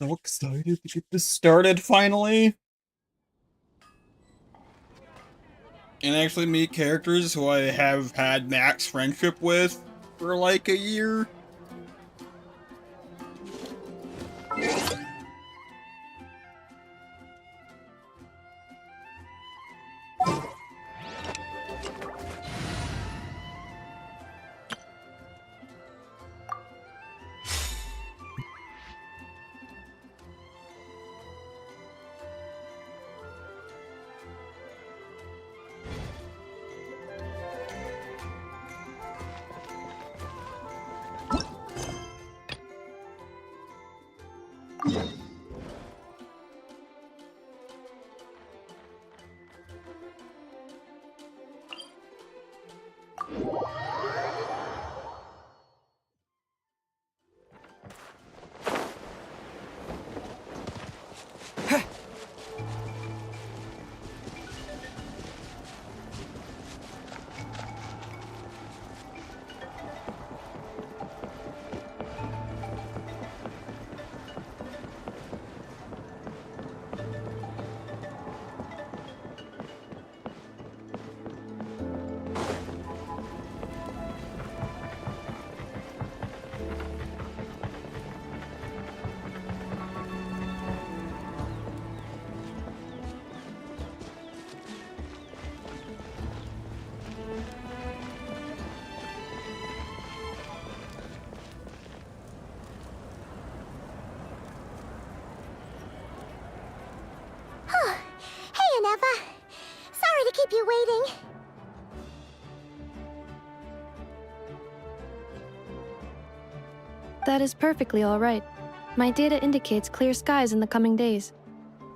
So excited to get this started finally. And actually meet characters who I have had max friendship with for like a year. Sorry to keep you waiting. That is perfectly all right. My data indicates clear skies in the coming days.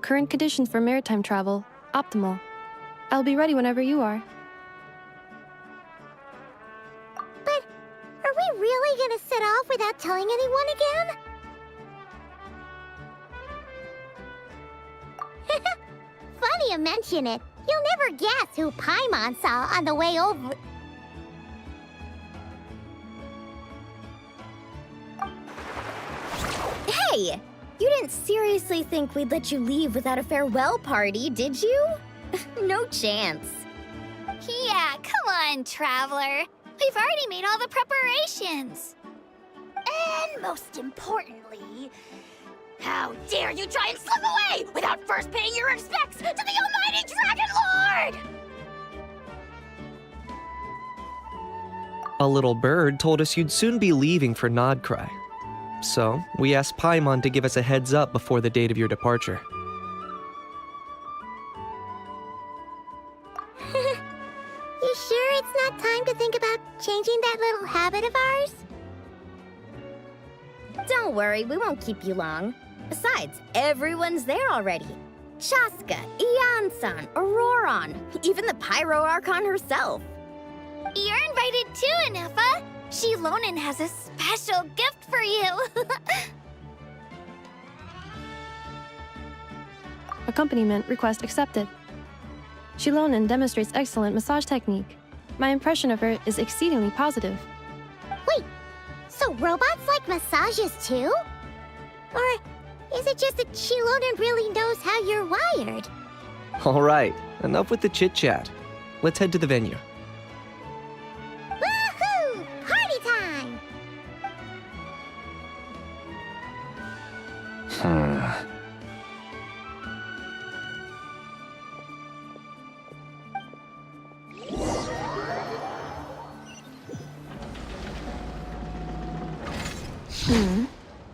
Current conditions for maritime travel, optimal. I'll be ready whenever you are. But are we really gonna set off without telling anyone again? Funny you mention it. You'll never guess who Paimon saw on the way over. Hey! You didn't seriously think we'd let you leave without a farewell party, did you? No chance. Yeah, come on, Traveler. We've already made all the preparations. And most importantly, how dare you try and slip away without first paying your respects to the almighty Dragon Lord! A little bird told us you'd soon be leaving for Nodcry. So, we asked Paimon to give us a heads up before the date of your departure. You sure it's not time to think about changing that little habit of ours? Don't worry, we won't keep you long. Besides, everyone's there already. Chaska, Ian-san, Auroron, even the Pyro Archon herself. You're invited too, Anefa. Shilonen has a special gift for you. Accompaniment request accepted. Shilonen demonstrates excellent massage technique. My impression of her is exceedingly positive. Wait, so robots like massages too? Or is it just that Shilonen really knows how you're wired? Alright, enough with the chit-chat. Let's head to the venue. Woohoo! Party time!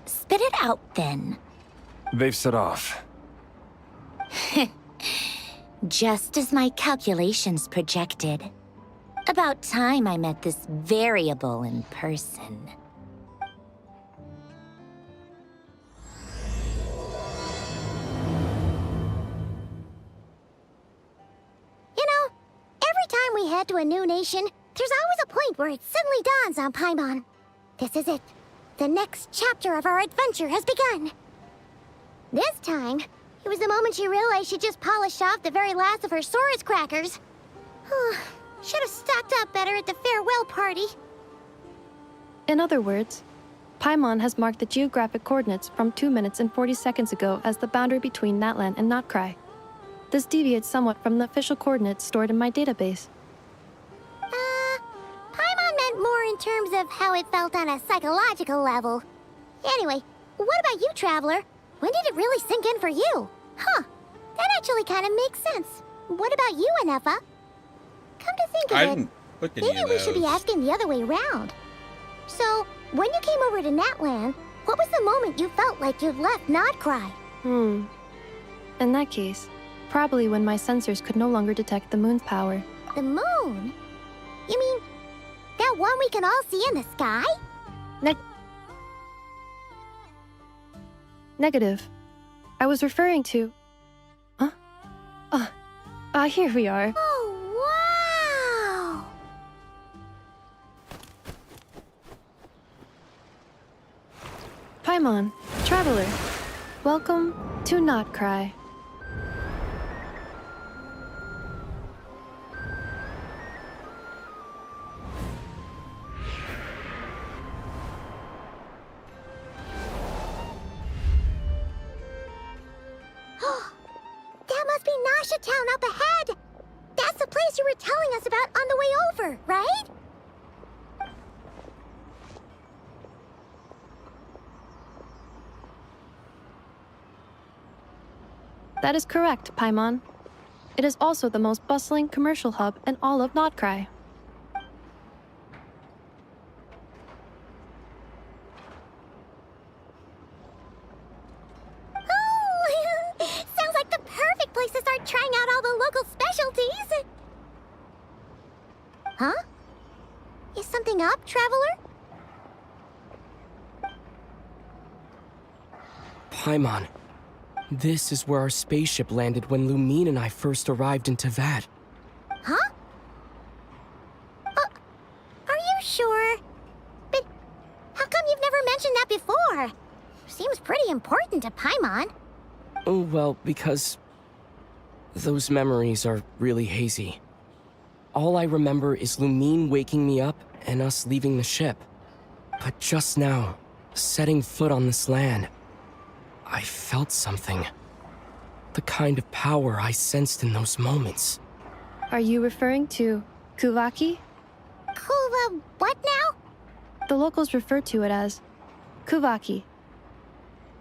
Spit it out, then. They've set off. Just as my calculations projected. About time I met this variable in person. You know, every time we head to a new nation, there's always a point where it suddenly dawns on Paimon. This is it. The next chapter of our adventure has begun. This time, it was the moment she realized she just polished off the very last of her Saurus crackers. Should have stocked up better at the farewell party. In other words, Paimon has marked the geographic coordinates from 2 minutes and 40 seconds ago as the boundary between Natlan and Notcry. This deviates somewhat from the official coordinates stored in my database. Paimon meant more in terms of how it felt on a psychological level. Anyway, what about you, Traveler? When did it really sink in for you? Huh, that actually kind of makes sense. What about you, Anefa? Come to think of I it, didn't look at any maybe of we should be those. asking the other way around. So, when you came over to Natlan, what was the moment you felt like you'd left Notcry? In that case, probably when my sensors could no longer detect the moon's power. The moon? You mean that one we can all see in the sky? Negative. I was referring to... Huh? Here we are. Oh, wow! Paimon, Traveler. Welcome to Notcry. That must be Nasha Town up ahead! That's the place you were telling us about on the way over, right? That is correct, Paimon. It is also the most bustling commercial hub in all of Notcry. Oh, sounds like the perfect place to start trying out all the local specialties. Huh? Is something up, Traveler? Paimon, this is where our spaceship landed when Lumine and I first arrived in Teyvat. Huh? Are you sure? But how come you've never mentioned that before? Seems pretty important to Paimon. Oh, well, because those memories are really hazy. All I remember is Lumine waking me up and us leaving the ship. But just now, setting foot on this land, I felt something. The kind of power I sensed in those moments. Are you referring to Kuvaki? What now? The locals refer to it as Kuvaki.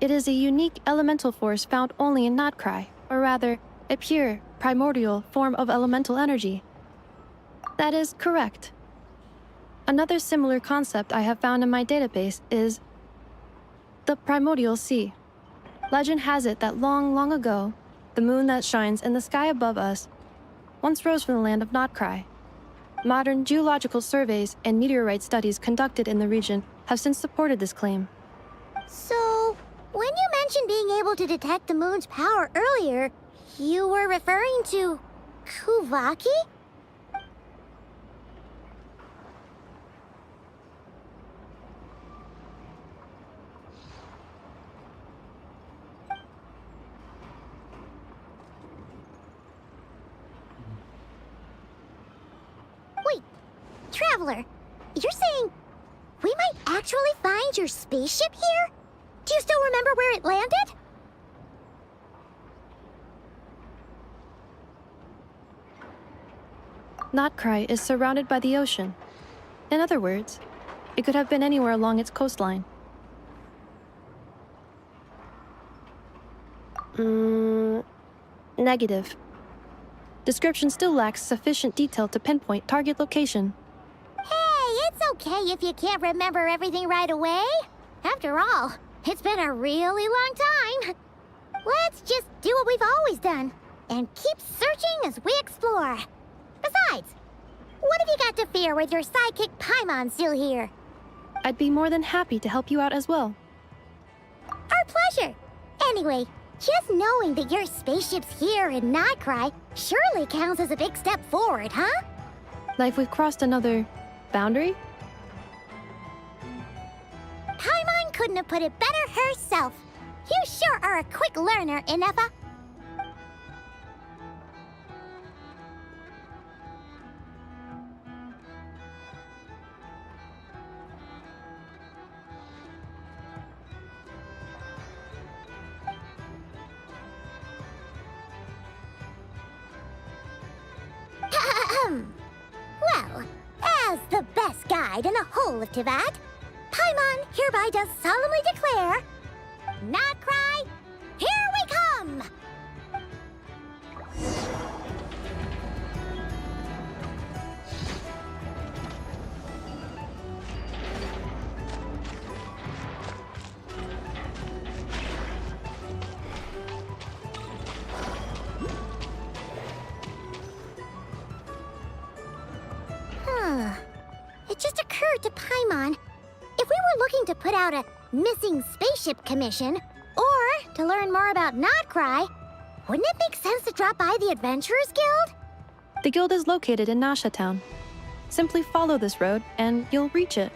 It is a unique elemental force found only in Notcry, or rather, a pure, primordial form of elemental energy. That is correct. Another similar concept I have found in my database is the primordial sea. Legend has it that long, long ago, the moon that shines in the sky above us once rose from the land of Notcry. Modern geological surveys and meteorite studies conducted in the region have since supported this claim. So, when you mentioned being able to detect the moon's power earlier, you were referring to Kuvaki? Wait, Traveler, you're saying we might actually find your spaceship here? Do you still remember where it landed? Notcry is surrounded by the ocean. In other words, it could have been anywhere along its coastline. Negative. Description still lacks sufficient detail to pinpoint target location. Hey, it's okay if you can't remember everything right away. After all, it's been a really long time. Let's just do what we've always done and keep searching as we explore. Besides, what have you got to fear with your sidekick Paimon still here? I'd be more than happy to help you out as well. Our pleasure. Anyway, just knowing that your spaceship's here in Notcry surely counts as a big step forward, huh? Like we've crossed another boundary? Paimon couldn't have put it better herself. You sure are a quick learner, Inefa. Well, as the best guide in the whole of Teyvat, Paimon hereby does solemnly declare, Notcry, here we come! It just occurred to Paimon, if we were looking to put out a missing spaceship commission, or to learn more about Notcry, wouldn't it make sense to drop by the Adventurers Guild? The guild is located in Nasha Town. Simply follow this road and you'll reach it.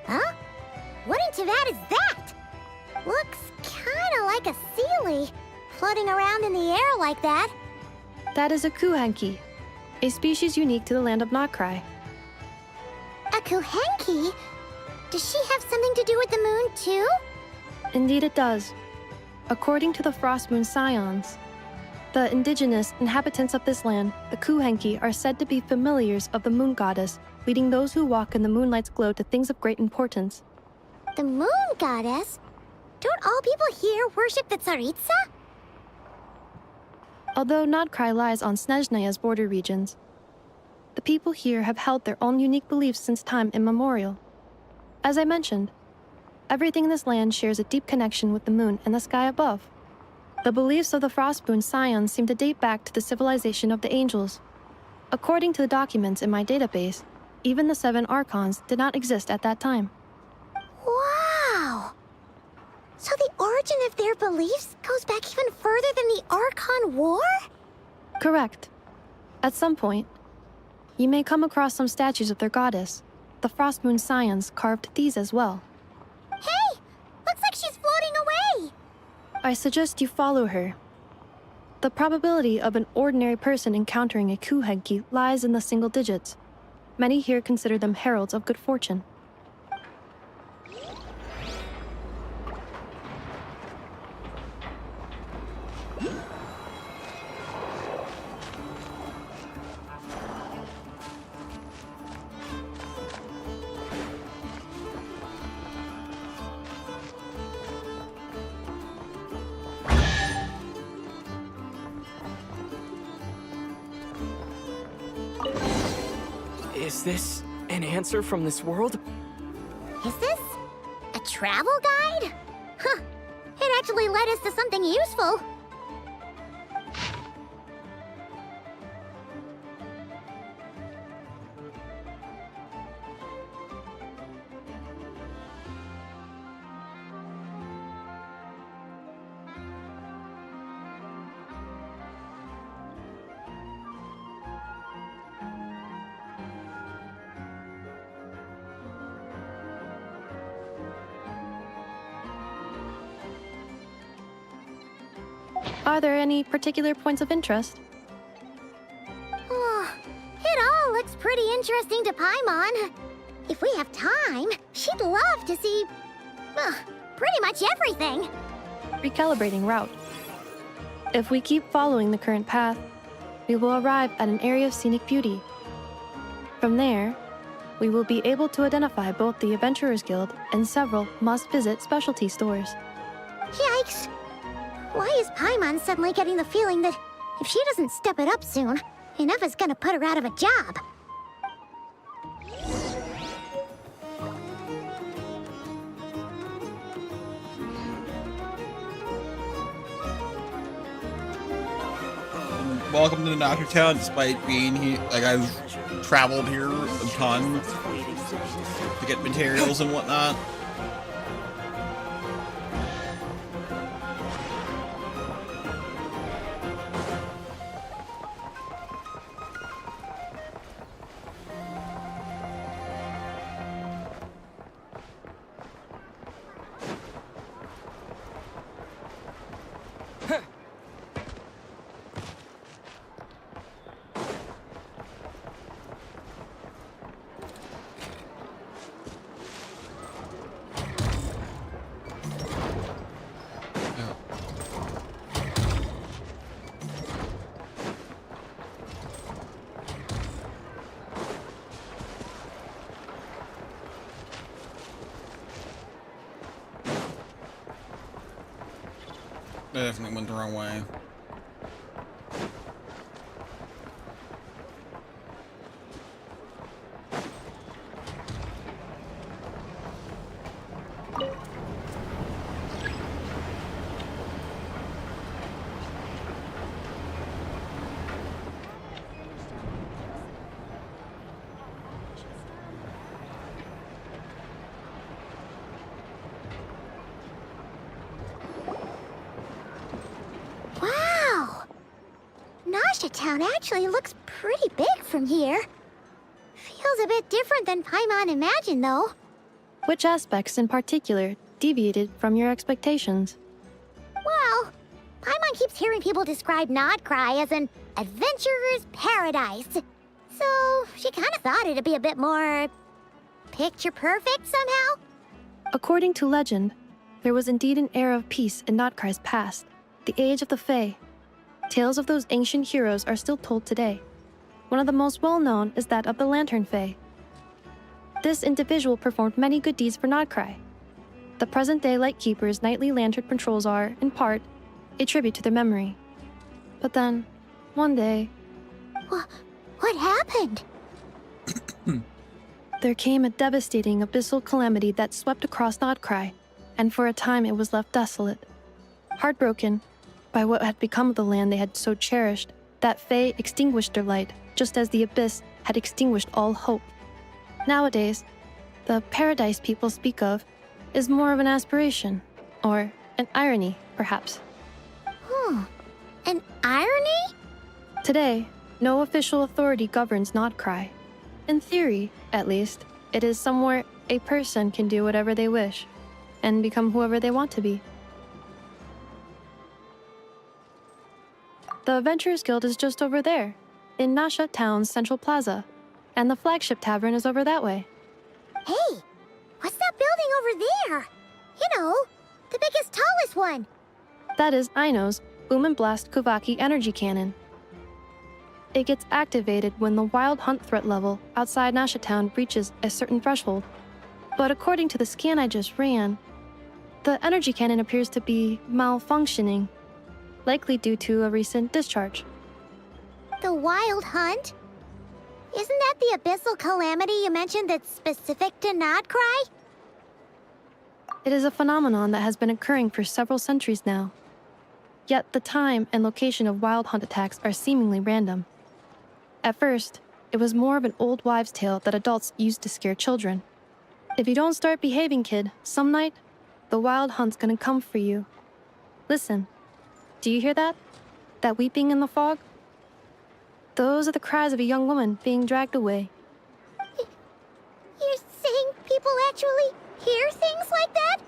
Huh? What in Teyvat is that? Looks kinda like a Sealy, floating around in the air like that. That is a Kuhanki, a species unique to the land of Notcry. A Kuhenki? Does she have something to do with the moon, too? Indeed it does. According to the Frost Moon Scions, the indigenous inhabitants of this land, the Kuhenki, are said to be familiars of the moon goddess, leading those who walk in the moonlight's glow to things of great importance. The moon goddess? Don't all people here worship the Tsaritsa? Although Notcry lies on Snezhnaya's border regions, the people here have held their own unique beliefs since time immemorial. As I mentioned, everything in this land shares a deep connection with the moon and the sky above. The beliefs of the Frostmoon Scions seem to date back to the civilization of the angels. According to the documents in my database, even the 7 Archons did not exist at that time. Wow! So the origin of their beliefs goes back even further than the Archon War? Correct. At some point, you may come across some statues of their goddess. The Frostmoon Scions carved these as well. Hey! Looks like she's floating away! I suggest you follow her. The probability of an ordinary person encountering a Kuhenki lies in the single digits. Many here consider them heralds of good fortune. Is this an answer from this world? Is this a travel guide? Huh. It actually led us to something useful. Are there any particular points of interest? Oh, it all looks pretty interesting to Paimon. If we have time, she'd love to see, pretty much everything. Recalibrating route. If we keep following the current path, we will arrive at an area of scenic beauty. From there, we will be able to identify both the Adventurers Guild and several must-visit specialty stores. Yikes! Why is Paimon suddenly getting the feeling that if she doesn't step it up soon, enough is gonna put her out of a job? Welcome to the Nocturne Town, despite being here, like I've traveled here a ton to get materials and whatnot. I definitely went the wrong way. Wow! Nasha Town actually looks pretty big from here. Feels a bit different than Paimon imagined, though. Which aspects in particular deviated from your expectations? Well, Paimon keeps hearing people describe Nodcry as an adventurer's paradise. So she kind of thought it'd be a bit more picture perfect somehow. According to legend, there was indeed an era of peace in Notcry's past, the age of the Fae. Tales of those ancient heroes are still told today. One of the most well-known is that of the Lantern Fae. This individual performed many good deeds for Nodcry. The present-day Lightkeeper's nightly lantern patrols are, in part, a tribute to their memory. But then, one day, What happened? there came a devastating abyssal calamity that swept across Nodcry, and for a time it was left desolate. Heartbroken by what had become of the land they had so cherished, that Fae extinguished their light, just as the abyss had extinguished all hope. Nowadays, the paradise people speak of is more of an aspiration, or an irony, perhaps. An irony? Today, no official authority governs Nodcry. In theory, at least, it is somewhere a person can do whatever they wish, and become whoever they want to be. The Adventurers Guild is just over there, in Nasha Town's Central Plaza, and the flagship tavern is over that way. Hey, what's that building over there? You know, the biggest, tallest one. That is Aino's Boom and Blast Kuvaki energy cannon. It gets activated when the wild hunt threat level outside Nasha Town reaches a certain threshold. But according to the scan I just ran, the energy cannon appears to be malfunctioning, likely due to a recent discharge. The Wild Hunt? Isn't that the abyssal calamity you mentioned that's specific to Nodcry? It is a phenomenon that has been occurring for several centuries now. Yet the time and location of wild hunt attacks are seemingly random. At first, it was more of an old wives' tale that adults used to scare children. If you don't start behaving, kid, some night, the wild hunt's gonna come for you. Listen, do you hear that? That weeping in the fog? Those are the cries of a young woman being dragged away. You're saying people actually hear things like that?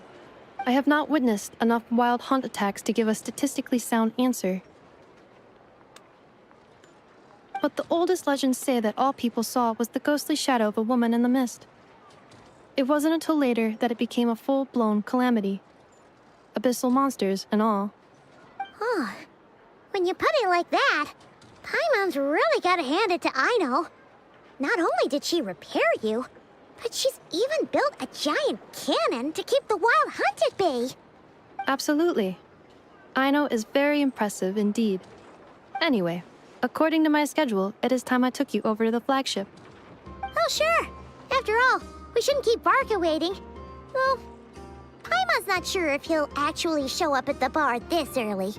I have not witnessed enough wild hunt attacks to give a statistically sound answer. But the oldest legends say that all people saw was the ghostly shadow of a woman in the mist. It wasn't until later that it became a full-blown calamity. Abyssal monsters and all. Huh. When you put it like that, Paimon's really gotta hand it to Aino. Not only did she repair you, but she's even built a giant cannon to keep the wild hunt at bay. Absolutely. Aino is very impressive indeed. Anyway, according to my schedule, it is time I took you over to the flagship. Oh, sure. After all, we shouldn't keep Barca waiting. Well, Paimon's not sure if he'll actually show up at the bar this early.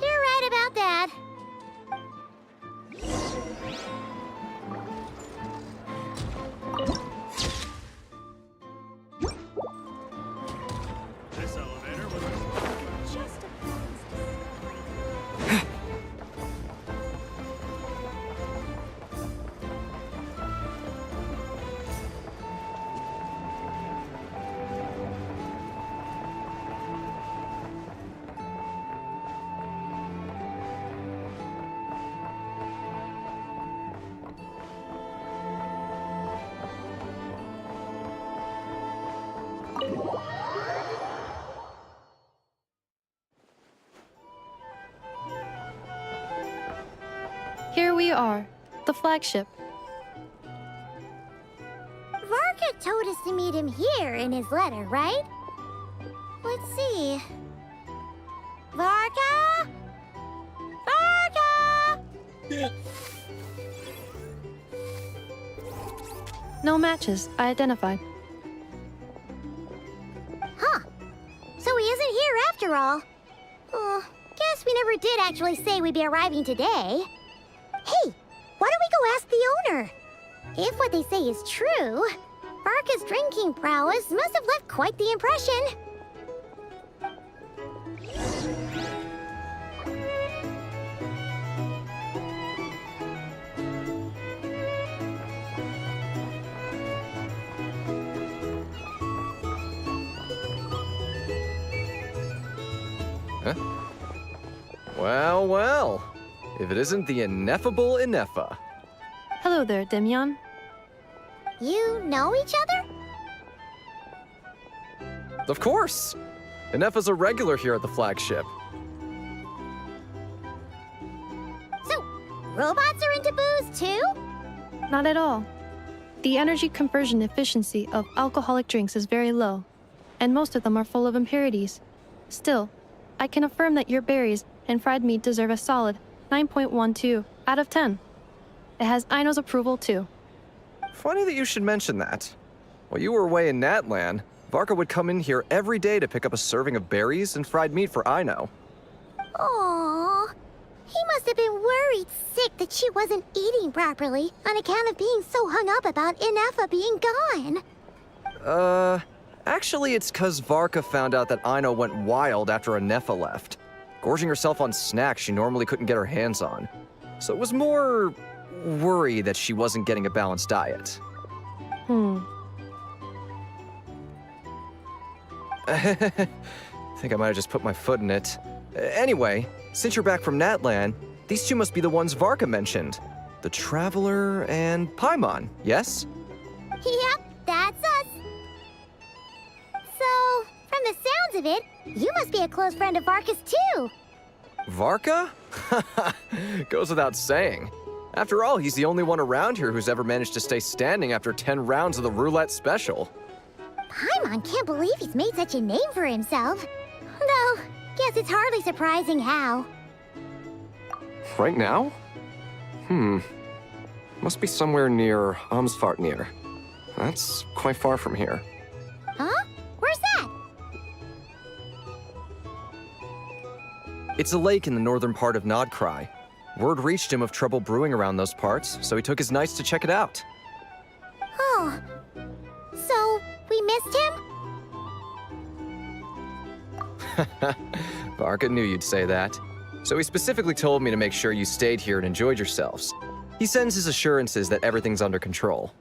You're right about that. This elevator was Just a Here we are, the flagship. Varka told us to meet him here in his letter, right? Let's see. Varka? Varka! No matches identified. Huh. So he isn't here after all. Oh, guess we never did actually say we'd be arriving today. Hey, why don't we go ask the owner? If what they say is true, Varka's drinking prowess must have left quite the impression. Well, well. If it isn't the ineffable Ineffa. Hello there, Demyon. You know each other? Of course! Ineffa's a regular here at the flagship. So, robots are into booze too? Not at all. The energy conversion efficiency of alcoholic drinks is very low, and most of them are full of impurities. Still, I can affirm that your berries and fried meat deserve a solid 9.12 out of 10. It has Aino's approval too. Funny that you should mention that. While you were away in Natlan, Varka would come in here every day to pick up a serving of berries and fried meat for Aino. Aww. He must have been worried sick that she wasn't eating properly on account of being so hung up about Ineffa being gone. Actually it's 'cause Varka found out that Aino went wild after Ineffa left, gorging herself on snacks she normally couldn't get her hands on. So it was more worry that she wasn't getting a balanced diet. Think I might have just put my foot in it. Anyway, since you're back from Natlan, these two must be the ones Varka mentioned. The Traveler and Paimon, yes? Yep, that's us. So, from the sounds of it, you must be a close friend of Varka's too. Varka? Goes without saying. After all, he's the only one around here who's ever managed to stay standing after 10 rounds of the roulette special. Paimon can't believe he's made such a name for himself. Though, guess it's hardly surprising how. Right now? Must be somewhere near Amsvartnir. That's quite far from here. Huh? Where's that? It's a lake in the northern part of Nodkrai. Word reached him of trouble brewing around those parts, so he took his knights to check it out. Oh. So, we missed him? Varka knew you'd say that. So he specifically told me to make sure you stayed here and enjoyed yourselves. He sends his assurances that everything's under control.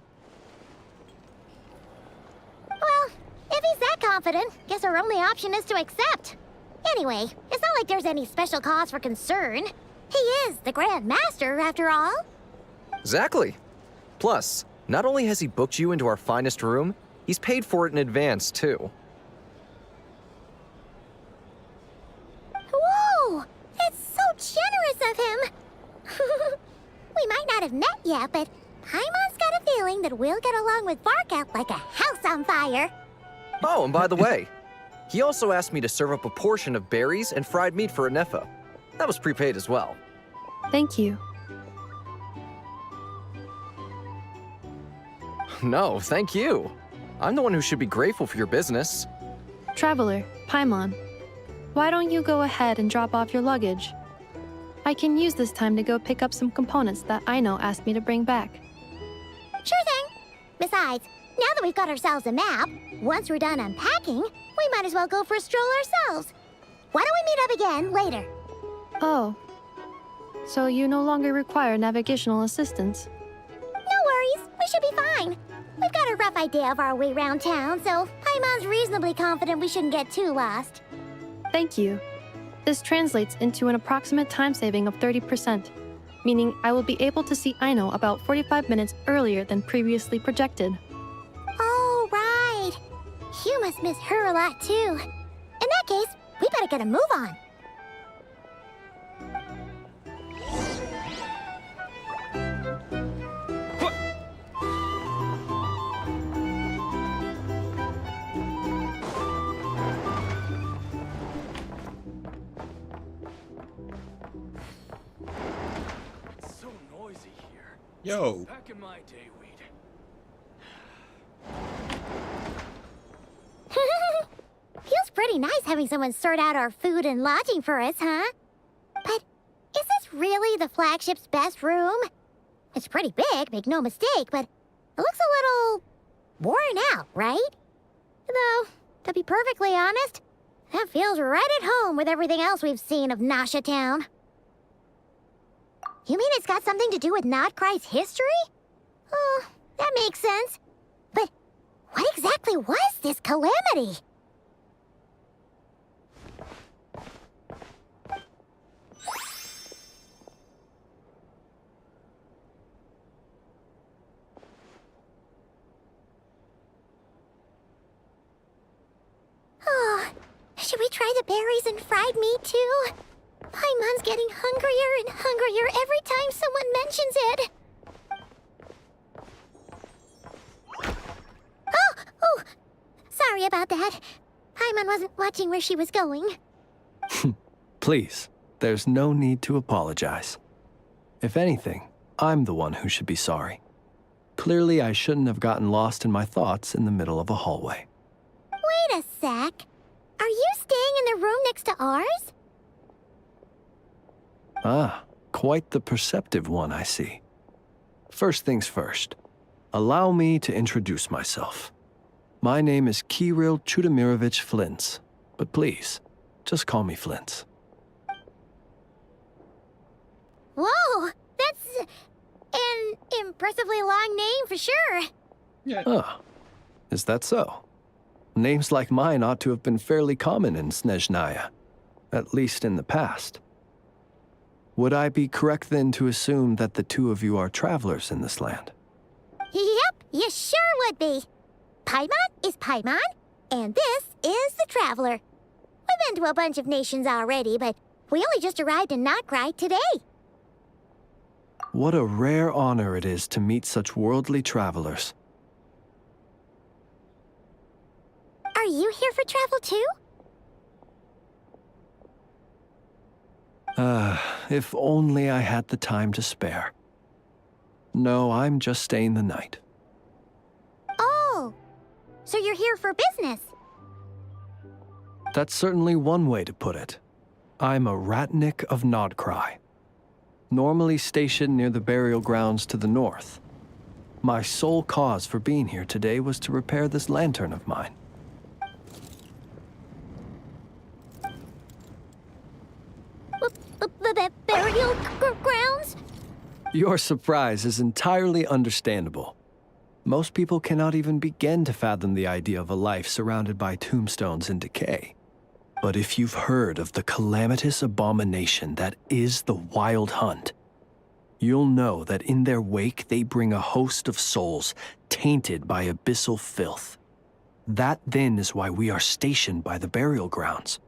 Well, if he's that confident, guess our only option is to accept. Anyway, it's not like there's any special cause for concern. He is the Grand Master, after all. Exactly. Plus, not only has he booked you into our finest room, he's paid for it in advance, too. Whoa! It's so generous of him! We might not have met yet, but Paimon's got a feeling that we'll get along with Varka like a house on fire. Oh, and by the way, he also asked me to serve up a portion of berries and fried meat for Ineffa. That was prepaid as well. Thank you. No, thank you. I'm the one who should be grateful for your business. Traveler, Paimon, why don't you go ahead and drop off your luggage? I can use this time to go pick up some components that Aino asked me to bring back. Sure thing. Besides, now that we've got ourselves a map, once we're done unpacking, we might as well go for a stroll ourselves. Why don't we meet up again later? Oh. So you no longer require navigational assistance? No worries, we should be fine. We've got a rough idea of our way around town, so Paimon's reasonably confident we shouldn't get too lost. Thank you. This translates into an approximate time saving of 30%, meaning I will be able to see Aino about 45 minutes earlier than previously projected. Oh, right. You must miss her a lot, too. In that case, we better get a move on. Yo. Back in my day, we'd... Feels pretty nice having someone sort out our food and lodging for us, huh? But is this really the flagship's best room? It's pretty big, make no mistake, but it looks a little worn out, right? Though, to be perfectly honest, that feels right at home with everything else we've seen of Nasha Town. You mean it's got something to do with Nodcry's history? Oh, that makes sense. But what exactly was this calamity? Oh, should we try the berries and fried meat too? Paimon's getting hungrier and hungrier every time someone mentions it. Oh, sorry about that. Paimon wasn't watching where she was going. Please, there's no need to apologize. If anything, I'm the one who should be sorry. Clearly, I shouldn't have gotten lost in my thoughts in the middle of a hallway. Wait a sec. Are you staying in the room next to ours? Ah, quite the perceptive one, I see. First things first, allow me to introduce myself. My name is Kirill Chudamirovich Flintz, but please, just call me Flintz. Whoa, that's an impressively long name for sure. Yeah. Ah, is that so? Names like mine ought to have been fairly common in Snezhnaya, at least in the past. Would I be correct then to assume that the two of you are travelers in this land? Yep, you sure would be. Paimon is Paimon, and this is the Traveler. We've been to a bunch of nations already, but we only just arrived in Notcry today. What a rare honor it is to meet such worldly travelers. Are you here for travel too? If only I had the time to spare. No, I'm just staying the night. Oh, so you're here for business? That's certainly one way to put it. I'm a Ratnik of Nodcry, normally stationed near the burial grounds to the north. My sole cause for being here today was to repair this lantern of mine. Burial grounds? Your surprise is entirely understandable. Most people cannot even begin to fathom the idea of a life surrounded by tombstones and decay. But if you've heard of the calamitous abomination that is the Wild Hunt, you'll know that in their wake they bring a host of souls tainted by abyssal filth. That then is why we are stationed by the burial grounds,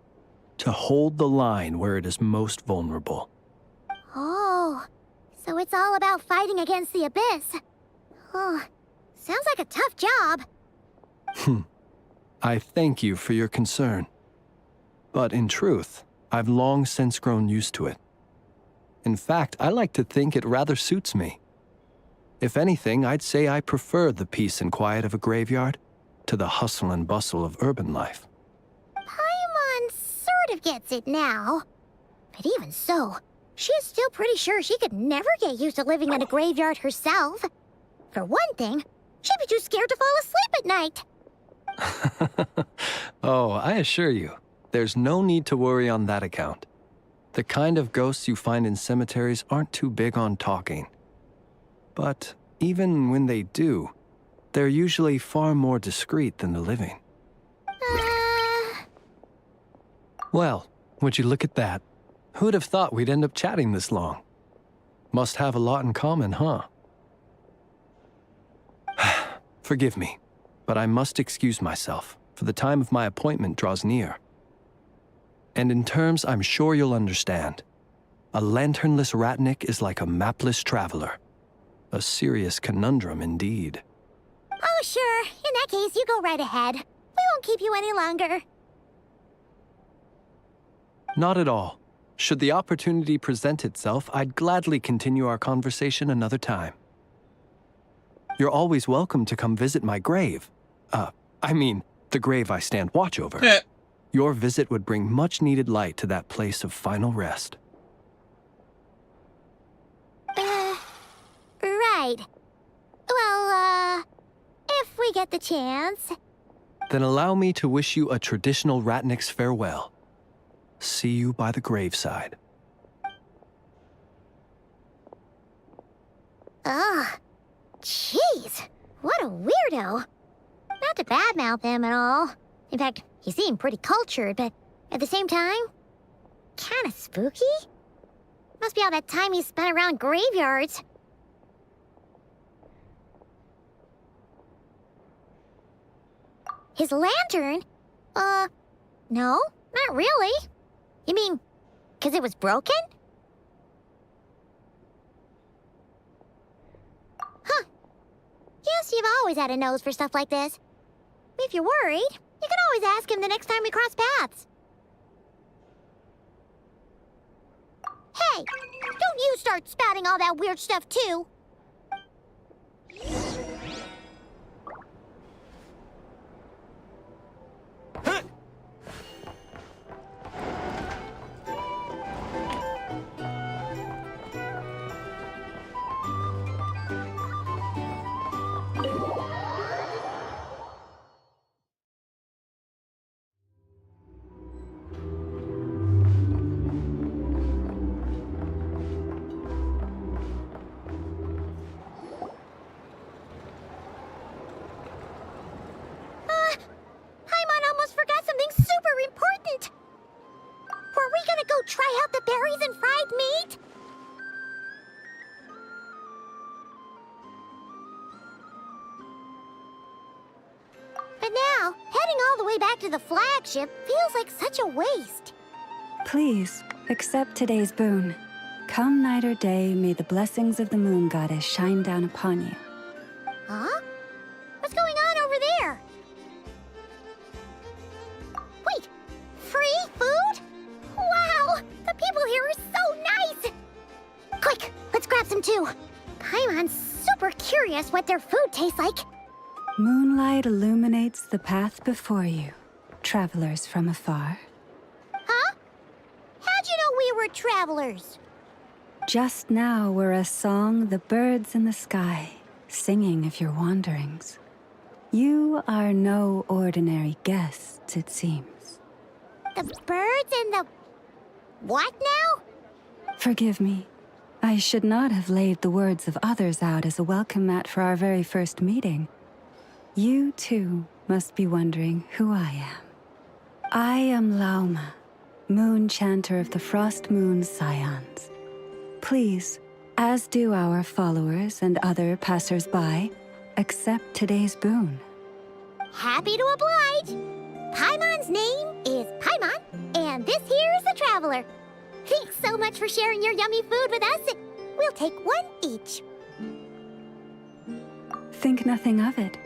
to hold the line where it is most vulnerable. Oh, so it's all about fighting against the abyss. Oh, sounds like a tough job. I thank you for your concern. But in truth, I've long since grown used to it. In fact, I like to think it rather suits me. If anything, I'd say I prefer the peace and quiet of a graveyard to the hustle and bustle of urban life. Paimon sort of gets it now. But even so, she is still pretty sure she could never get used to living in a graveyard herself. For one thing, she'd be too scared to fall asleep at night. Oh, I assure you, there's no need to worry on that account. The kind of ghosts you find in cemeteries aren't too big on talking. But even when they do, they're usually far more discreet than the living. Well, would you look at that? Who'd have thought we'd end up chatting this long? Must have a lot in common, huh? Forgive me, but I must excuse myself, for the time of my appointment draws near. And in terms I'm sure you'll understand, a lanternless Ratnik is like a mapless traveler. A serious conundrum indeed. Oh, sure. In that case, you go right ahead. We won't keep you any longer. Not at all. Should the opportunity present itself, I'd gladly continue our conversation another time. You're always welcome to come visit my grave. I mean, the grave I stand watch over. Your visit would bring much-needed light to that place of final rest. Right. Well, if we get the chance. Then allow me to wish you a traditional Ratnik's farewell. See you by the graveside. Ugh. Jeez. What a weirdo. Not to badmouth him at all. In fact, he seemed pretty cultured, but at the same time, kinda spooky? Must be all that time he spent around graveyards. His lantern? No, not really. You mean, 'cause it was broken? Huh. Guess you've always had a nose for stuff like this. If you're worried, you can always ask him the next time we cross paths. Hey, don't you start spouting all that weird stuff too. Paimon almost forgot something super important. Were we gonna go try out the berries and fried meat? But now, heading all the way back to the flagship feels like such a waste. Please, accept today's boon. Come night or day, may the blessings of the moon goddess shine down upon you. Huh? What's going on over there? Wait, free food? Wow, the people here are so nice! Quick, let's grab some too. Paimon's super curious what their food tastes like. Moonlight illuminates the path before you, travelers from afar. Huh? How'd you know we were travelers? Just now were a song the birds in the sky, singing of your wanderings. You are no ordinary guests, it seems. The birds and the... what now? Forgive me. I should not have laid the words of others out as a welcome mat for our very first meeting. You, too, must be wondering who I am. I am Lauma, moon chanter of the Frost Moon Scions. Please, as do our followers and other passers-by, accept today's boon. Happy to oblige. Paimon's name is Paimon, and this here is the Traveler. Thanks so much for sharing your yummy food with us. We'll take one each. Think nothing of it.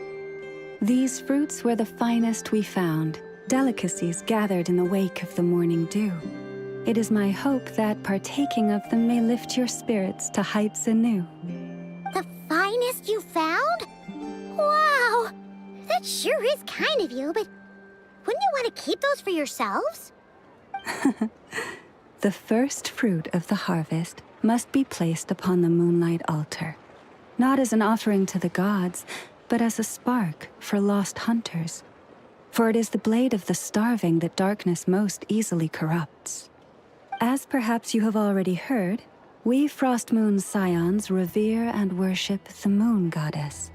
These fruits were the finest we found, delicacies gathered in the wake of the morning dew. It is my hope that partaking of them may lift your spirits to heights anew. The finest you found? Wow! That sure is kind of you, but wouldn't you want to keep those for yourselves? The first fruit of the harvest must be placed upon the moonlight altar, not as an offering to the gods, but as a spark for lost hunters. For it is the blade of the starving that darkness most easily corrupts. As perhaps you have already heard, we Frost Moon Scions revere and worship the moon goddess.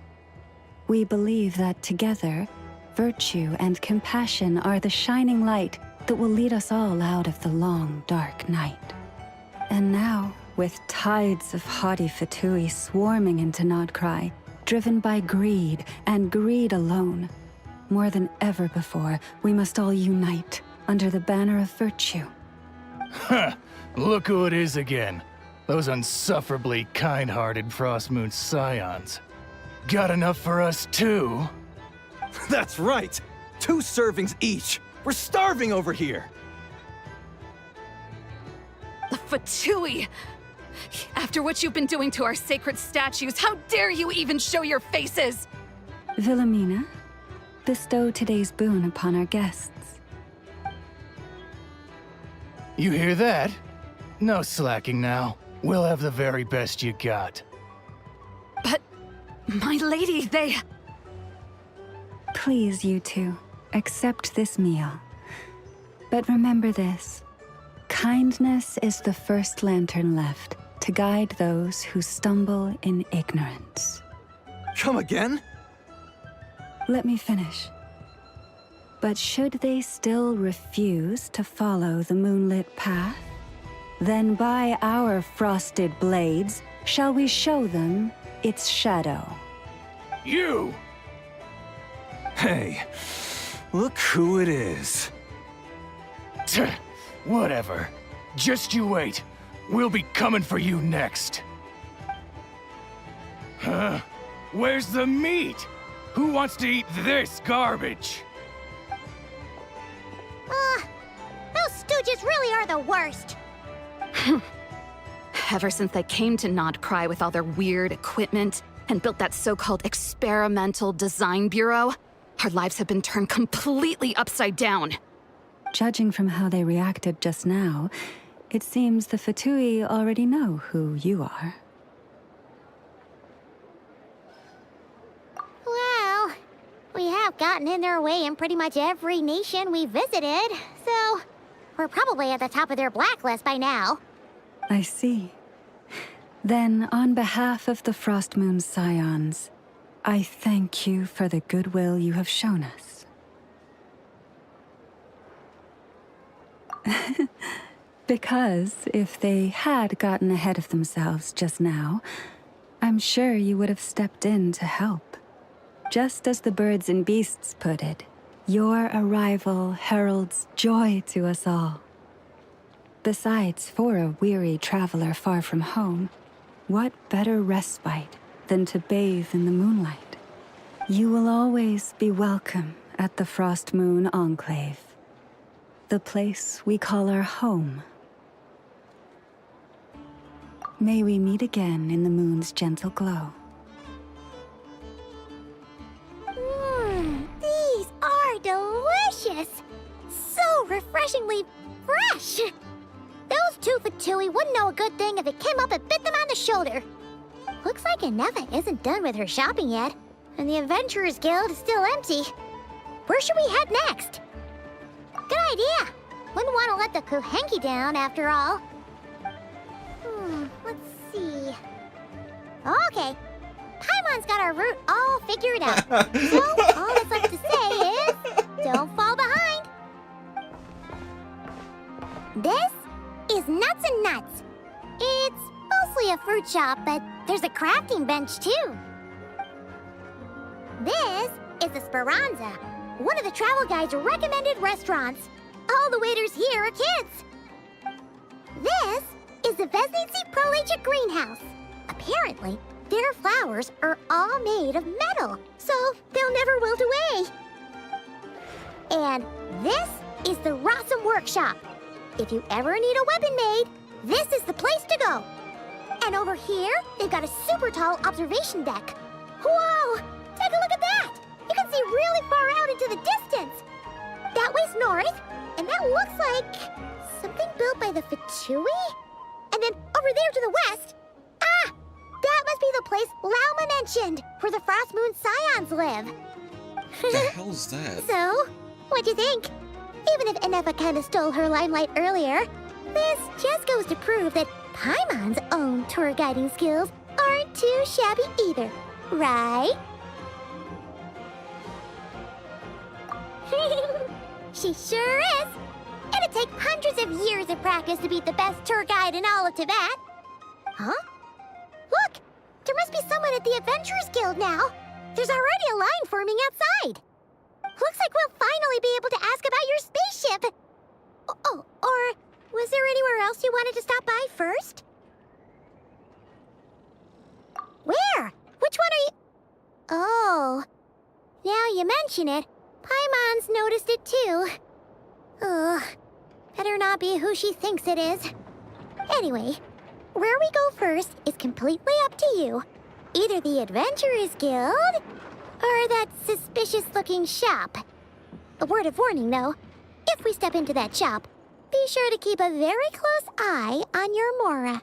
We believe that together, virtue and compassion are the shining light that will lead us all out of the long, dark night. And now, with tides of haughty Fatui swarming into Nodcry, driven by greed and greed alone, more than ever before, we must all unite under the banner of virtue. Huh, look who it is again. Those unsufferably kind-hearted Frost Moon Scions. Got enough for us too? That's right! 2 servings each! We're starving over here! The Fatui! After what you've been doing to our sacred statues, how dare you even show your faces? Wilhelmina, bestow today's boon upon our guests. You hear that? No slacking now. We'll have the very best you got. But, my lady, they... Please, you two, accept this meal. But remember this. Kindness is the first lantern left to guide those who stumble in ignorance. Come again? Let me finish. But should they still refuse to follow the moonlit path, then by our frosted blades shall we show them its shadow. You! Hey, look who it is. Whatever. Just you wait. We'll be coming for you next. Huh? Where's the meat? Who wants to eat this garbage? Those stooges really are the worst. Ever since they came to Nodcry with all their weird equipment and built that so-called experimental design bureau, our lives have been turned completely upside down. Judging from how they reacted just now, it seems the Fatui already know who you are. Well, we have gotten in their way in pretty much every nation we visited, so we're probably at the top of their blacklist by now. I see. Then, on behalf of the Frost Moon Scions, I thank you for the goodwill you have shown us. Because if they had gotten ahead of themselves just now, I'm sure you would have stepped in to help. Just as the birds and beasts put it, your arrival heralds joy to us all. Besides, for a weary traveler far from home, what better respite than to bathe in the moonlight? You will always be welcome at the Frost Moon Enclave, the place we call our home. May we meet again in the moon's gentle glow. These are delicious! So refreshingly fresh! Those two Fatui wouldn't know a good thing if it came up and bit them on the shoulder. Looks like Anefa isn't done with her shopping yet, and the Adventurers Guild is still empty. Where should we head next? Good idea! Wouldn't want to let the Kuhenki down, after all. Let's see... Okay. Paimon's got our route all figured out. So, all that's left to say is... don't fall behind! This is Nuts and Nuts. It's mostly a fruit shop, but there's a crafting bench, too. This is the Speranza, one of the travel guide's recommended restaurants. All the waiters here are kids. This is the Vesnici Prolegia Greenhouse. Apparently, their flowers are all made of metal, so they'll never wilt away. And this is the Rossum Workshop. If you ever need a weapon made, this is the place to go. And over here, they've got a super tall observation deck. Whoa! Take a look at that! You can see really far out into the distance. That way's north, and that looks like something built by the Fatui? And then over there to the west, that must be the place Lauma mentioned, where the Frost Moon Scions live. What the hell's that? So, what'd you think? Even if Anefa kind of stole her limelight earlier, this just goes to prove that Paimon's own tour guiding skills aren't too shabby either, right? She sure is. It'd take hundreds of years of practice to beat the best tour guide in all of Tibet. Huh? Look! There must be someone at the Adventurers Guild now. There's already a line forming outside. Looks like we'll finally be able to ask about your spaceship. Oh, or was there anywhere else you wanted to stop by first? Where? Which one are you... Oh. Now you mention it, Paimon's noticed it too. Ugh. Better not be who she thinks it is. Anyway, where we go first is completely up to you. Either the Adventurers Guild, or that suspicious-looking shop. A word of warning, though. If we step into that shop, be sure to keep a very close eye on your Mora.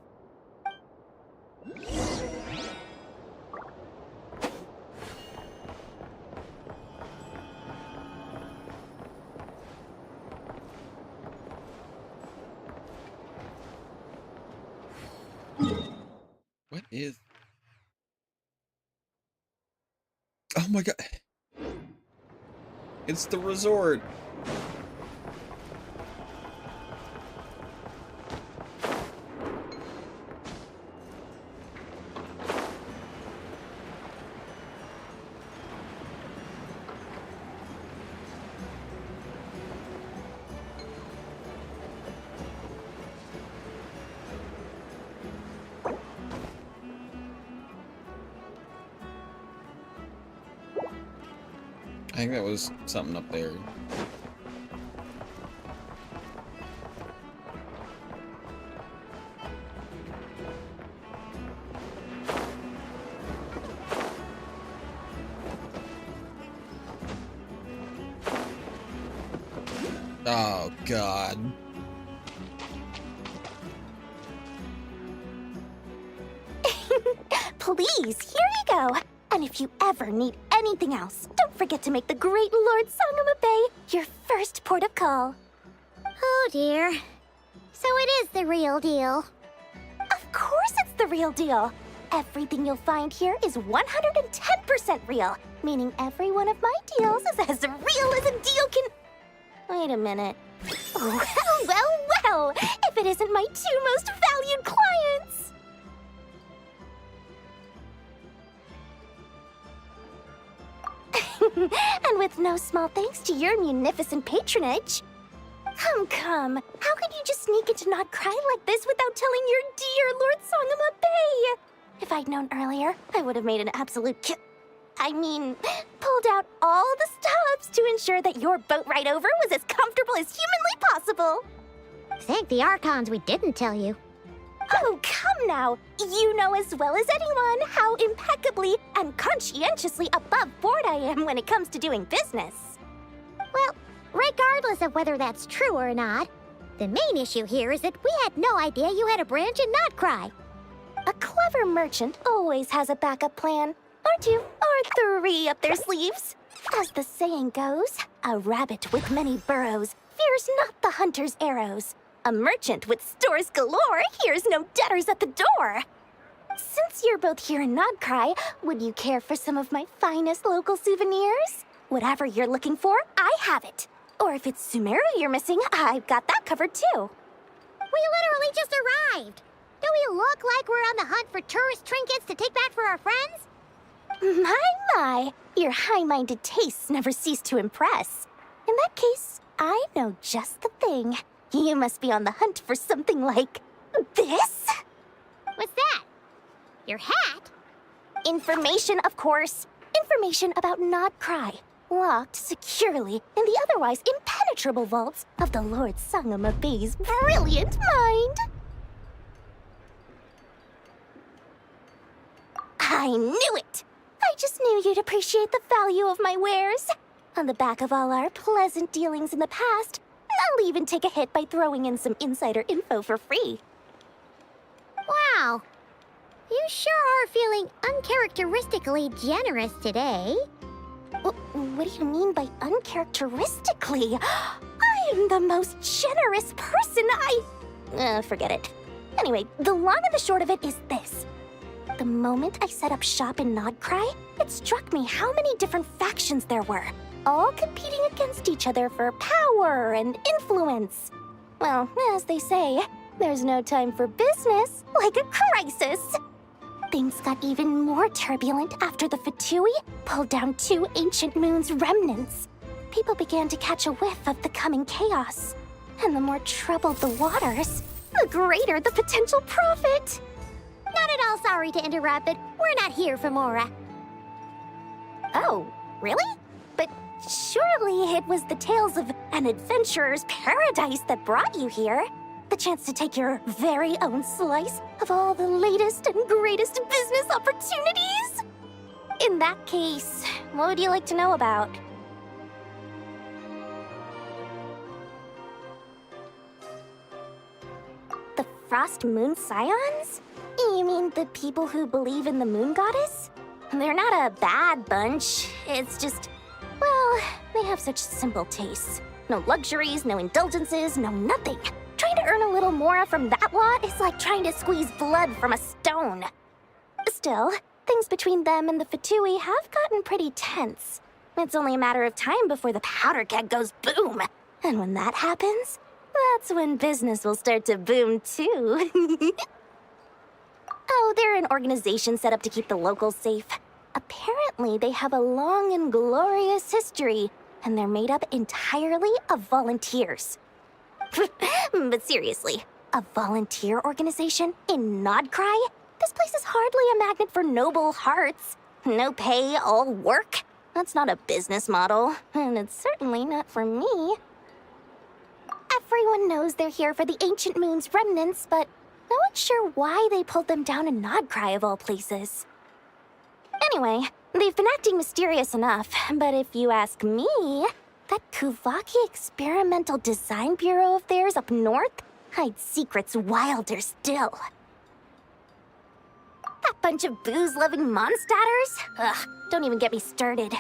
What is... Oh my god. It's the resort. I think that was something up there. Oh, God. Please, here you go. And if you ever need anything else, don't forget to make the great Lord Sangama Bay your first port of call. Oh dear. So it is the real deal. Of course it's the real deal. Everything you'll find here is 110% real, meaning every one of my deals is as real as a deal can... Wait a minute. Well, well, well, if it isn't my two most valued clients! And with no small thanks to your munificent patronage. Come. How could you just sneak into Not Cry like this without telling your dear Lord Sangama Bay? If I'd known earlier, I would have made an absolute pulled out all the stops to ensure that your boat ride over was as comfortable as humanly possible. Thank the Archons we didn't tell you. Oh, come now. You know as well as anyone how impeccably and conscientiously above board I am when it comes to doing business. Well, regardless of whether that's true or not, the main issue here is that we had no idea you had a branch in Not Cry. A clever merchant always has a backup plan, or two, or three up their sleeves. As the saying goes, a rabbit with many burrows fears not the hunter's arrows. A merchant with stores galore hears no debtors at the door. Since you're both here in Not Cry, would you care for some of my finest local souvenirs? Whatever you're looking for, I have it. Or if it's Sumeru you're missing, I've got that covered too. We literally just arrived. Do we look like we're on the hunt for tourist trinkets to take back for our friends? My, your high-minded tastes never cease to impress. In that case, I know just the thing. You must be on the hunt for something like this? What's that? Your hat? Information, of course. Information about Not Cry, locked securely in the otherwise impenetrable vaults of the Lord Sangama Bay's brilliant mind. I knew it! I just knew you'd appreciate the value of my wares. On the back of all our pleasant dealings in the past, I'll even take a hit by throwing in some insider info for free. Wow. You sure are feeling uncharacteristically generous today. What do you mean by uncharacteristically? I am the most generous person forget it. Anyway, the long and the short of it is this. The moment I set up shop in Not Cry, it struck me how many different factions there were, all competing against each other for power and influence. Well, as they say, there's no time for business like a crisis. Things got even more turbulent after the Fatui pulled down 2 ancient moon's remnants. People began to catch a whiff of the coming chaos. And the more troubled the waters, the greater the potential profit. Not at all sorry to interrupt, but we're not here for Mora. Oh, really? But surely it was the tales of an adventurer's paradise that brought you here. The chance to take your very own slice of all the latest and greatest business opportunities? In that case, what would you like to know about? The Frost Moon Scions? You mean the people who believe in the moon goddess? They're not a bad bunch. It's just, well, they have such simple tastes. No luxuries, no indulgences, no nothing. Trying to earn a little more from that lot is like trying to squeeze blood from a stone. Still, things between them and the Fatui have gotten pretty tense. It's only a matter of time before the powder keg goes boom. And when that happens, that's when business will start to boom too. Oh, they're an organization set up to keep the locals safe. Apparently, they have a long and glorious history, and they're made up entirely of volunteers. But seriously, a volunteer organization in Nodcry? This place is hardly a magnet for noble hearts. No pay, all work. That's not a business model, and it's certainly not for me. Everyone knows they're here for the Ancient Moon's remnants, but no one's sure why they pulled them down in Nodcry of all places. Anyway, they've been acting mysterious enough, but if you ask me, that Kuvaki Experimental Design Bureau of theirs up north hides secrets wilder still. That bunch of booze-loving monstatters? Ugh, don't even get me started.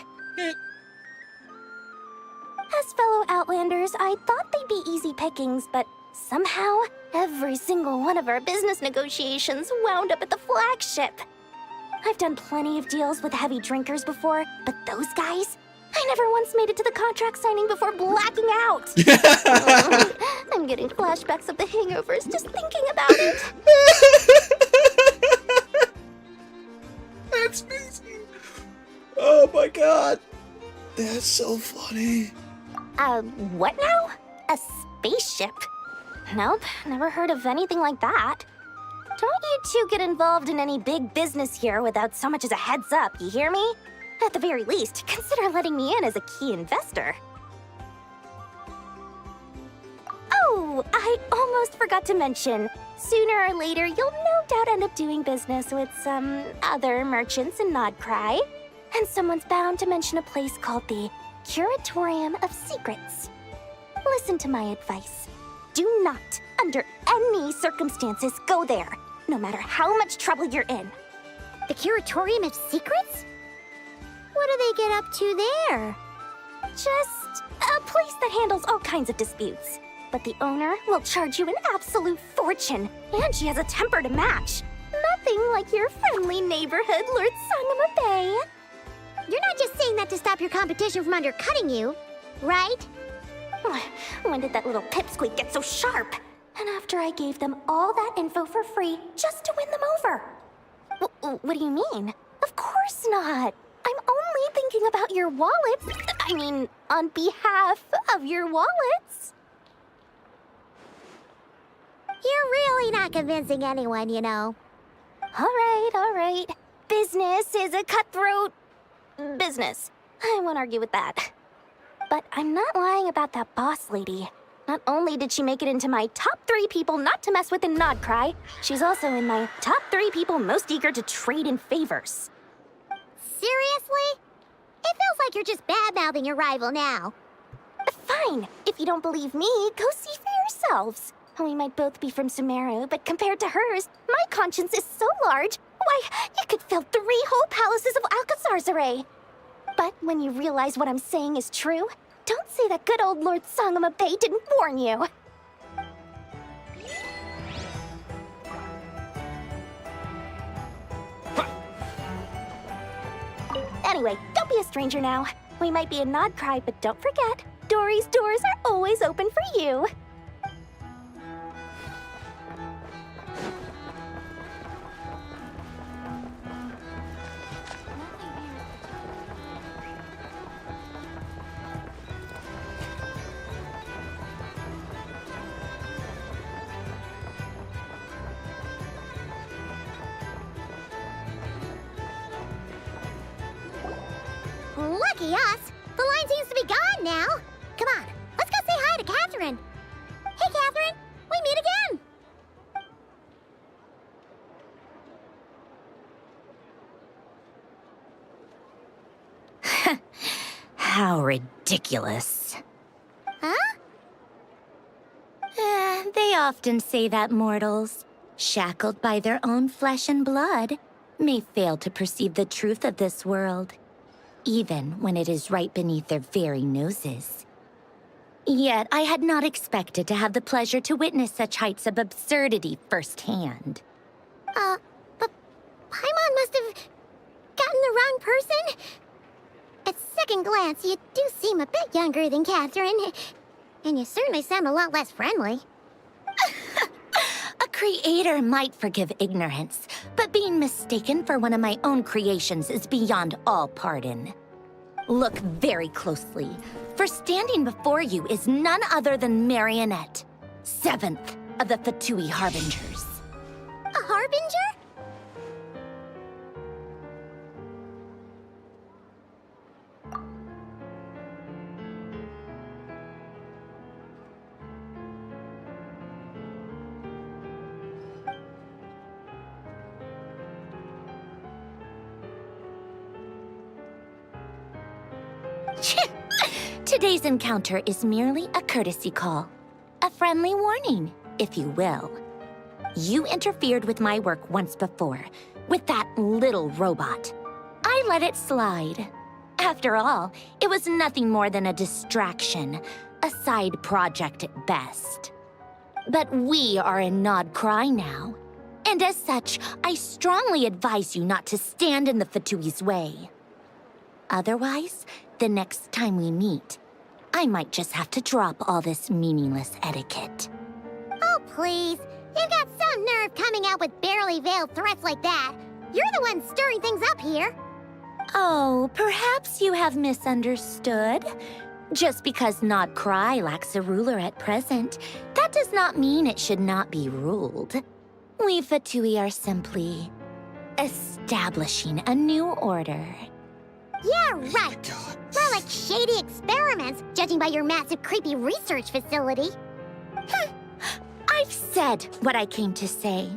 As fellow Outlanders, I thought they'd be easy pickings, but somehow, every single one of our business negotiations wound up at the flagship. I've done plenty of deals with heavy drinkers before, but those guys? I never once made it to the contract signing before blacking out. I'm getting flashbacks of the hangovers just thinking about it. That's amazing. Oh my god. That's so funny. What now? A spaceship? Nope, never heard of anything like that. Don't you two get involved in any big business here without so much as a heads up, you hear me? At the very least, consider letting me in as a key investor. Oh, I almost forgot to mention. Sooner or later, you'll no doubt end up doing business with some other merchants in Nodcry. And someone's bound to mention a place called the Curatorium of Secrets. Listen to my advice. Do not, under any circumstances, go there, no matter how much trouble you're in. The Curatorium of Secrets? What do they get up to there? Just a place that handles all kinds of disputes. But the owner will charge you an absolute fortune, and she has a temper to match. Nothing like your friendly neighborhood, Lord Sangama Bay. You're not just saying that to stop your competition from undercutting you, right? When did that little pipsqueak get so sharp? And after I gave them all that info for free just to win them over. What do you mean? Of course not. I'm only thinking about your wallets. I mean, on behalf of your wallets. You're really not convincing anyone, you know. All right. Business is a cutthroat business. I won't argue with that. But I'm not lying about that boss lady. Not only did she make it into my top 3 people not to mess with in Nodcry, she's also in my top 3 people most eager to trade in favors. Seriously? It feels like you're just bad-mouthing your rival now. Fine. If you don't believe me, go see for yourselves. We might both be from Sumeru, but compared to hers, my conscience is so large, why, it could fill 3 whole palaces of Alcazar's array. But when you realize what I'm saying is true, don't say that good old Lord Sangama Bay didn't warn you. Anyway, don't be a stranger now. We might be in Nodcry, but don't forget, Dory's doors are always open for you. Lucky us! The line seems to be gone now. Come on, let's go say hi to Catherine. Hey, Catherine! We meet again! How ridiculous. Huh? They often say that mortals, shackled by their own flesh and blood, may fail to perceive the truth of this world, even when it is right beneath their very noses. Yet I had not expected to have the pleasure to witness such heights of absurdity firsthand. But Paimon must have gotten the wrong person? At second glance, you do seem a bit younger than Catherine, and you certainly sound a lot less friendly. A creator might forgive ignorance, but being mistaken for one of my own creations is beyond all pardon. Look very closely, for standing before you is none other than Marionette, 7th of the Fatui Harbingers. A harbinger? Today's encounter is merely a courtesy call. A friendly warning, if you will. You interfered with my work once before, with that little robot. I let it slide. After all, it was nothing more than a distraction, a side project at best. But we are in Nod Cry now, and as such, I strongly advise you not to stand in the Fatui's way. Otherwise, the next time we meet, I might just have to drop all this meaningless etiquette. Oh, please. You've got some nerve coming out with barely veiled threats like that. You're the one stirring things up here. Oh, perhaps you have misunderstood. Just because Nod Cry lacks a ruler at present, that does not mean it should not be ruled. We Fatui are simply establishing a new order. Yeah, right. More like shady experiments, judging by your massive, creepy research facility. I've said what I came to say.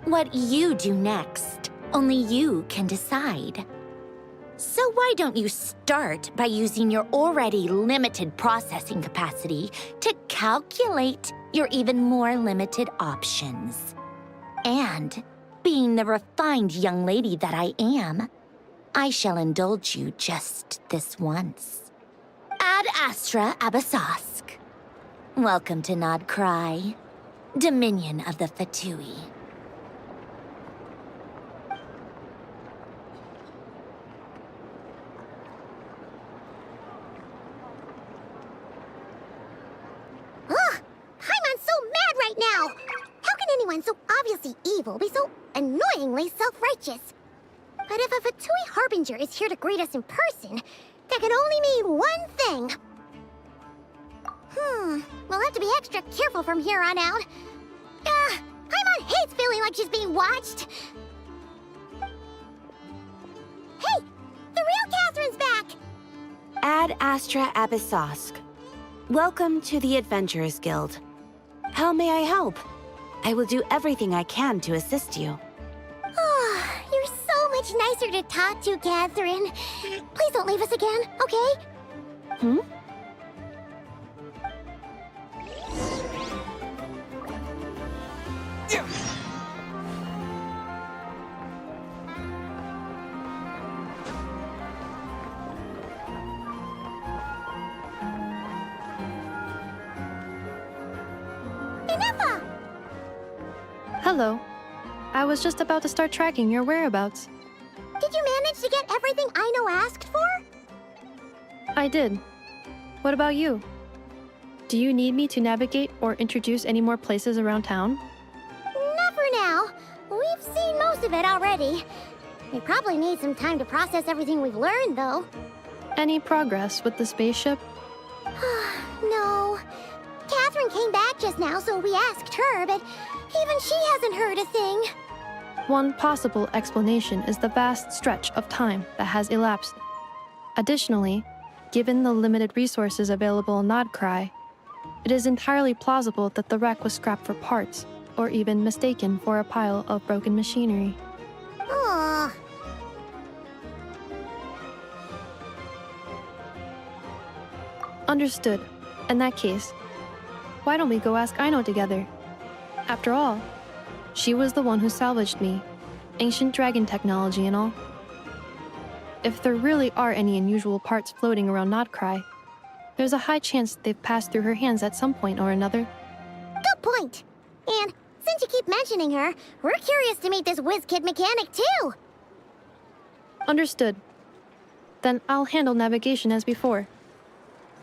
What you do next, only you can decide. So why don't you start by using your already limited processing capacity to calculate your even more limited options? And, being the refined young lady that I am, I shall indulge you just this once. Ad Astra Abasask. Welcome to Nod Cry, Dominion of the Fatui. Ugh! Paimon's so mad right now! How can anyone so obviously evil be so annoyingly self-righteous? But if a Fatui Harbinger is here to greet us in person, that can only mean one thing. We'll have to be extra careful from here on out. Paimon hates feeling like she's being watched. Hey! The real Catherine's back! Ad Astra Abyssosque. Welcome to the Adventurers Guild. How may I help? I will do everything I can to assist you. You're so much nicer to talk to, Catherine. Please don't leave us again, okay? Hmm? Hello. I was just about to start tracking your whereabouts. Did you manage to get everything Aino asked for? I did. What about you? Do you need me to navigate or introduce any more places around town? Not for now. We've seen most of it already. We probably need some time to process everything we've learned, though. Any progress with the spaceship? No. Catherine came back just now, so we asked her, but even she hasn't heard a thing. One possible explanation is the vast stretch of time that has elapsed. Additionally, given the limited resources available in Nod Cry, it is entirely plausible that the wreck was scrapped for parts, or even mistaken for a pile of broken machinery. Aww. Understood. In that case, why don't we go ask Aino together? After all, she was the one who salvaged me. Ancient dragon technology and all. If there really are any unusual parts floating around Nodcry, there's a high chance they've passed through her hands at some point or another. Good point. And since you keep mentioning her, we're curious to meet this whiz-kid mechanic too. Understood. Then I'll handle navigation as before.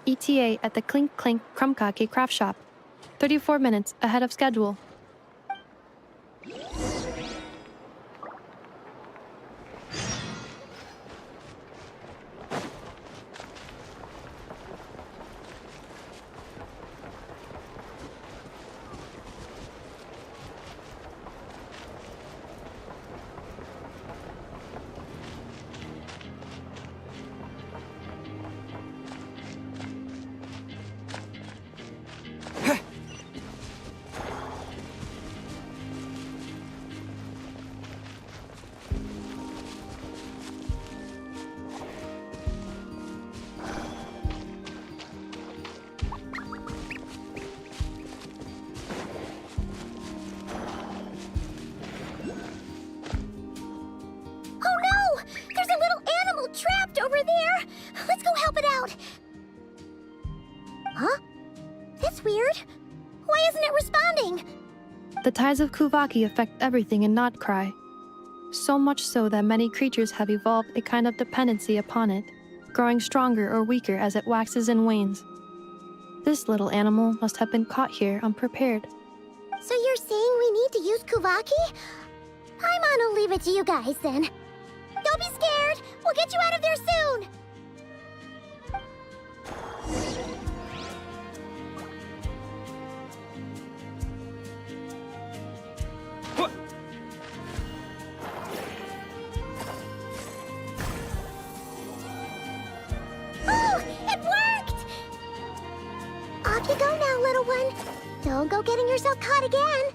ETA at the Clink Clink Krumkake craft shop. 34 minutes ahead of schedule. Over there! Let's go help it out! Huh? That's weird. Why isn't it responding? The tides of Kuvaki affect everything in Nodcry. So much so that many creatures have evolved a kind of dependency upon it, growing stronger or weaker as it waxes and wanes. This little animal must have been caught here unprepared. So you're saying we need to use Kuvaki? I'm gonna leave it to you guys then. Don't be scared! We'll get you out of there soon! What? Oh! It worked! Off you go now, little one. Don't go getting yourself caught again.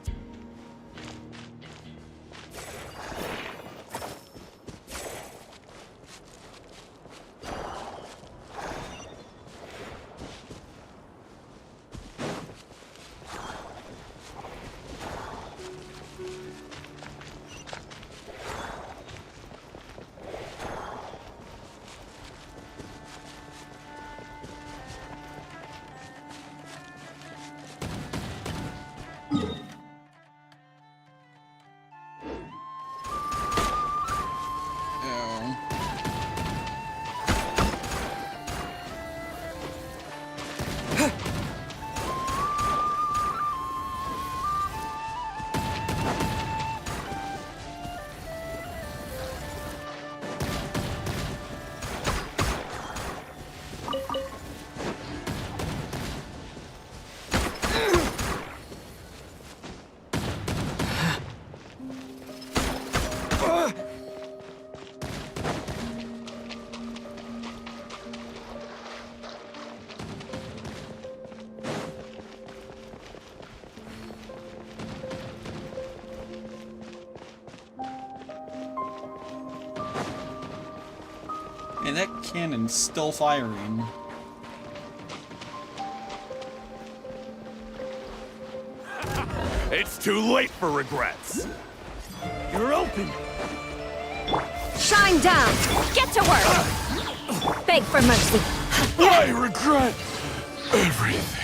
And that cannon's still firing. It's too late for regrets. You're open. Shine down! Get to work! Beg for mercy. I regret everything.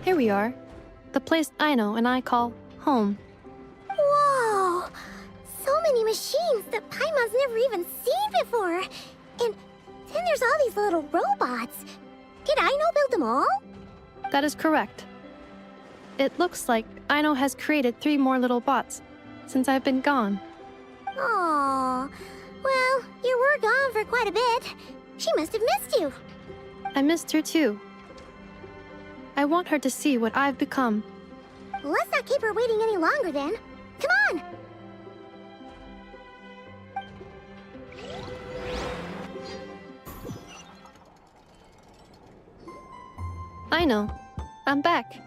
Here we are. The place Aino and I call home. Whoa! So many machines that Paimon's never even seen before. And then there's all these little robots. Did Aino build them all? That is correct. It looks like Aino has created 3 more little bots since I've been gone. Aww. Well, you were gone for quite a bit. She must have missed you. I missed her too. I want her to see what I've become. Let's not keep her waiting any longer then. Come on! Aino, I'm back.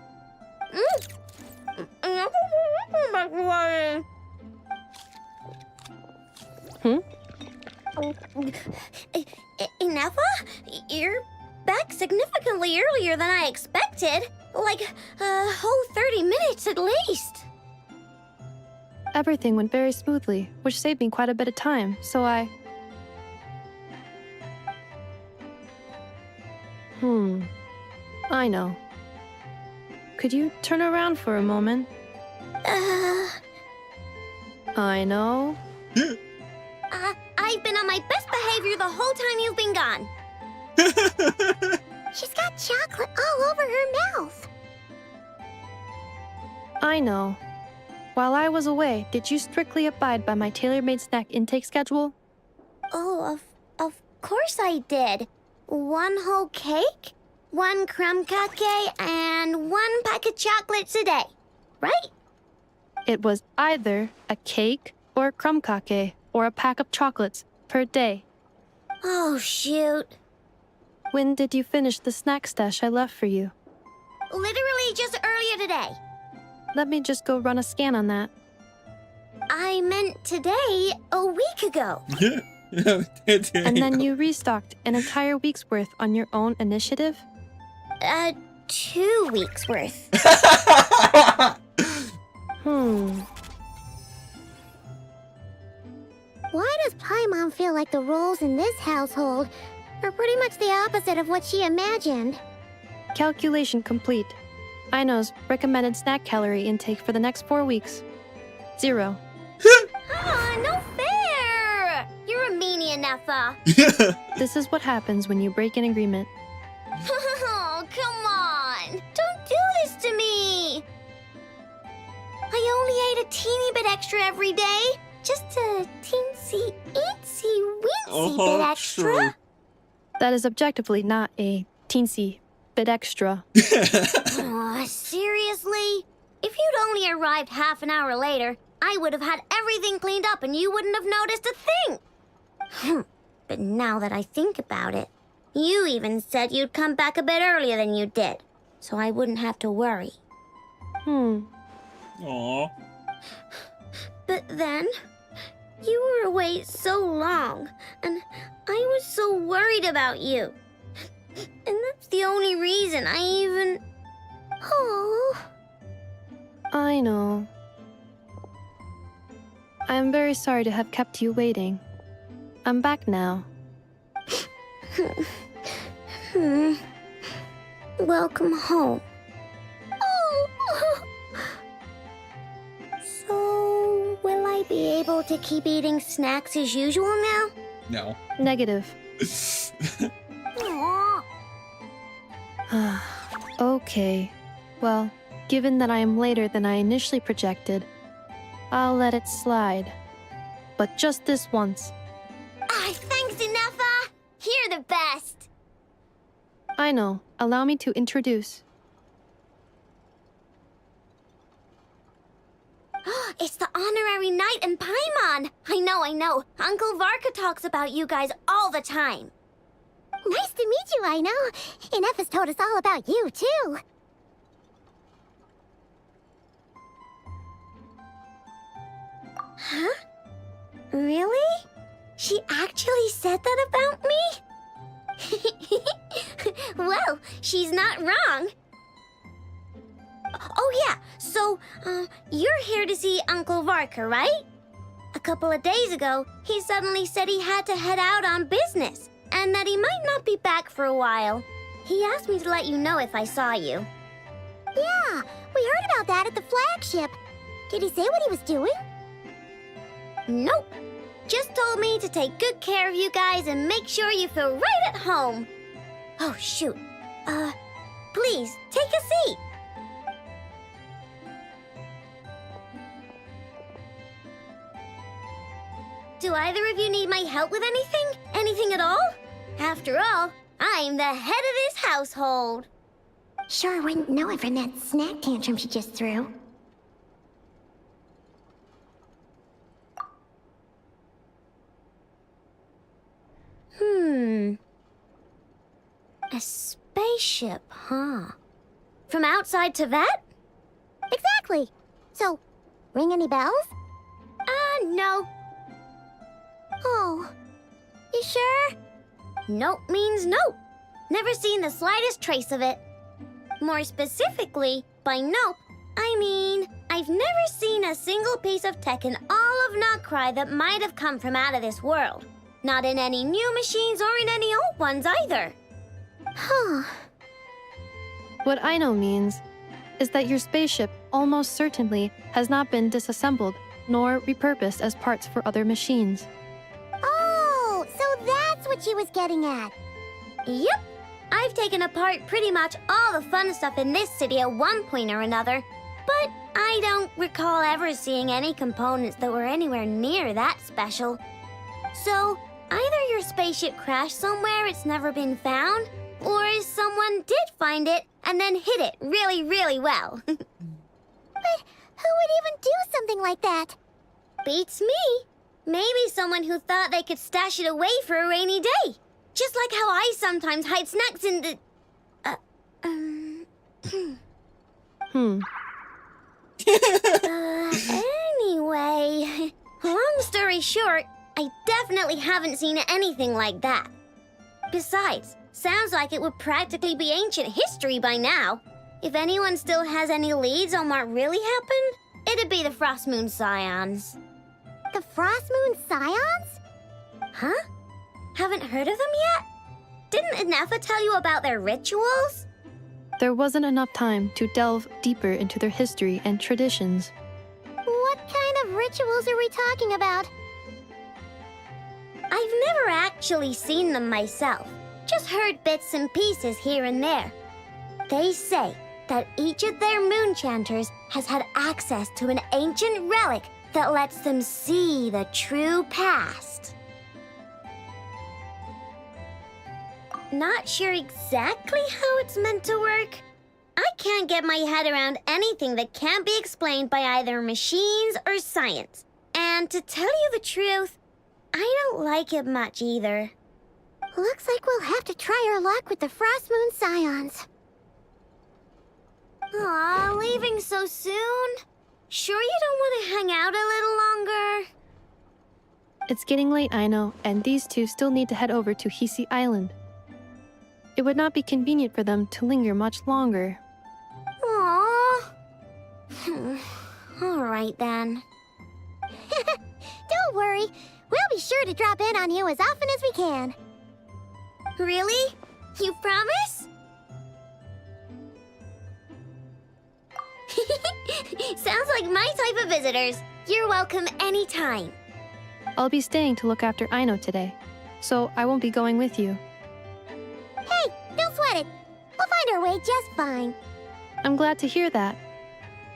Ineffa? You're back significantly earlier than I expected. Like, a whole 30 minutes at least. Everything went very smoothly, which saved me quite a bit of time, so I... I know. Could you turn around for a moment? I know. I've been on my best behavior the whole time you've been gone. She's got chocolate all over her mouth. I know. While I was away, did you strictly abide by my tailor-made snack intake schedule? Oh, of course I did. 1 whole cake, 1 crumb cake, and 1 pack of chocolates a day, right? It was either a cake or a crumb cake or a pack of chocolates per day. Oh, shoot. When did you finish the snack stash I left for you? Literally just earlier today. Let me just go run a scan on that. I meant today, a week ago. And then you restocked an entire week's worth on your own initiative? 2 weeks worth. Why does Paimon feel like the roles in this household are pretty much the opposite of what she imagined? Calculation complete. Aino's recommended snack calorie intake for the next 4 weeks. 0. No fair! You're a meanie, Ineffa. This is what happens when you break an agreement. Oh, come on! Don't do this to me! I only ate a teeny bit extra every day. Just a teensy, eensy, weensy bit extra. That is objectively not a teensy bit extra. Aw, seriously? If you'd only arrived half an hour later, I would have had everything cleaned up and you wouldn't have noticed a thing. But now that I think about it, you even said you'd come back a bit earlier than you did, so I wouldn't have to worry. Aww. But then, you were away so long, and I was so worried about you. And that's the only reason I even... Oh. I know. I am very sorry to have kept you waiting. I'm back now. Welcome home. So, will I be able to keep eating snacks as usual now? No. Negative. Aw. Okay. Well, given that I am later than I initially projected, I'll let it slide. But just this once. Thanks, Ineffa! You're the best! I know. Allow me to introduce. It's the honorary knight and Paimon! I know. Uncle Varka talks about you guys all the time. Nice to meet you, I know. Ineffa's told us all about you, too. Huh? Really? She actually said that about me? Well, she's not wrong. Oh yeah, so, you're here to see Uncle Varka, right? A couple of days ago, he suddenly said he had to head out on business, and that he might not be back for a while. He asked me to let you know if I saw you. Yeah, we heard about that at the flagship. Did he say what he was doing? Nope. Just told me to take good care of you guys and make sure you feel right at home. Oh, shoot. Please, take a seat. Do either of you need my help with anything? Anything at all? After all, I'm the head of this household. Sure wouldn't know it from that snack tantrum she just threw. A spaceship, huh? From outside to that? Exactly. So, ring any bells? No. Oh. You sure? Nope means nope. Never seen the slightest trace of it. More specifically, by nope, I mean, I've never seen a single piece of tech in all of Notcry that might have come from out of this world. Not in any new machines or in any old ones either. Huh. What I know means is that your spaceship almost certainly has not been disassembled nor repurposed as parts for other machines. Oh, so that's what she was getting at. Yep. I've taken apart pretty much all the fun stuff in this city at one point or another, but I don't recall ever seeing any components that were anywhere near that special. So, either your spaceship crashed somewhere it's never been found, or someone did find it and then hid it really, really well. But who would even do something like that? Beats me. Maybe someone who thought they could stash it away for a rainy day. Just like how I sometimes hide snacks in the... Anyway, long story short, I definitely haven't seen anything like that. Besides, sounds like it would practically be ancient history by now. If anyone still has any leads on what really happened, it'd be the Frost Moon Scions. The Frost Moon Scions? Huh? Haven't heard of them yet? Didn't Inefa tell you about their rituals? There wasn't enough time to delve deeper into their history and traditions. What kind of rituals are we talking about? I've never actually seen them myself, just heard bits and pieces here and there. They say that each of their moon chanters has had access to an ancient relic that lets them see the true past. Not sure exactly how it's meant to work. I can't get my head around anything that can't be explained by either machines or science. And to tell you the truth, I don't like it much either. Looks like we'll have to try our luck with the Frost Moon Scions. Aw, leaving so soon? Sure you don't want to hang out a little longer? It's getting late, I know, and these two still need to head over to Hisi Island. It would not be convenient for them to linger much longer. Aww. All right then. Don't worry. We'll be sure to drop in on you as often as we can. Really? You promise? Sounds like my type of visitors. You're welcome anytime. I'll be staying to look after Aino today, so I won't be going with you. Hey, don't sweat it. We'll find our way just fine. I'm glad to hear that.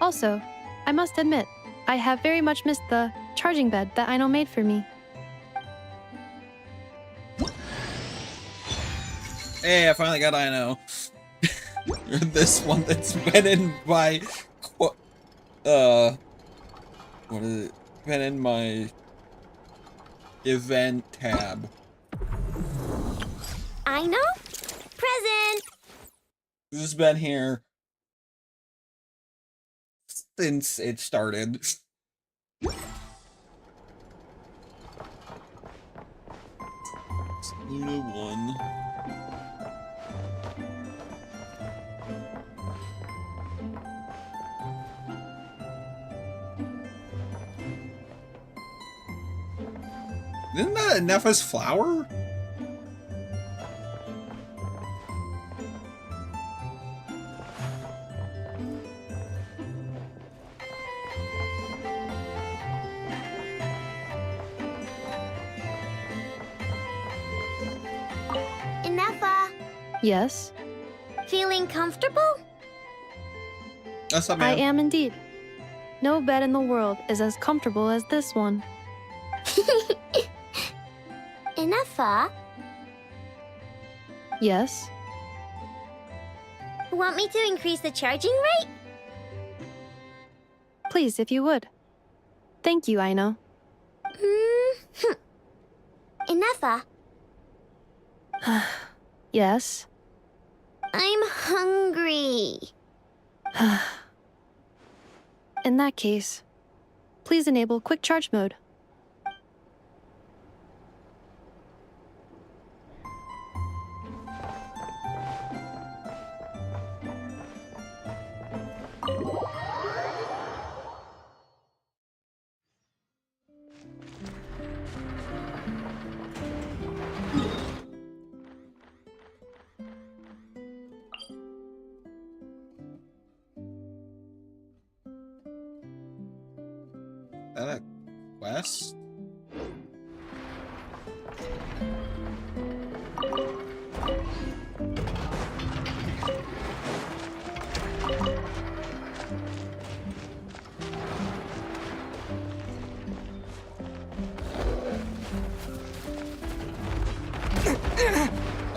Also, I must admit, I have very much missed the charging bed that Aino made for me. Hey, I finally got Aino. This one that's been in my... what is it? Been in my... event tab. Aino? Present! This has been here since it started. Luna 1. Isn't that Nefa's flower? Inefa, Yes? Feeling comfortable? That's up, I man. am indeed. No bed in the world is as comfortable as this one. Enough, Yes? Want me to increase the charging rate? Please, if you would. Thank you, Aino. Enough, Yes? I'm hungry. In that case, please enable quick charge mode. That a quest?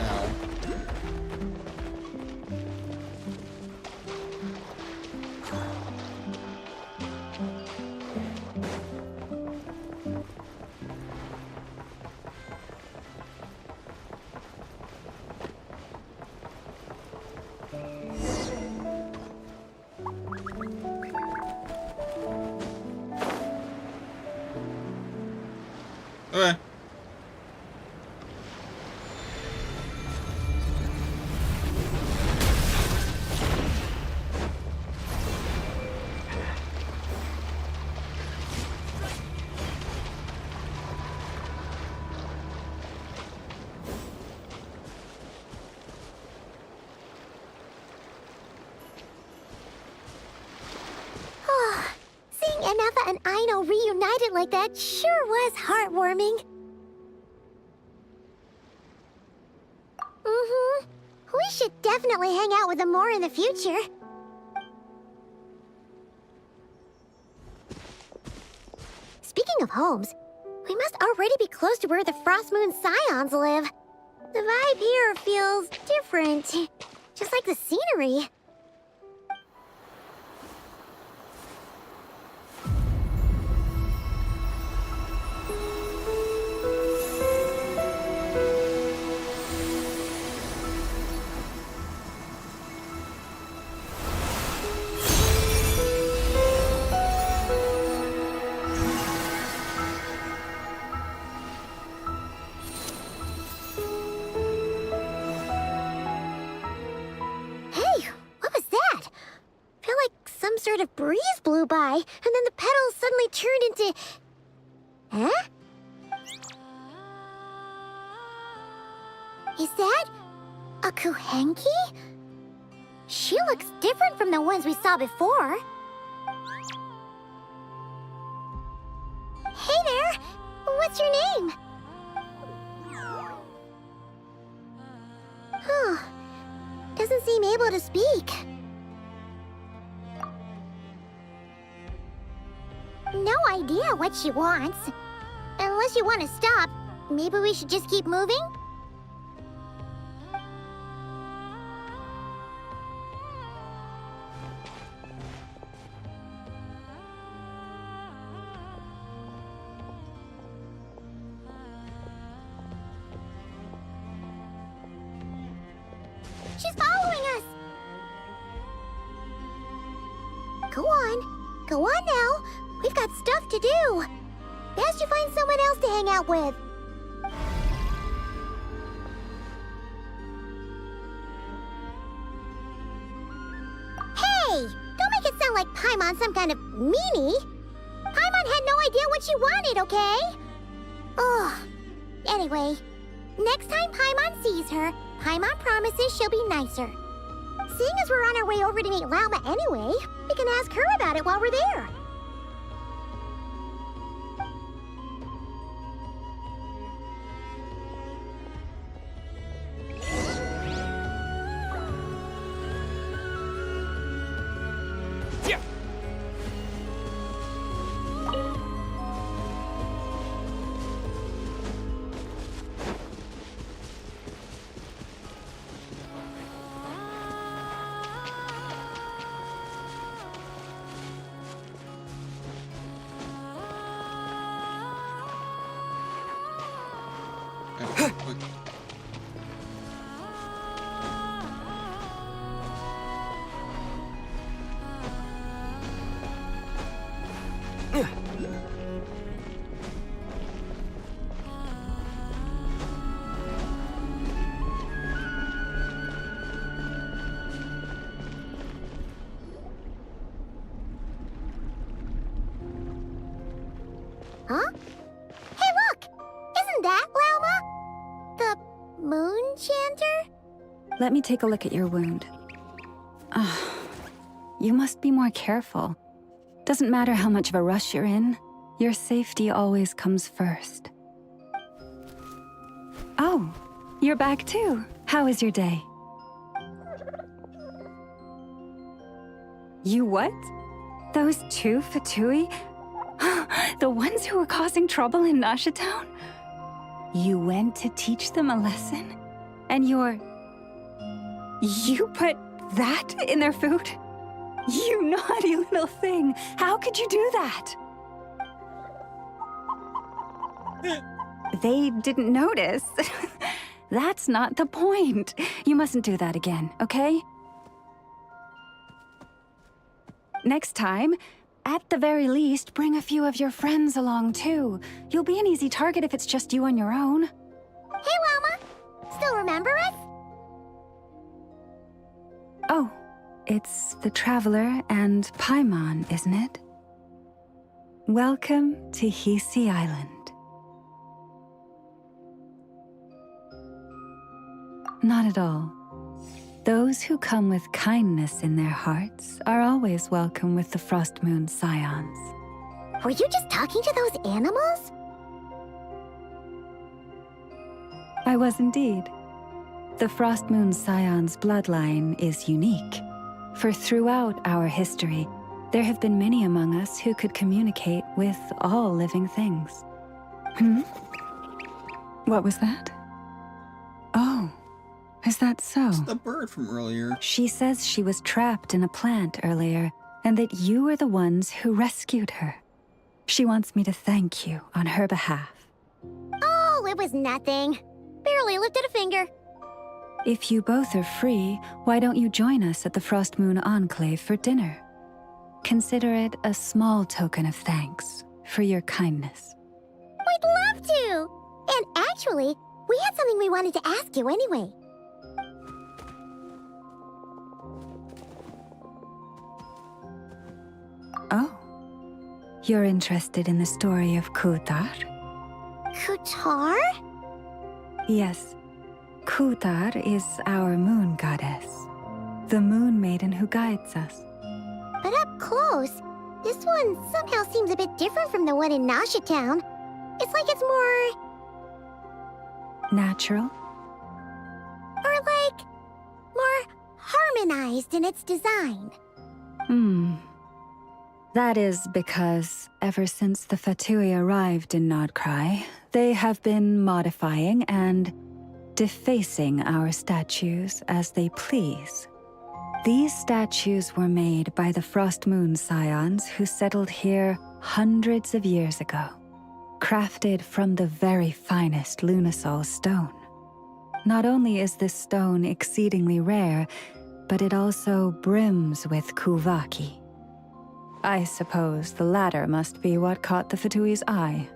Ow. Okay. Seeing Anafa and Aino reunited like that sure was heartwarming. We should definitely hang out with them more in the future. Speaking of homes, we must already be close to where the Frost Moon Scions live. The vibe here feels different, just like the scenery. Sort of breeze blew by, and then the petals suddenly turned into... Huh? Is that a Kuhenki? She looks different from the ones we saw before. Hey there! What's your name? Huh. Doesn't seem able to speak. No idea what she wants. Unless you want to stop, maybe we should just keep moving? She's following us! Go on. Go on now. We've got stuff to do. Best you find someone else to hang out with. Hey! Don't make it sound like Paimon's some kind of meanie. Paimon had no idea what she wanted, okay? Ugh. Anyway, next time Paimon sees her, Paimon promises she'll be nicer. Seeing as we're on our way over to meet Lauma anyway, we can ask her about it while we're there. Huh? Hey, look! Isn't that Lauma? The moon chanter? Let me take a look at your wound. You must be more careful. Doesn't matter how much of a rush you're in, your safety always comes first. Oh, you're back too. How is your day? You what? Those two Fatui? The ones who were causing trouble in Nasha Town? You went to teach them a lesson? And you put that in their food? You naughty little thing! How could you do that? They didn't notice. That's not the point. You mustn't do that again, okay? Next time, at the very least, bring a few of your friends along too. You'll be an easy target if it's just you on your own. Hey, Lauma! Still remember us? Oh, it's the Traveler and Paimon, isn't it? Welcome to Hisi Island. Not at all. Those who come with kindness in their hearts are always welcome with the Frost Moon Scions. Were you just talking to those animals? I was indeed. The Frost Moon Scions bloodline is unique, for throughout our history, there have been many among us who could communicate with all living things. What was that? Oh, is that so? It's the bird from earlier. She says she was trapped in a plant earlier, and that you were the ones who rescued her. She wants me to thank you on her behalf. Oh, it was nothing. Barely lifted a finger. If you both are free, why don't you join us at the Frost Moon Enclave for dinner? Consider it a small token of thanks for your kindness. We'd love to! And actually, we had something we wanted to ask you anyway. Oh. You're interested in the story of Kutar? Kutar? Yes. Kutar is our moon goddess. The moon maiden who guides us. But up close, this one somehow seems a bit different from the one in Nasha Town. It's like it's more... Natural? Or like... more harmonized in its design. That is because, ever since the Fatui arrived in Nodcry, they have been modifying and defacing our statues as they please. These statues were made by the Frost Moon Scions who settled here hundreds of years ago, crafted from the very finest Lunasol stone. Not only is this stone exceedingly rare, but it also brims with Kuvaki. I suppose the latter must be what caught the Fatui's eye.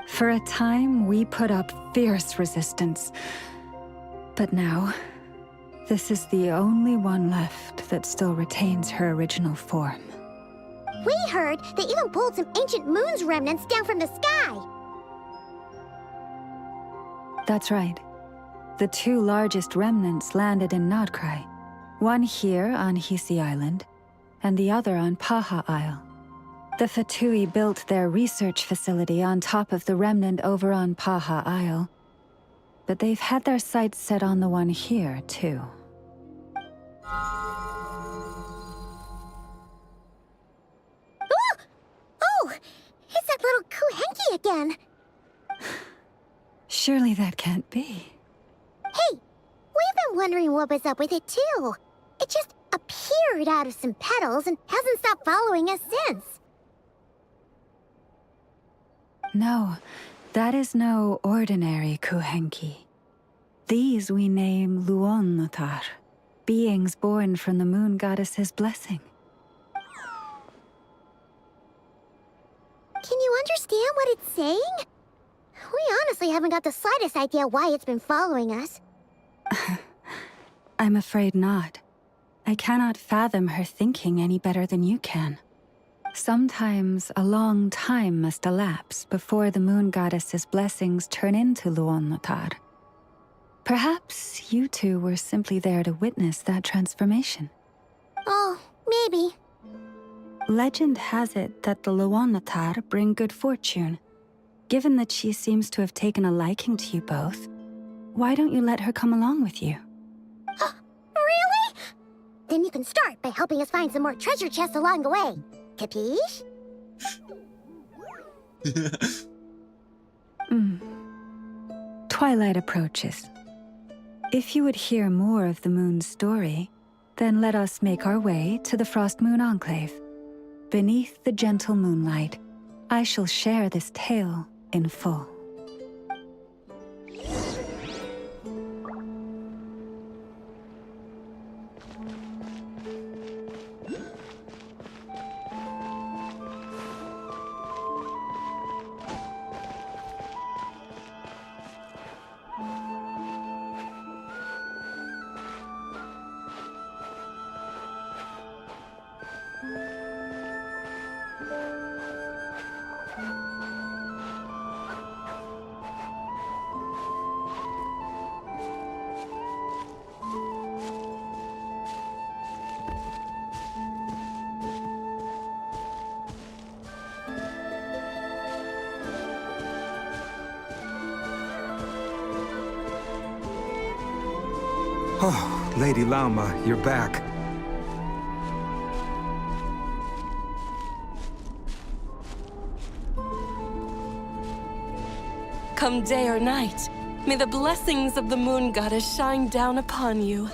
For a time, we put up fierce resistance. But now, this is the only one left that still retains her original form. We heard they even pulled some ancient moon's remnants down from the sky. That's right. The two largest remnants landed in Nodcry. One here on Hisi Island, and the other on Paha Isle. The Fatui built their research facility on top of the remnant over on Paha Isle, but they've had their sights set on the one here, too. Oh! It's that little Kuhenki again! Surely that can't be. Hey! We've been wondering what was up with it, too. It just appeared out of some petals and hasn't stopped following us since. No, That is no ordinary Kuhenki. These we name Luonnotar, beings born from the moon goddess's blessing. Can you understand what it's saying? We honestly haven't got the slightest idea why it's been following us. I'm afraid not. I cannot fathom her thinking any better than you can. Sometimes a long time must elapse before the moon goddess's blessings turn into Luonnotar. Perhaps you two were simply there to witness that transformation. Oh, maybe. Legend has it that the Luonnotar bring good fortune. Given that she seems to have taken a liking to you both, why don't you let her come along with you? Really? Then you can start by helping us find some more treasure chests along the way. Capiche? Twilight approaches. If you would hear more of the moon's story, then let us make our way to the Frost Moon Enclave. Beneath the gentle moonlight, I shall share this tale in full. Oh, Lady Lauma, you're back. Come day or night, may the blessings of the moon goddess shine down upon you.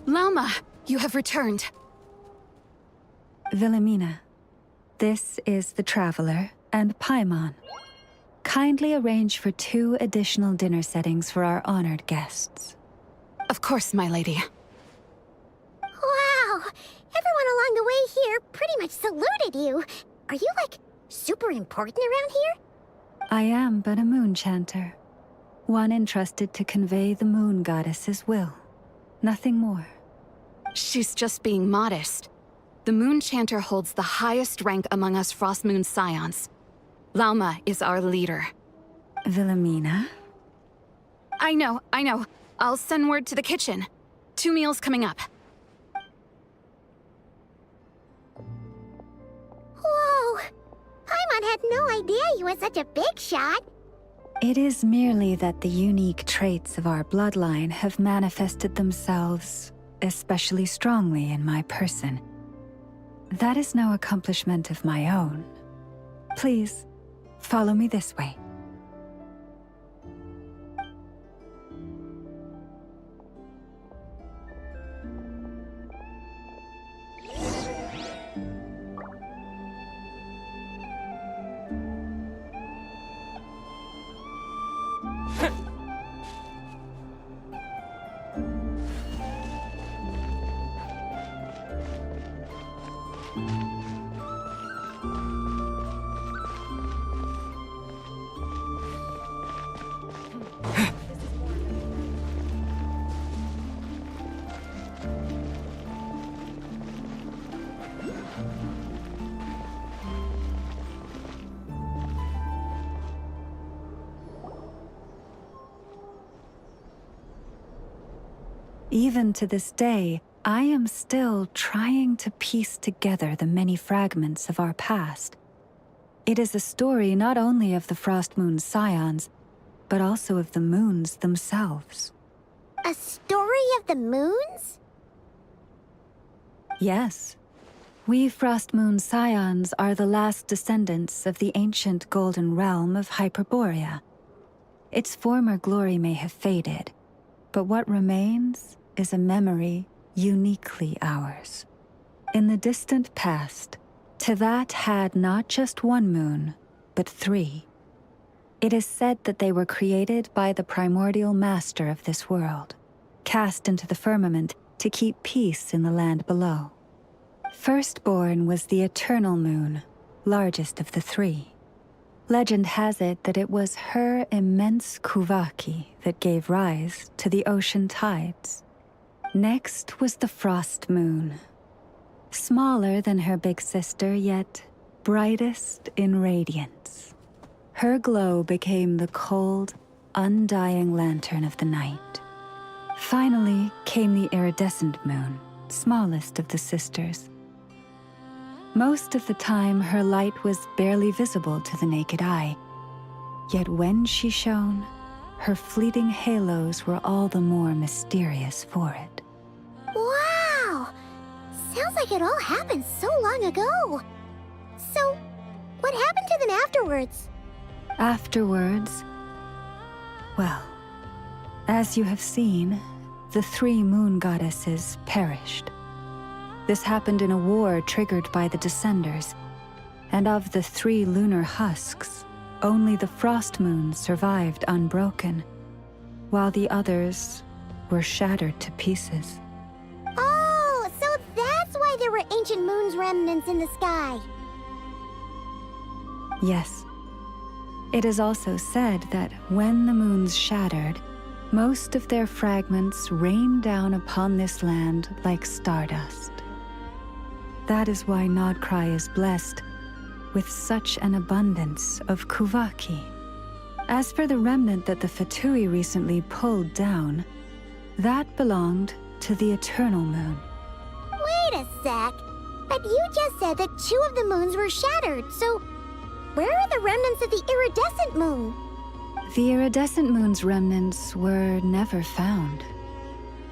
Lauma, you have returned. Wilhelmina, this is the Traveler and Paimon. Kindly arrange for 2 additional dinner settings for our honored guests. Of course, my lady. Wow! Everyone along the way here pretty much saluted you. Are you, like, super important around here? I am but a moon chanter, one entrusted to convey the moon goddess's will. Nothing more. She's just being modest. The Moon Chanter holds the highest rank among us Frost Moon Scions. Lauma is our leader. Wilhelmina? I know. I'll send word to the kitchen. 2 meals coming up. Whoa! Paimon had no idea you were such a big shot. It is merely that the unique traits of our bloodline have manifested themselves especially strongly in my person. That is no accomplishment of my own. Please, follow me this way. Even to this day, I am still trying to piece together the many fragments of our past. It is a story not only of the Frost Moon Scions, but also of the moons themselves. A story of the moons? Yes. We Frost Moon Scions are the last descendants of the ancient golden realm of Hyperborea. Its former glory may have faded, but what remains is a memory uniquely ours. In the distant past, Tevat had not just one moon, but 3. It is said that they were created by the primordial master of this world, cast into the firmament to keep peace in the land below. Firstborn was the eternal moon, largest of the 3. Legend has it that it was her immense Kuvaki that gave rise to the ocean tides. Next was the frost moon. Smaller than her big sister, yet brightest in radiance. Her glow became the cold, undying lantern of the night. Finally came the iridescent moon, smallest of the sisters. Most of the time, her light was barely visible to the naked eye. Yet when she shone, her fleeting halos were all the more mysterious for it. Wow! Sounds like it all happened so long ago. So, what happened to them afterwards? Afterwards, well, as you have seen, the 3 moon goddesses perished. This happened in a war triggered by the Descenders, and of the 3 lunar husks, only the frost moon survived unbroken, while the others were shattered to pieces. Oh, so that's why there were ancient moon's remnants in the sky. Yes. It is also said that when the moons shattered, most of their fragments rained down upon this land like stardust. That is why Nodcry is blessed with such an abundance of Kuvaki. As for the remnant that the Fatui recently pulled down, that belonged to the Eternal Moon. Wait a sec. But you just said that 2 of the moons were shattered, so where are the remnants of the iridescent moon? The iridescent moon's remnants were never found.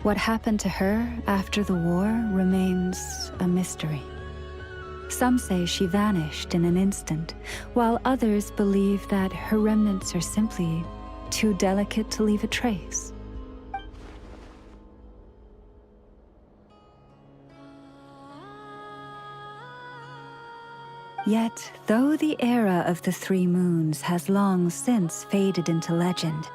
What happened to her after the war remains a mystery. Some say she vanished in an instant, while others believe that her remnants are simply too delicate to leave a trace. Yet, though the era of the 3 moons has long since faded into legend,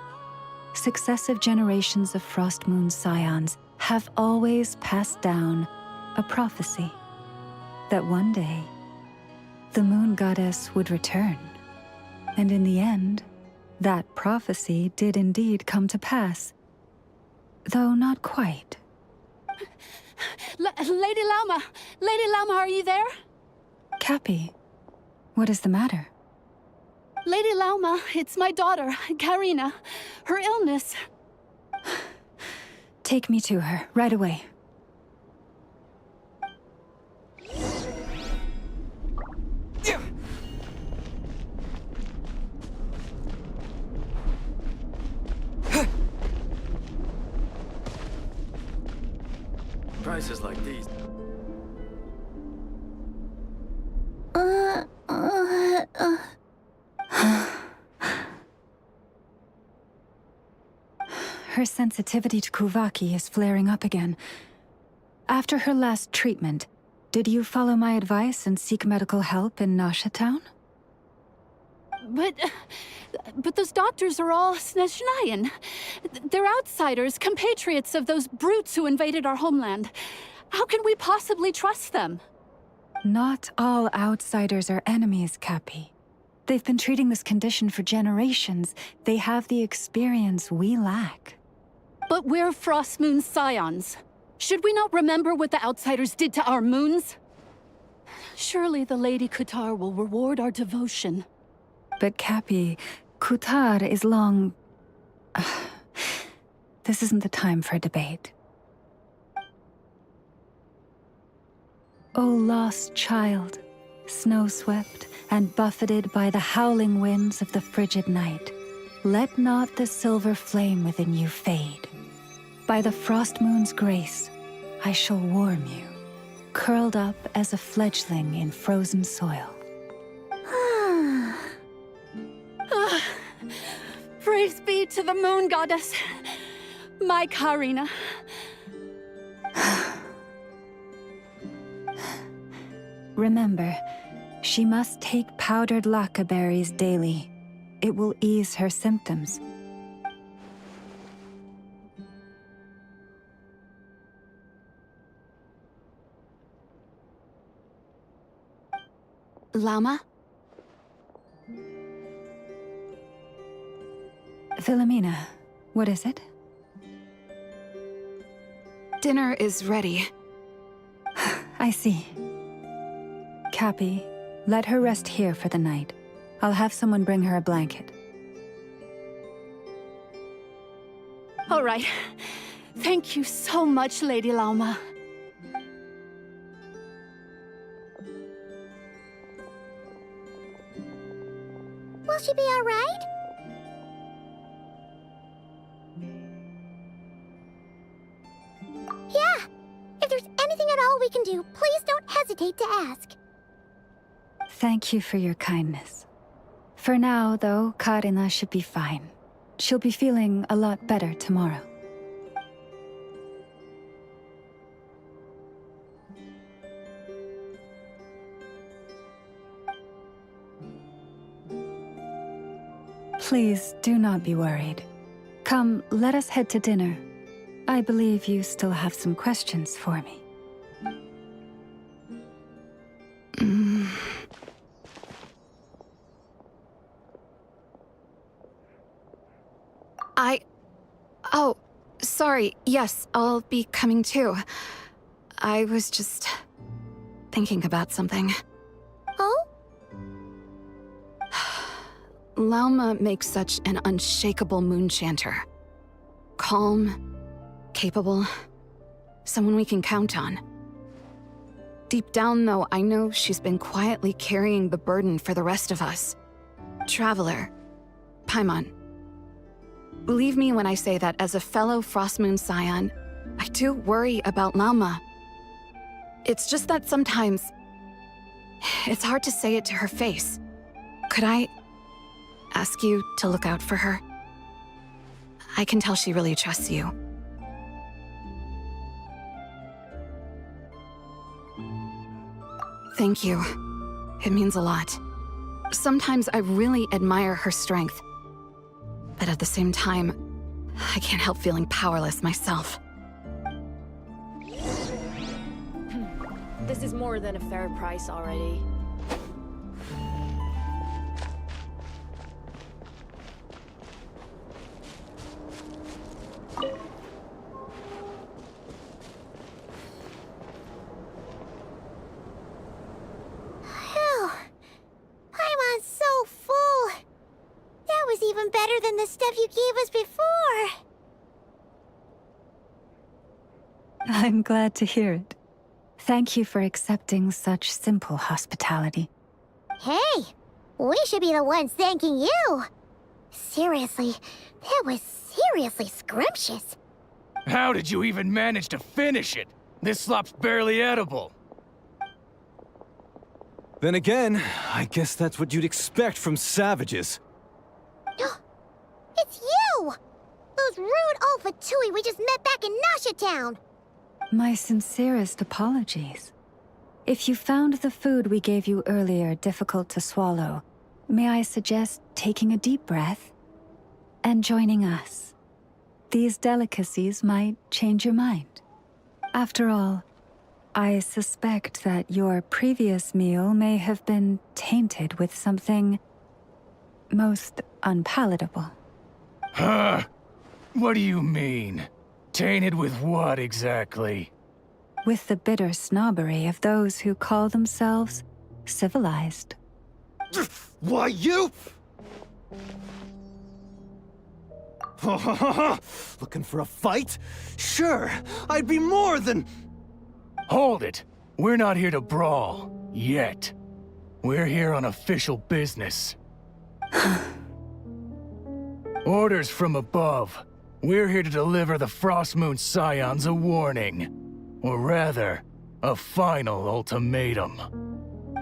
successive generations of Frost Moon Scions have always passed down a prophecy that one day the moon goddess would return. And in the end, that prophecy did indeed come to pass, though not quite. Lady Lauma! Lady Lauma, are you there? Cappy, what is the matter? Lady Lauma, it's my daughter, Karina. Her illness. Take me to her, right away. Prices like these. Her sensitivity to Kuvaki is flaring up again. After her last treatment, did you follow my advice and seek medical help in Nasha Town? But those doctors are all Snezhnayan. They're outsiders, compatriots of those brutes who invaded our homeland. How can we possibly trust them? Not all outsiders are enemies, Cappy. They've been treating this condition for generations. They have the experience we lack. But we're Frost Moon Scions. Should we not remember what the outsiders did to our moons? Surely the Lady Kutar will reward our devotion. But Cappy, Kutar is long... This isn't the time for a debate. O lost child, snow-swept and buffeted by the howling winds of the frigid night, Let not the silver flame within you fade. By the frost moon's grace, I shall warm you, curled up as a fledgling in frozen soil. Praise be to the moon goddess, my Karina. Remember, she must take powdered laka berries daily. It will ease her symptoms. Llama? Philomena, what is it? Dinner is ready. I see. Cappy, let her rest here for the night. I'll have someone bring her a blanket. All right. Thank you so much, Lady Llama. Will she be all right? Yeah. If there's anything at all we can do, please don't hesitate to ask. Thank you for your kindness. For now, though, Karina should be fine. She'll be feeling a lot better tomorrow. Please do not be worried. Come, let us head to dinner. I believe you still have some questions for me. Oh, sorry. Yes, I'll be coming too. I was just thinking about something. Oh? Lauma makes such an unshakable moon chanter. Calm, capable, someone we can count on. Deep down, though, I know she's been quietly carrying the burden for the rest of us. Traveler, Paimon. Believe me when I say that as a fellow Frostmoon Scion, I do worry about Lauma. It's just that sometimes it's hard to say it to her face. Could I ask you to look out for her? I can tell she really trusts you. Thank you. It means a lot. Sometimes I really admire her strength. But at the same time, I can't help feeling powerless myself. This is more than a fair price already. Phew. Paimon's so full. That was even better than the stuff you gave us before. I'm glad to hear it. Thank you for accepting such simple hospitality. Hey, we should be the ones thanking you. Seriously, that was seriously scrumptious. How did you even manage to finish it? This slop's barely edible. Then again, I guess that's what you'd expect from savages. It's you! Those rude Alpha Tui we just met back in Nasha Town! My sincerest apologies. If you found the food we gave you earlier difficult to swallow, may I suggest taking a deep breath and joining us? These delicacies might change your mind. After all, I suspect that your previous meal may have been tainted with something most unpalatable. Huh? What do you mean? Tainted with what exactly? With the bitter snobbery of those who call themselves civilized. Why, you? Looking for a fight? Sure, I'd be more than... Hold it. We're not here to brawl. Yet. We're here on official business. Orders from above. We're here to deliver the Frostmoon Scions a warning. Or rather, a final ultimatum.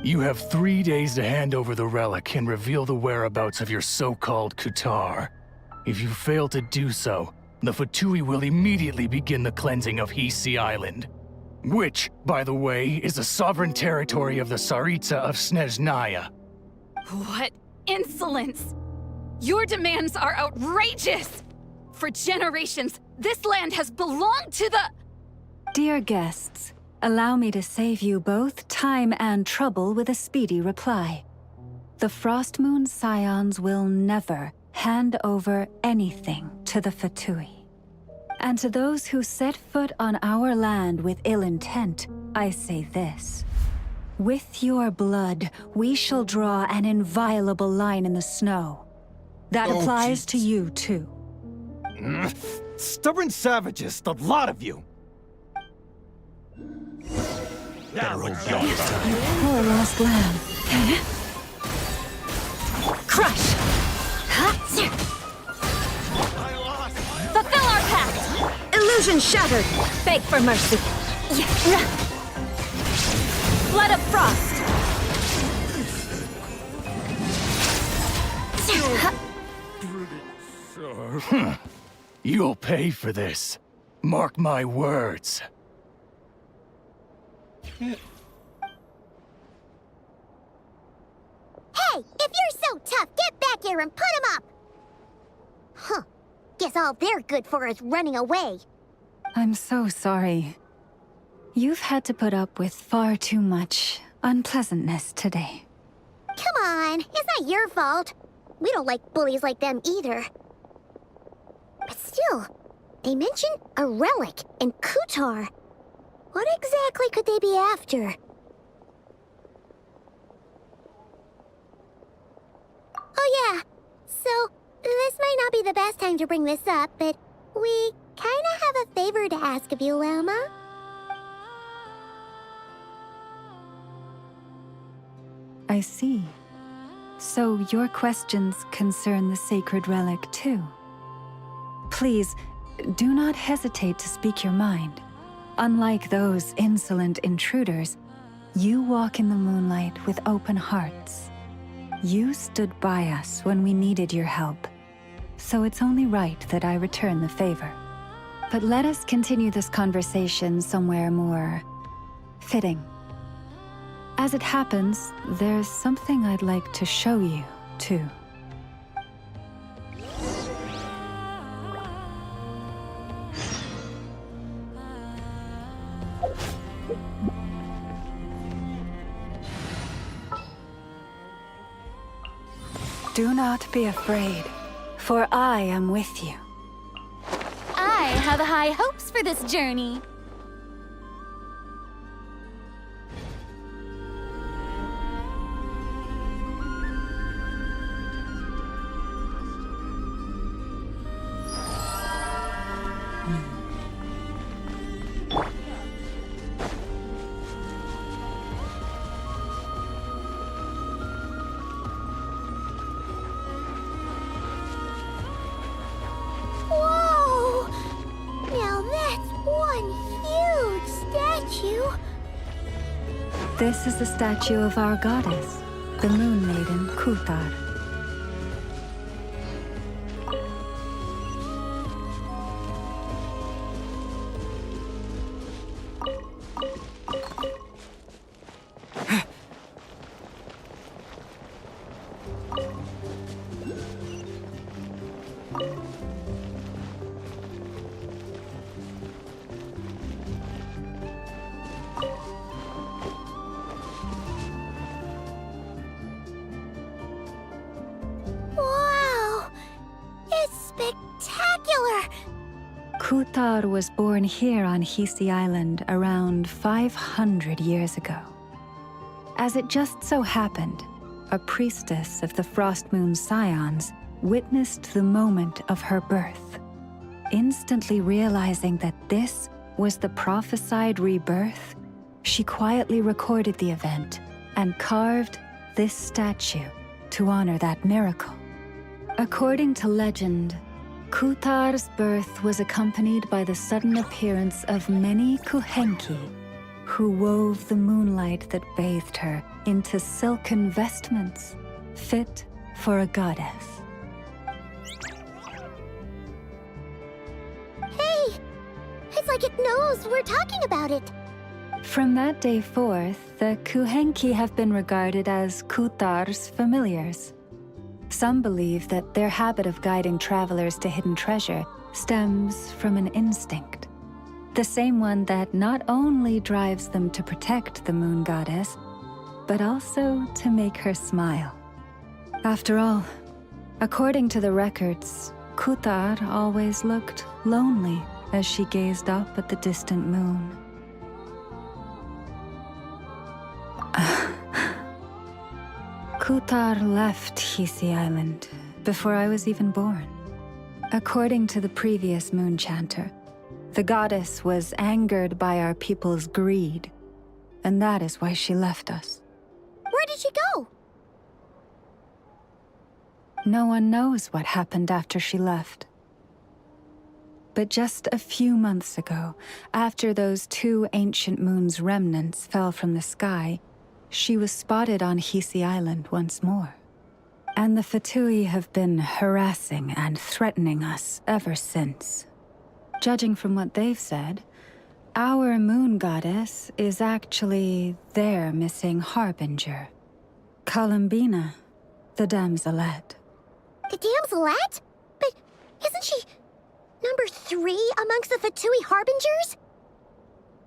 You have 3 days to hand over the relic and reveal the whereabouts of your so-called Kutar. If you fail to do so, the Fatui will immediately begin the cleansing of Hisi Island. Which, by the way, is the sovereign territory of the Tsaritsa of Snezhnaya. What insolence! Your demands are outrageous! For generations, this land has belonged to the— Dear guests, allow me to save you both time and trouble with a speedy reply. The Frostmoon Scions will never hand over anything to the Fatui. And to those who set foot on our land with ill intent, I say this. With your blood, we shall draw an inviolable line in the snow. That applies to you, too. Stubborn savages, the lot of you! You poor lost lamb. Crush! Fulfill our pact! Illusion shattered! Beg for mercy! Blood of Frost! You'll pay for this. Mark my words. Hey, if you're so tough, get back here and put him up! Huh. Guess all they're good for is running away. I'm so sorry. You've had to put up with far too much unpleasantness today. Come on, it's not your fault. We don't like bullies like them either. But still, they mentioned a relic in Kutar. What exactly could they be after? Oh yeah, so this might not be the best time to bring this up, but we kinda have a favor to ask of you, Lama. I see. So your questions concern the sacred relic too. Please, do not hesitate to speak your mind. Unlike those insolent intruders, you walk in the moonlight with open hearts. You stood by us when we needed your help, so it's only right that I return the favor. But let us continue this conversation somewhere more fitting. As it happens, there's something I'd like to show you, too. Do not be afraid, for I am with you. I have high hopes for this journey. Whoa! Now that's one huge statue. This is the statue of our goddess, the Moon Maiden Kuthar. Wow! It's spectacular! Kuthar was born here on Hisi Island around 500 years ago. As it just so happened, a priestess of the Frostmoon Scions witnessed the moment of her birth. Instantly realizing that this was the prophesied rebirth, she quietly recorded the event and carved this statue to honor that miracle. According to legend, Kutar's birth was accompanied by the sudden appearance of many Kuhenki, who wove the moonlight that bathed her into silken vestments fit for a goddess. Hey! It's like it knows we're talking about it. From that day forth, the Kuhenki have been regarded as Kutar's familiars. Some believe that their habit of guiding travelers to hidden treasure stems from an instinct. The same one that not only drives them to protect the moon goddess, but also to make her smile. After all, according to the records, Kutar always looked lonely as she gazed up at the distant moon. Kutar left Hisi Island before I was even born. According to the previous moon chanter, the goddess was angered by our people's greed, and that is why she left us. Where did she go? No one knows what happened after she left. But just a few months ago, after those 2 ancient moon's remnants fell from the sky, she was spotted on Hisi Island once more. And the Fatui have been harassing and threatening us ever since. Judging from what they've said, our moon goddess is actually their missing harbinger, Columbina, the damselette. The damselette? But isn't she number 3 amongst the Fatui harbingers?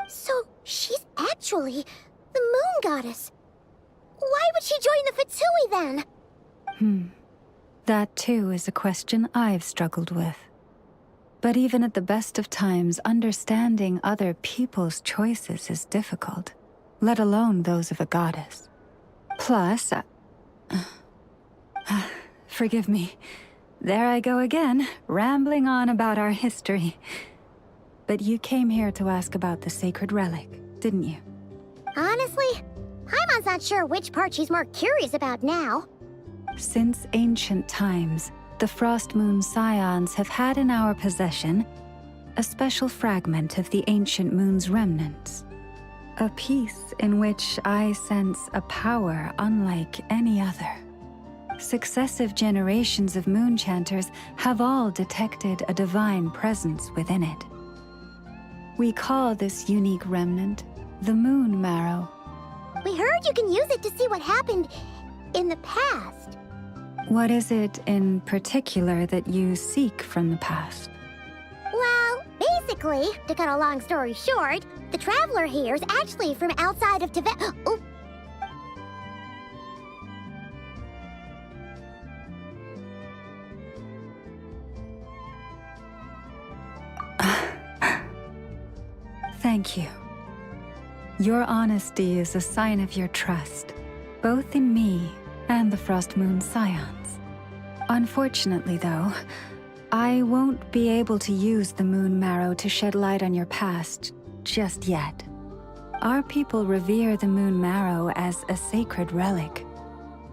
So she's actually the moon goddess. Why would she join the Fatui then? That too is a question I've struggled with. But even at the best of times, understanding other people's choices is difficult, let alone those of a goddess. Plus, forgive me. There I go again, rambling on about our history. But you came here to ask about the sacred relic, didn't you? Honestly, Paimon's not sure which part she's more curious about now. Since ancient times, the Frost Moon Scions have had in our possession a special fragment of the ancient moon's remnants. A piece in which I sense a power unlike any other. Successive generations of moon chanters have all detected a divine presence within it. We call this unique remnant the Moon Marrow. We heard you can use it to see what happened in the past. What is it in particular that you seek from the past? Well, basically, to cut a long story short, the traveler here is actually from outside of Tibet. Oh. Thank you. Your honesty is a sign of your trust, both in me and the Frost Moon Scions. Unfortunately, though, I won't be able to use the Moon Marrow to shed light on your past just yet. Our people revere the Moon Marrow as a sacred relic.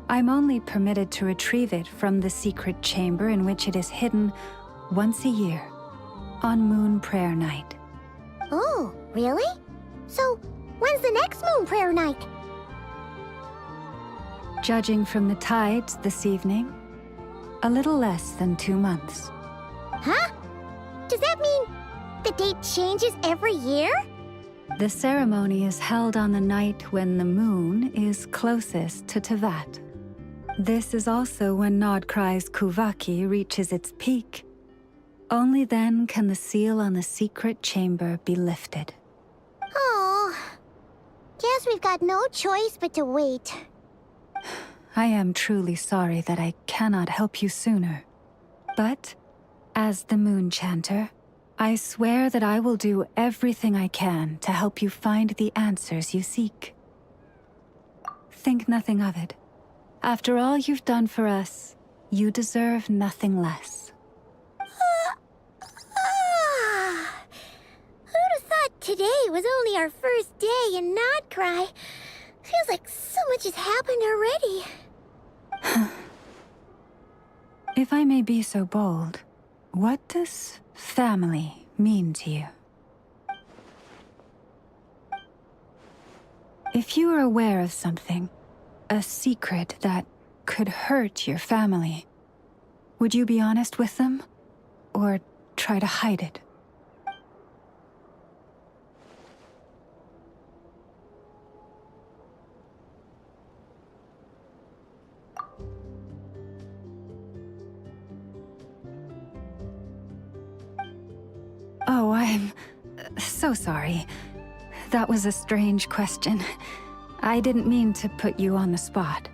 I'm only permitted to retrieve it from the secret chamber in which it is hidden once a year, on Moon Prayer Night. Oh, really? So, when's the next Moon Prayer Night? Judging from the tides this evening, a little less than 2 months. Huh? Does that mean the date changes every year? The ceremony is held on the night when the moon is closest to Tevat. This is also when Nodcry's Kuvaki reaches its peak. Only then can the seal on the secret chamber be lifted. Oh, guess we've got no choice but to wait. I am truly sorry that I cannot help you sooner. But, as the Moon Chanter, I swear that I will do everything I can to help you find the answers you seek. Think nothing of it. After all you've done for us, you deserve nothing less. Who'd have thought today was only our first day in Nodcry? Feels like so much has happened already. If I may be so bold, what does family mean to you? If you are aware of something, a secret that could hurt your family, would you be honest with them? Or try to hide it? Oh, I'm so sorry. That was a strange question. I didn't mean to put you on the spot.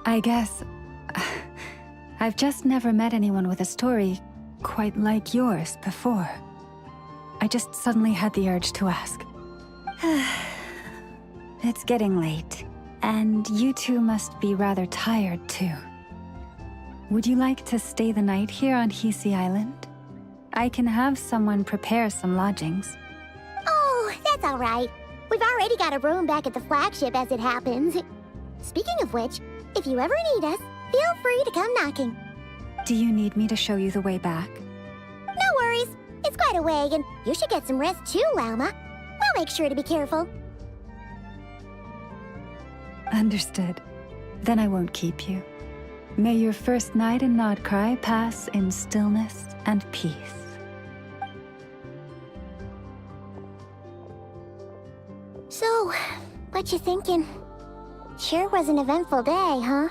I guess I've just never met anyone with a story quite like yours before. I just suddenly had the urge to ask. It's getting late, and you two must be rather tired too. Would you like to stay the night here on Hisi Island? I can have someone prepare some lodgings. Oh, that's all right. We've already got a room back at the flagship as it happens. Speaking of which, if you ever need us, feel free to come knocking. Do you need me to show you the way back? No worries. It's quite a way, and you should get some rest too, Lauma. We'll make sure to be careful. Understood. Then I won't keep you. May your first night in Nodcry pass in stillness and peace. So, what you thinking? Sure was an eventful day, huh?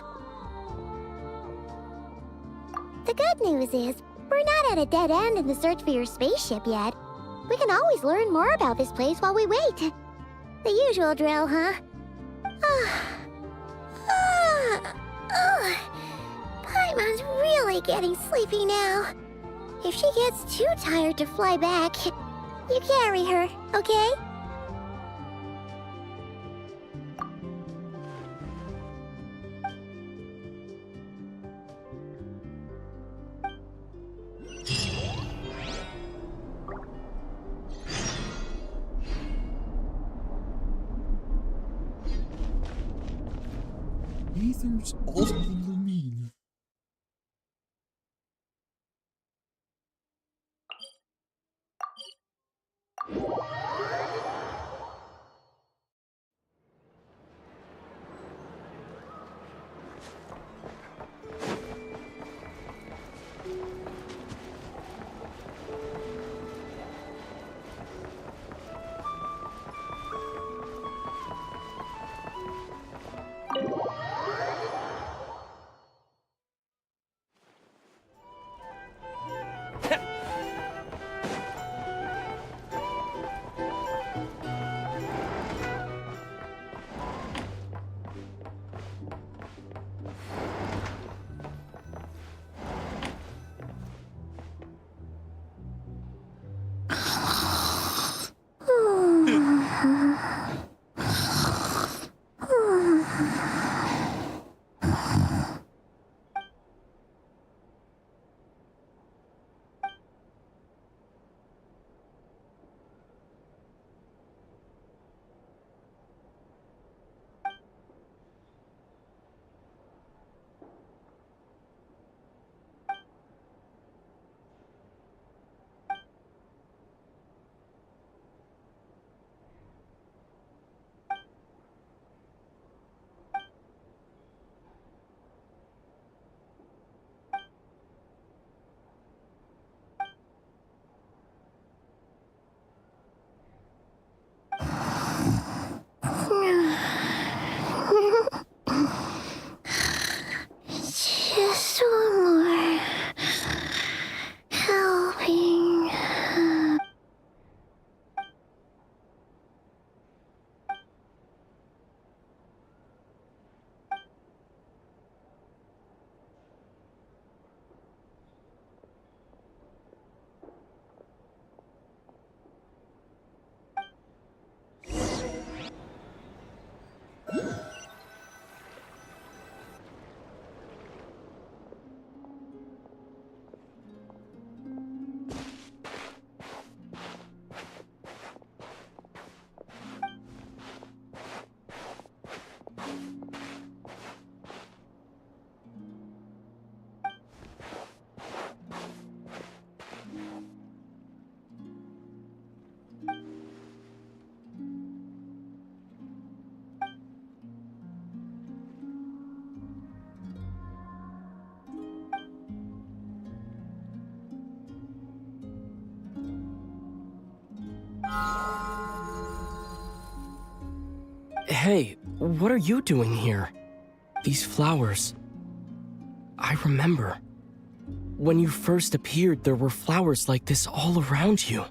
The good news is, we're not at a dead end in the search for your spaceship yet. We can always learn more about this place while we wait. The usual drill, huh? Paimon's really getting sleepy now. If she gets too tired to fly back, you carry her, okay? Aether's also mean. Hey, what are you doing here? These flowers. I remember. When you first appeared, there were flowers like this all around you.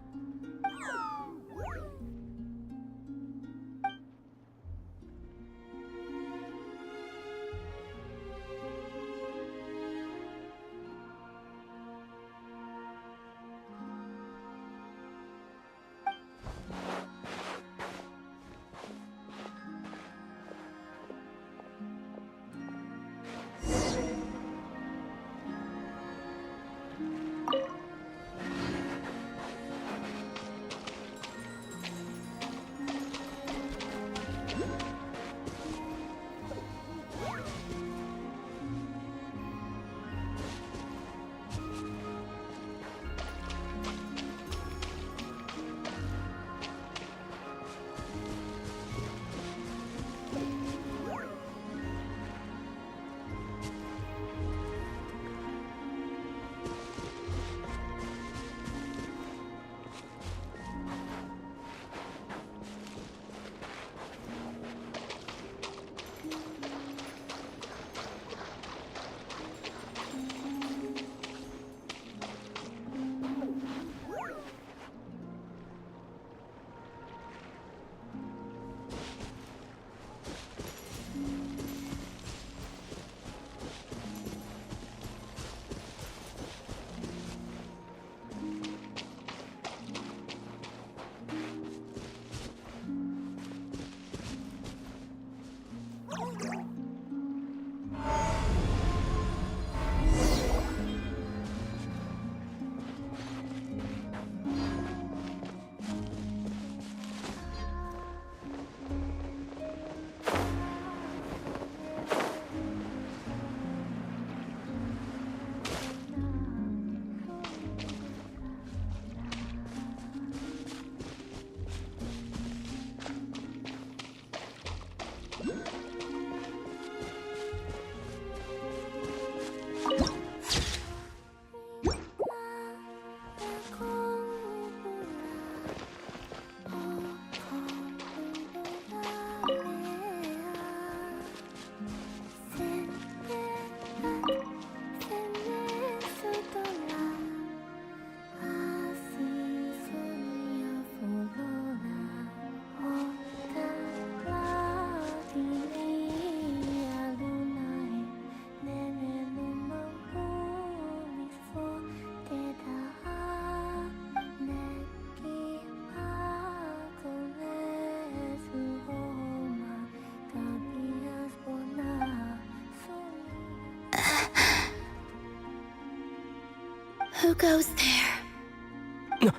Who goes there?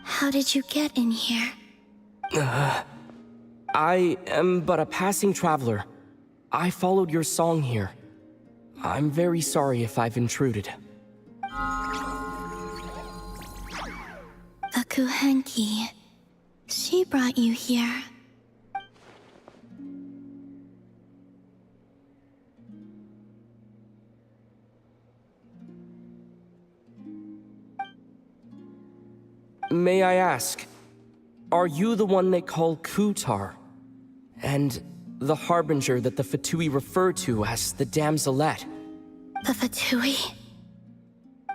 How did you get in here? I am but a passing traveler. I followed your song here. I'm very sorry if I've intruded. Akuhenki. She brought you here. May I ask, are you the one they call Kutar? And the harbinger that the Fatui refer to as the Damselette? The Fatui?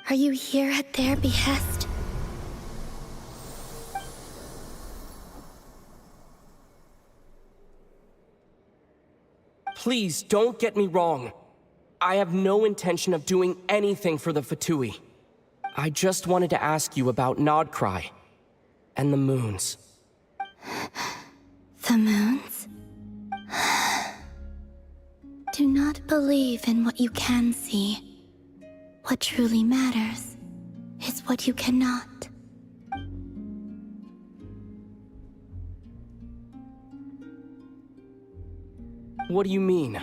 Are you here at their behest? Please, don't get me wrong. I have no intention of doing anything for the Fatui. I just wanted to ask you about Nodcry and the moons. The moons? Do not believe in what you can see. What truly matters is what you cannot. What do you mean?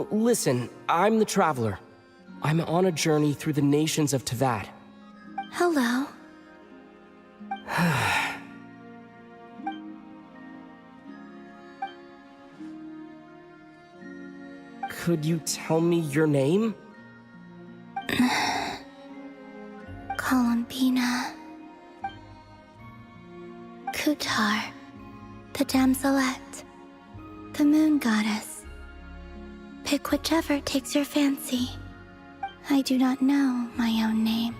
Listen, I'm the Traveler. I'm on a journey through the nations of Teyvat. Hello. Could you tell me your name? Columbina. Kutar, the damselette, the moon goddess. Pick whichever takes your fancy. I do not know my own name.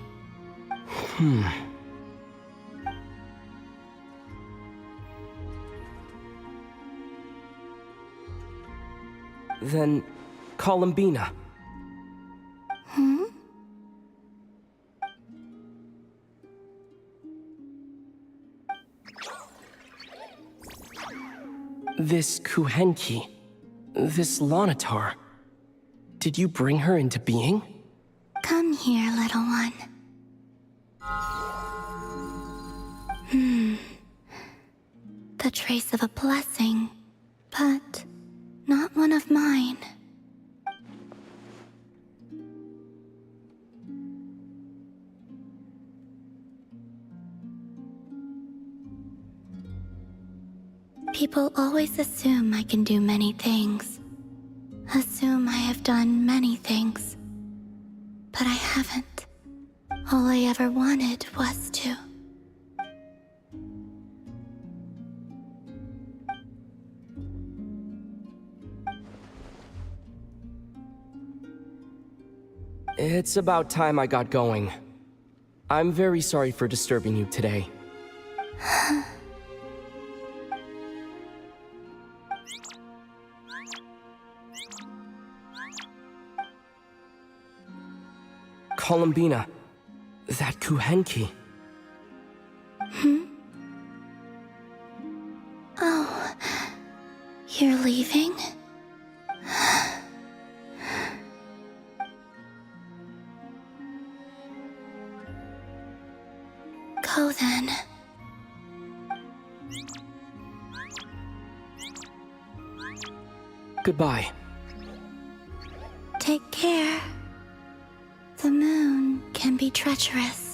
Then, Columbina. This Kuhenki, this Lanatar, did you bring her into being? Come here, little one. The trace of a blessing, but not one of mine. People always assume I can do many things. Assume I have done many things. But I haven't. All I ever wanted was to. It's about time I got going. I'm very sorry for disturbing you today. Columbina, that Kuhenki. Oh, you're leaving? Go then. Goodbye. Take care. The moon can be treacherous.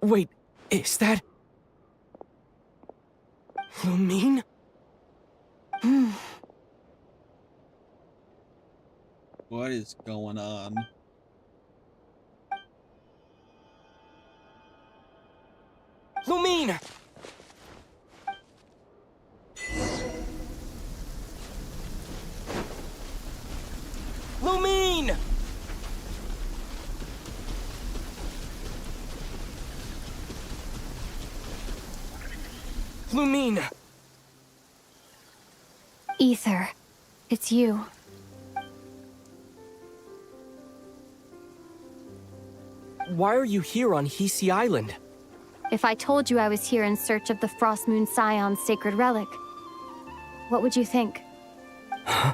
Wait, is that... Lumine? What is going on? Lumine! Lumine! Lumine! Ether, it's you. Why are you here on Hisi Island? If I told you I was here in search of the Frost Moon Scion's sacred relic, what would you think? Huh?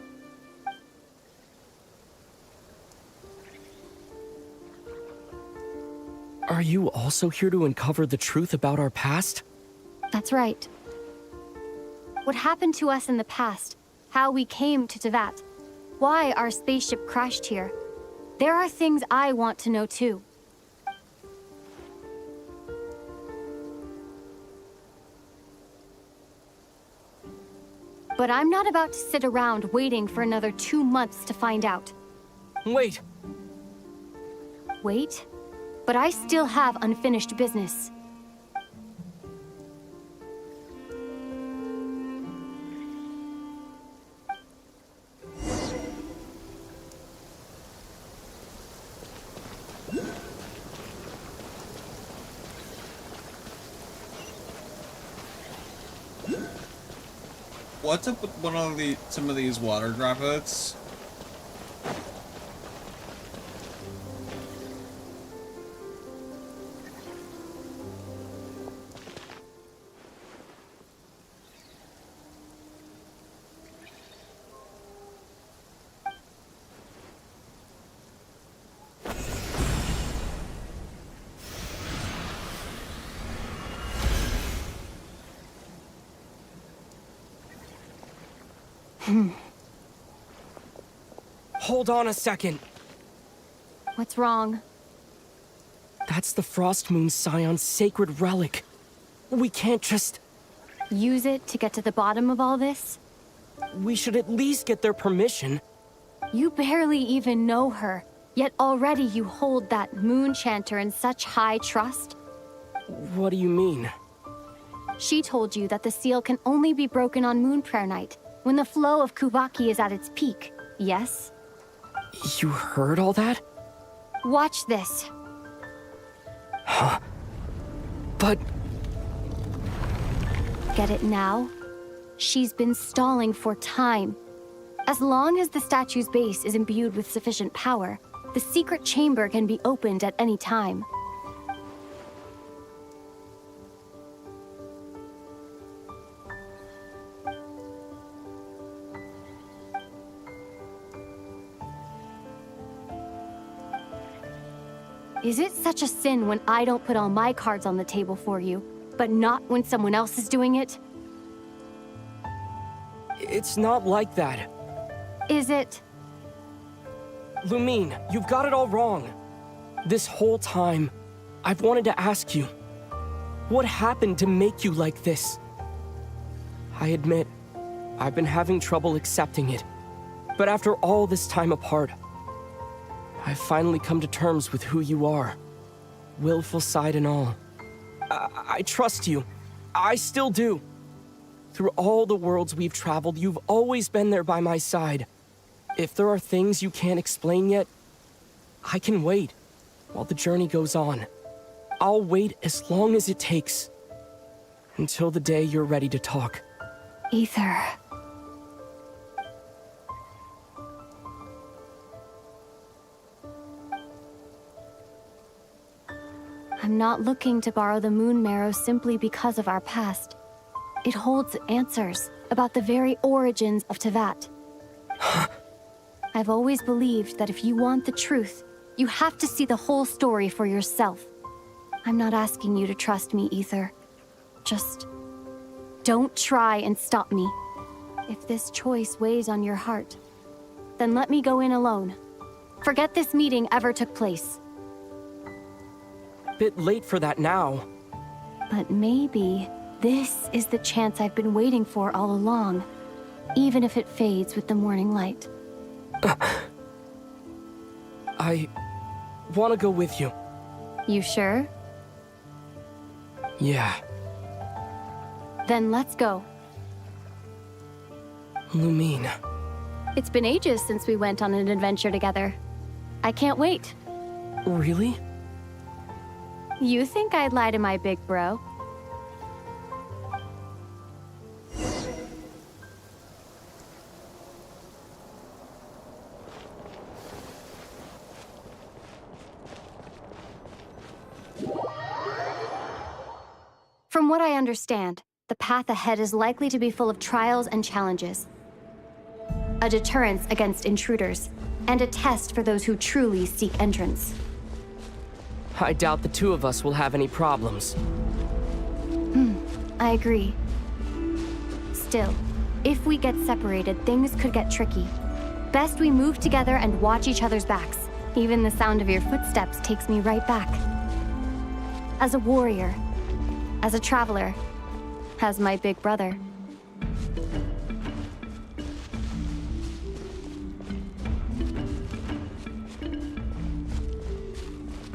Are you also here to uncover the truth about our past? That's right. What happened to us in the past, how we came to Tevat, why our spaceship crashed here. There are things I want to know too. But I'm not about to sit around waiting for another 2 months to find out. Wait! Wait? But I still have unfinished business. What's up with some of these water droplets? Hold on a second. What's wrong? That's the Frost Moon Scion's sacred relic. We can't just... Use it to get to the bottom of all this? We should at least get their permission. You barely even know her, yet already you hold that moon chanter in such high trust? What do you mean? She told you that the seal can only be broken on Moon Prayer Night, when the flow of Kuvaki is at its peak, yes? You heard all that? Watch this. Huh? But... Get it now? She's been stalling for time. As long as the statue's base is imbued with sufficient power, the secret chamber can be opened at any time. Is it such a sin when I don't put all my cards on the table for you, but not when someone else is doing it? It's not like that. Is it? Lumine, you've got it all wrong. This whole time, I've wanted to ask you, what happened to make you like this? I admit, I've been having trouble accepting it. But after all this time apart, I've finally come to terms with who you are. Willful side and all. I trust you. I still do. Through all the worlds we've traveled, you've always been there by my side. If there are things you can't explain yet, I can wait while the journey goes on. I'll wait as long as it takes. Until the day you're ready to talk. Ether. I'm not looking to borrow the Moon Marrow simply because of our past. It holds answers about the very origins of Tevat. I've always believed that if you want the truth, you have to see the whole story for yourself. I'm not asking you to trust me, Ether. Just don't try and stop me. If this choice weighs on your heart, then let me go in alone. Forget this meeting ever took place. Bit late for that now. But maybe this is the chance I've been waiting for all along, even if it fades with the morning light. I want to go with you. You sure? Yeah. Then let's go. Lumine. It's been ages since we went on an adventure together. I can't wait. Really? You think I'd lie to my big bro? From what I understand, the path ahead is likely to be full of trials and challenges. A deterrence against intruders, and a test for those who truly seek entrance. I doubt the two of us will have any problems. I agree. Still, if we get separated, things could get tricky. Best we move together and watch each other's backs. Even the sound of your footsteps takes me right back. As a warrior, as a traveler, as my big brother.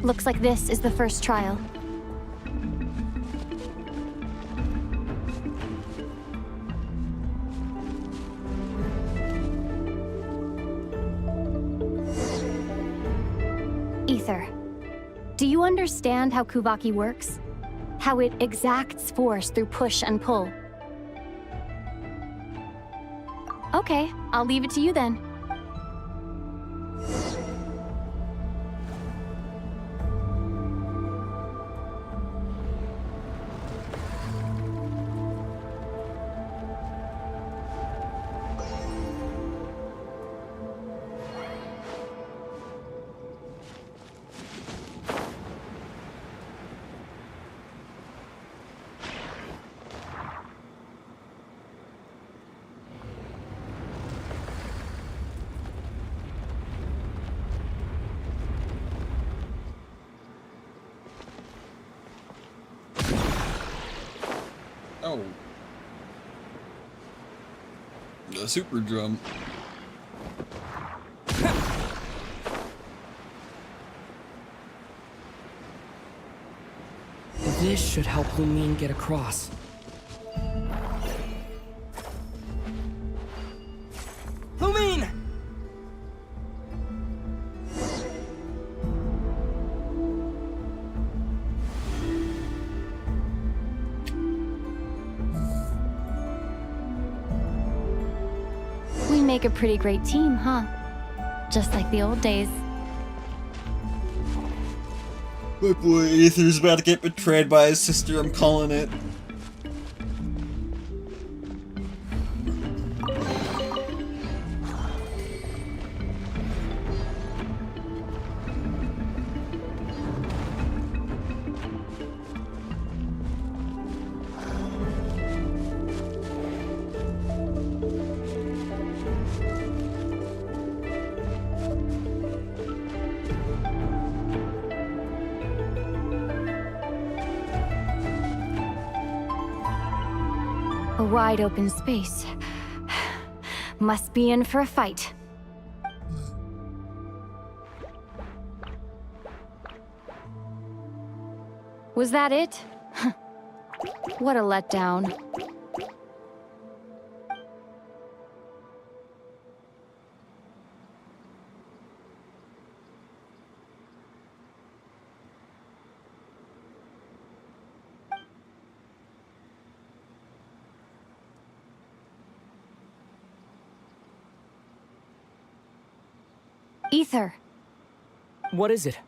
Looks like this is the first trial. Ether, do you understand how Kuvaki works? How it exacts force through push and pull? Okay, I'll leave it to you then. The super jump. This should help Lumine get across. Lumine! We make a pretty great team, huh? Just like the old days. My boy Aether's about to get betrayed by his sister, I'm calling it. A wide open space. Must be in for a fight. Was that it? What a letdown. Ether, What is it?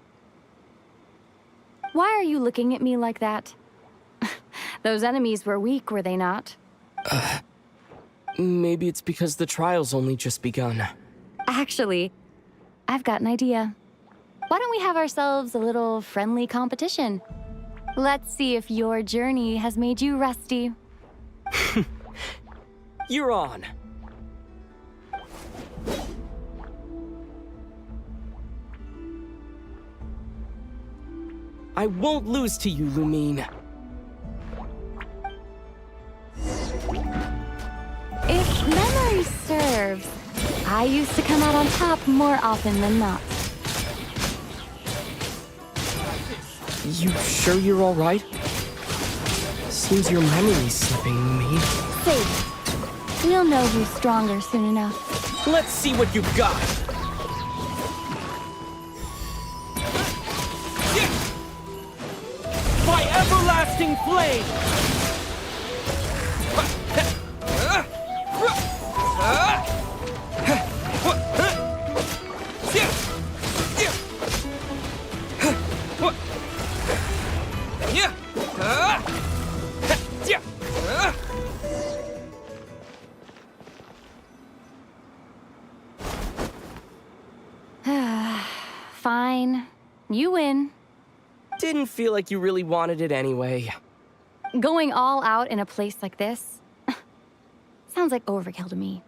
why are you looking at me like that? Those enemies were weak, were they not? Maybe it's because the trial's only just begun. Actually, I've got an idea. Why don't we have ourselves a little friendly competition? Let's see if your journey has made you rusty. You're on. I won't lose to you, Lumine. If memory serves, I used to come out on top more often than not. You sure you're all right? Seems your memory's slipping, Lumine. Safe. We'll know who's stronger soon enough. Let's see what you've got. My everlasting flame! Fine. You win. Didn't feel like you really wanted it anyway. Going all out in a place like this sounds like overkill to me.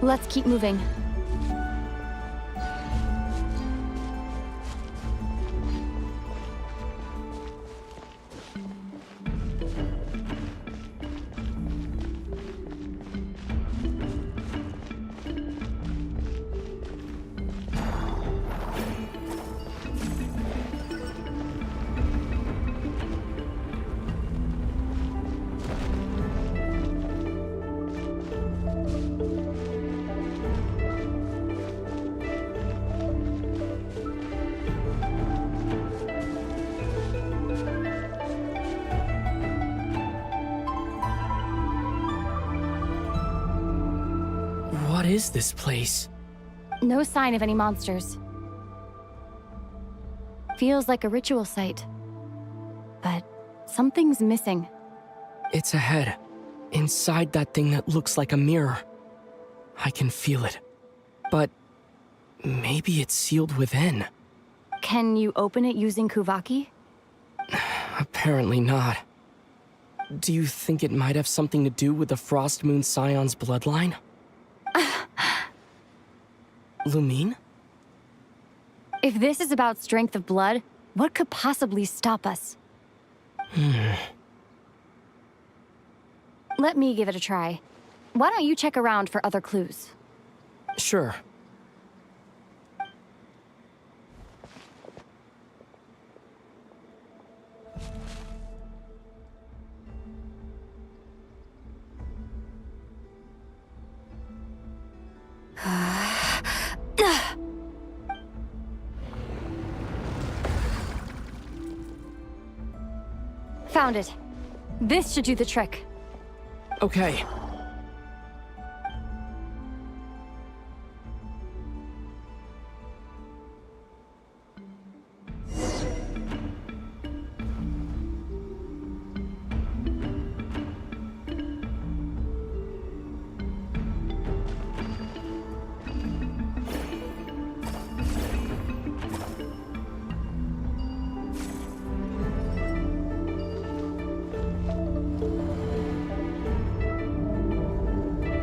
Let's keep moving. What is this place? No sign of any monsters. Feels like a ritual site. But something's missing. It's ahead. Inside that thing that looks like a mirror. I can feel it. But maybe it's sealed within. Can you open it using Kuvaki? Apparently not. Do you think it might have something to do with the Frost Moon Scion's bloodline? Lumine? If this is about strength of blood, what could possibly stop us? Let me give it a try. Why don't you check around for other clues? Sure. Found it. This should do the trick. Okay.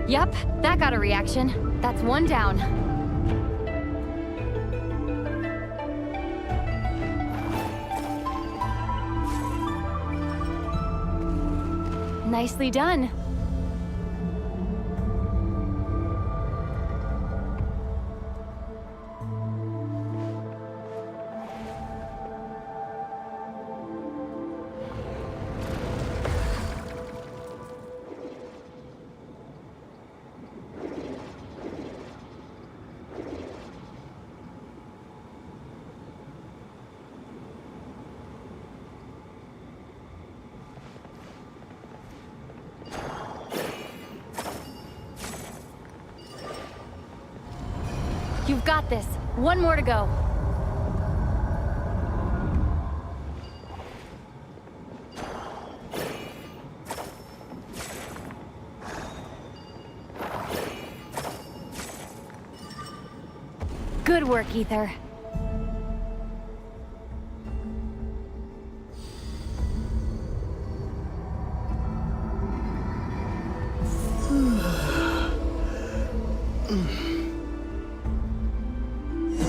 Yep, that got a reaction. That's one down. Nicely done. You've got this. One more to go. Good work, Ether.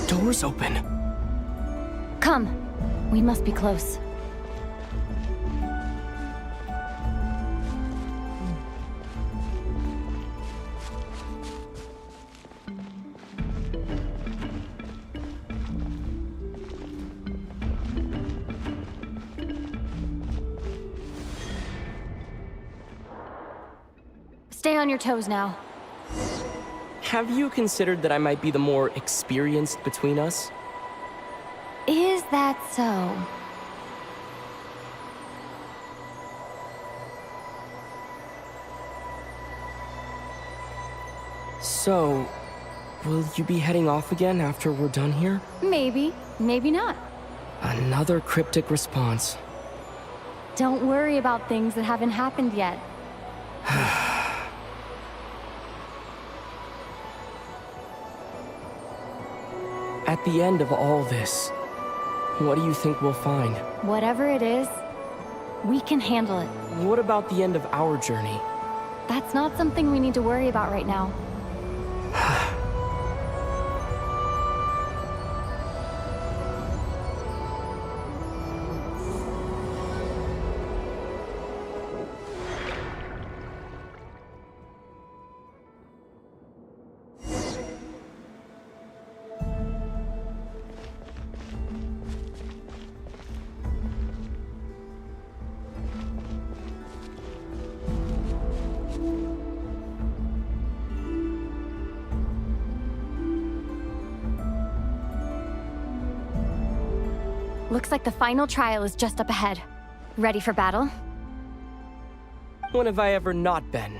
Door's open. Come. We must be close. Stay on your toes now. Have you considered that I might be the more experienced between us? Is that so? So, will you be heading off again after we're done here? Maybe, maybe not. Another cryptic response. Don't worry about things that haven't happened yet. At the end of all this, what do you think we'll find? Whatever it is, we can handle it. What about the end of our journey? That's not something we need to worry about right now. Looks like the final trial is just up ahead. Ready for battle? When have I ever not been?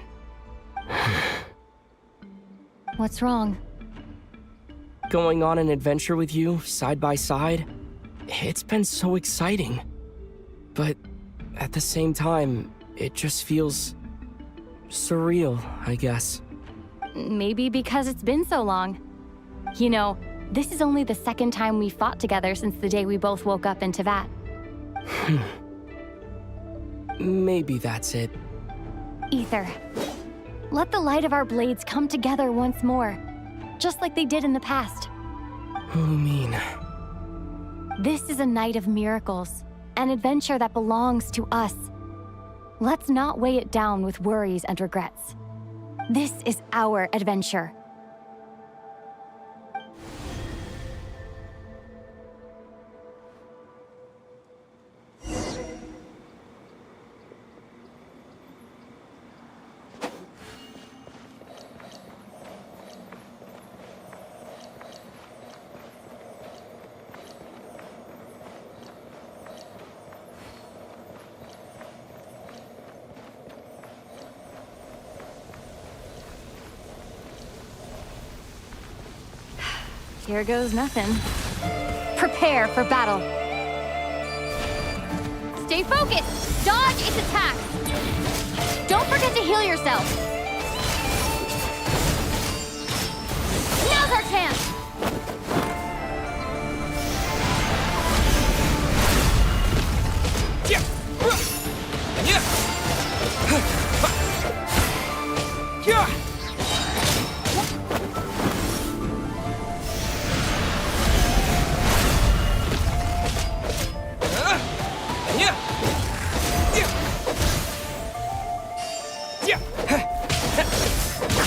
What's wrong? Going on an adventure with you, side by side, it's been so exciting. But at the same time, it just feels surreal, I guess. Maybe because it's been so long. You know, this is only the second time we fought together since the day we both woke up in Teyvat. maybe that's it. Ether, let the light of our blades come together once more, just like they did in the past. Lumine. This is a night of miracles, an adventure that belongs to us. Let's not weigh it down with worries and regrets. This is our adventure. Here goes nothing. Prepare for battle. Stay focused! Dodge its attacks! Don't forget to heal yourself! Now's our chance!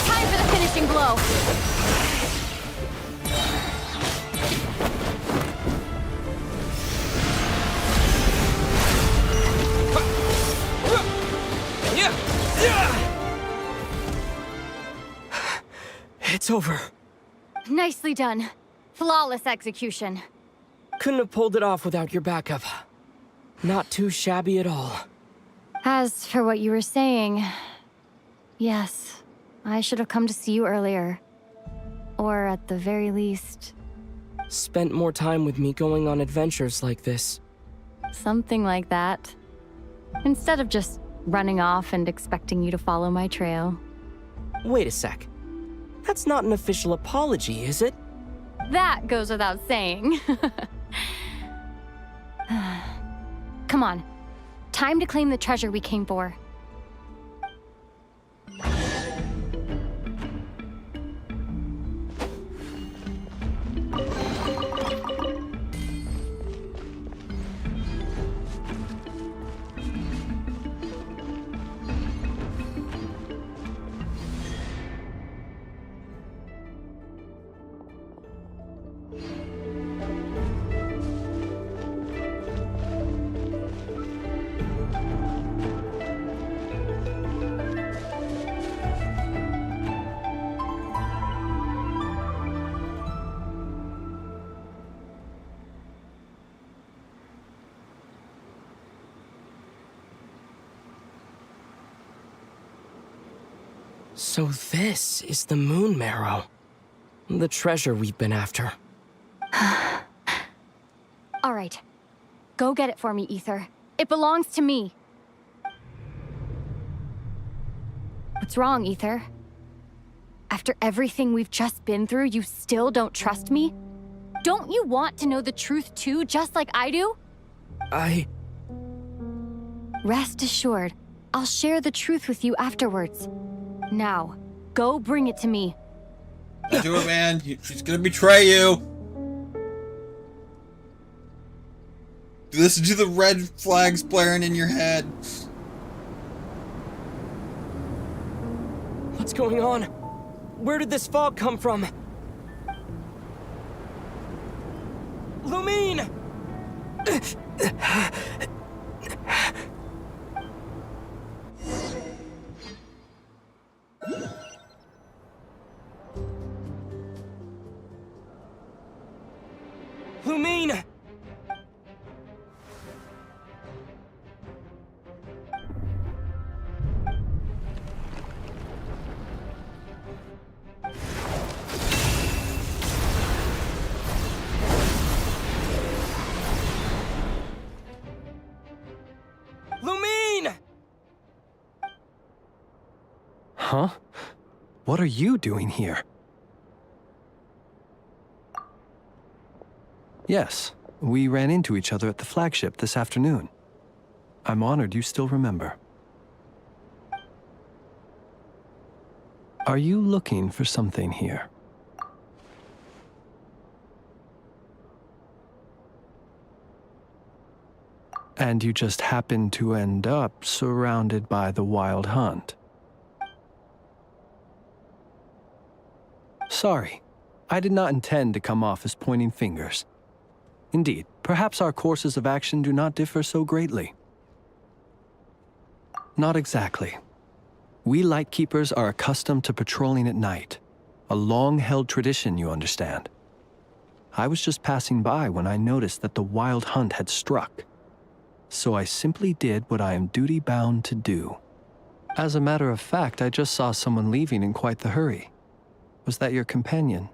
Time for the finishing blow! It's over. Nicely done. Flawless execution. Couldn't have pulled it off without your backup. Not too shabby at all. As for what you were saying, yes, I should have come to see you earlier. Or at the very least... Spent more time with me going on adventures like this. something like that. Instead of just running off and expecting you to follow my trail. Wait a sec. That's not an official apology, is it? That goes without saying. Come on. Time to claim the treasure we came for. So this is the Moon Marrow. The treasure we've been after. All right. Go get it for me, Ether. It belongs to me. What's wrong, Ether? After everything we've just been through, you still don't trust me? Don't you want to know the truth too, just like I do? Rest assured, I'll share the truth with you afterwards. Now, go bring it to me. Do it, man. She's gonna betray you. Listen to the red flags blaring in your head. What's going on? Where did this fog come from? Lumine! Lumine! Lumine! Huh? What are you doing here? Yes, we ran into each other at the flagship this afternoon. I'm honored you still remember. Are you looking for something here? And you just happen to end up surrounded by the Wild Hunt. Sorry, I did not intend to come off as pointing fingers. Indeed, perhaps our courses of action do not differ so greatly. Not exactly. We Lightkeepers are accustomed to patrolling at night. A long-held tradition, you understand. I was just passing by when I noticed that the Wild Hunt had struck. So I simply did what I am duty-bound to do. As a matter of fact, I just saw someone leaving in quite the hurry. Was that your companion?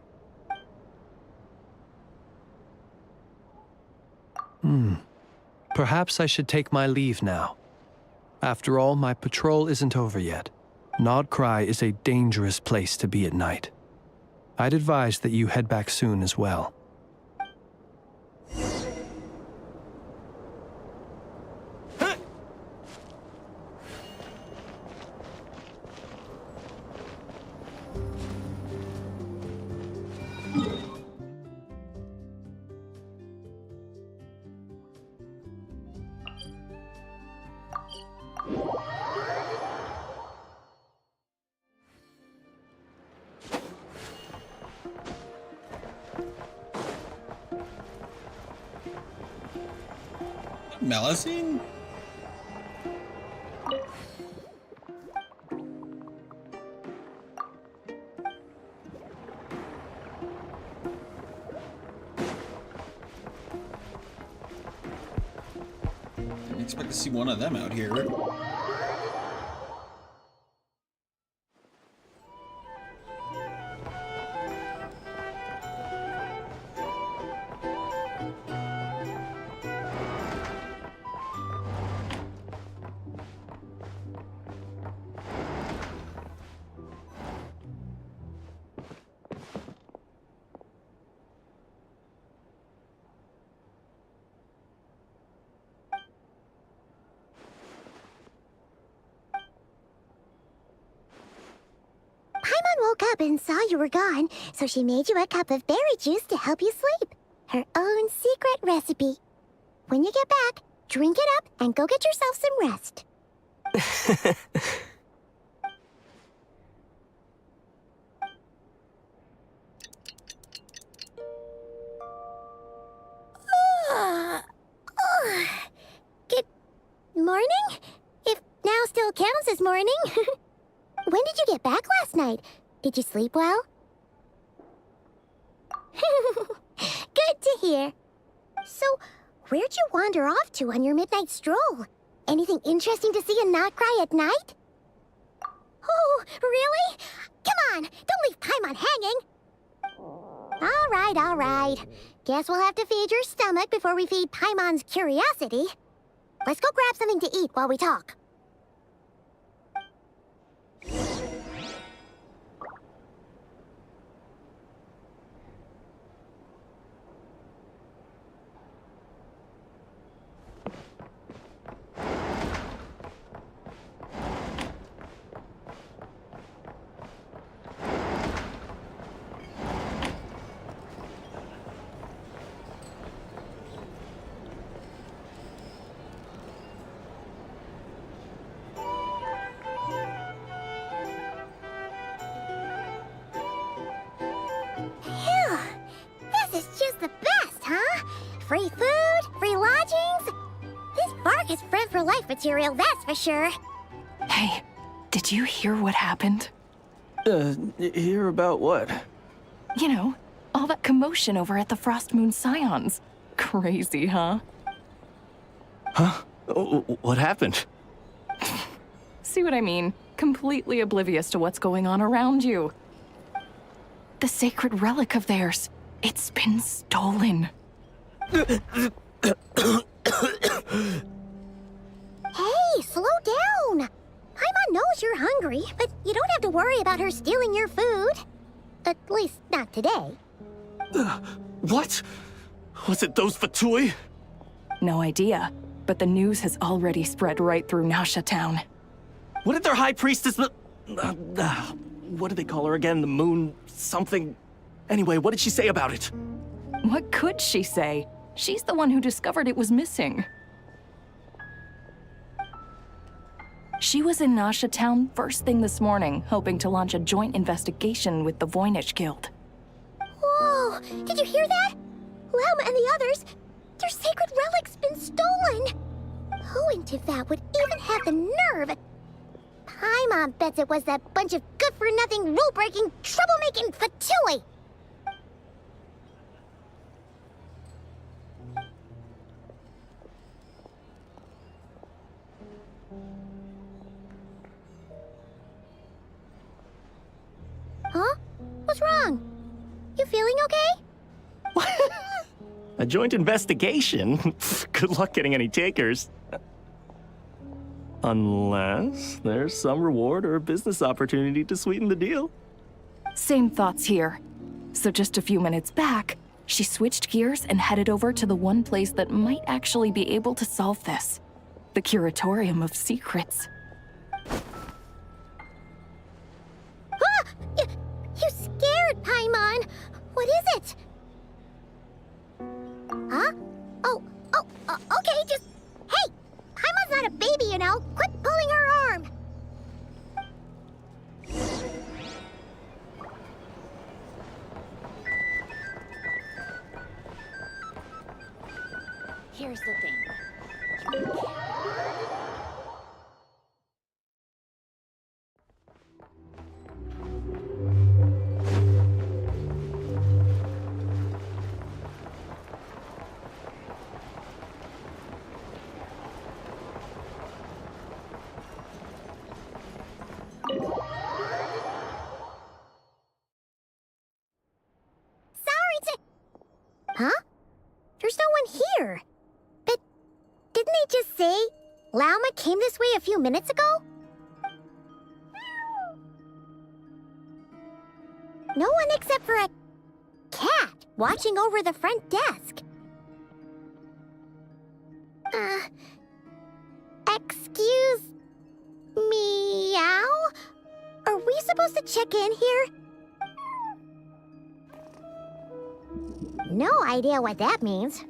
Perhaps I should take my leave now. After all, my patrol isn't over yet. Nodcry is a dangerous place to be at night. I'd advise that you head back soon as well. Melusine? Didn't expect to see one of them out here. Woke up and saw you were gone, so she made you a cup of berry juice to help you sleep. Her own secret recipe. When you get back, drink it up and go get yourself some rest. Good morning? If now still counts as morning. When did you get back last night? Did you sleep well? Good to hear. So, where'd you wander off to on your midnight stroll? Anything interesting to see in Nodcry at night? Oh, really? Come on, don't leave Paimon hanging. All right. Guess we'll have to feed your stomach before we feed Paimon's curiosity. Let's go grab something to eat while we talk. This is just the best, huh? Free food, free lodgings. This bark is friend for life material, that's for sure. Hey, did you hear what happened? Hear about what? You know, all that commotion over at the Frost Moon Scions. Crazy, huh? Huh? What happened? See what I mean? Completely oblivious to what's going on around you. The sacred relic of theirs. It's been stolen. Hey, slow down. Paimon knows you're hungry, but you don't have to worry about her stealing your food. At least, not today. What? Was it those Fatui? No idea. but the news has already spread right through Nasha Town. What did their high priestess... what did they call her again? The moon... something... Anyway, what did she say about it? What could she say? She's the one who discovered it was missing. She was in Nasha Town first thing this morning, hoping to launch a joint investigation with the Voynich Guild. Whoa! Did you hear that? Lauma and the others, their sacred relic's been stolen! Who in Tivat would even have the nerve? Paimon bets it was that bunch of good-for-nothing, rule-breaking, troublemaking Fatui! Huh? What's wrong? You feeling okay? A joint investigation? Good luck getting any takers. Unless there's some reward or a business opportunity to sweeten the deal. Same thoughts here. So just a few minutes back, she switched gears and headed over to the one place that might actually be able to solve this. The Curatorium of Secrets. You scared, Paimon! What is it? Huh? Okay, just... Hey! Paimon's not a baby, you know! Quit pulling her arm! Here's the thing. Huh? There's no one here. But didn't they just say Lauma came this way a few minutes ago? No one except for a cat watching over the front desk. Excuse meow? Are we supposed to check in here? No idea what that means.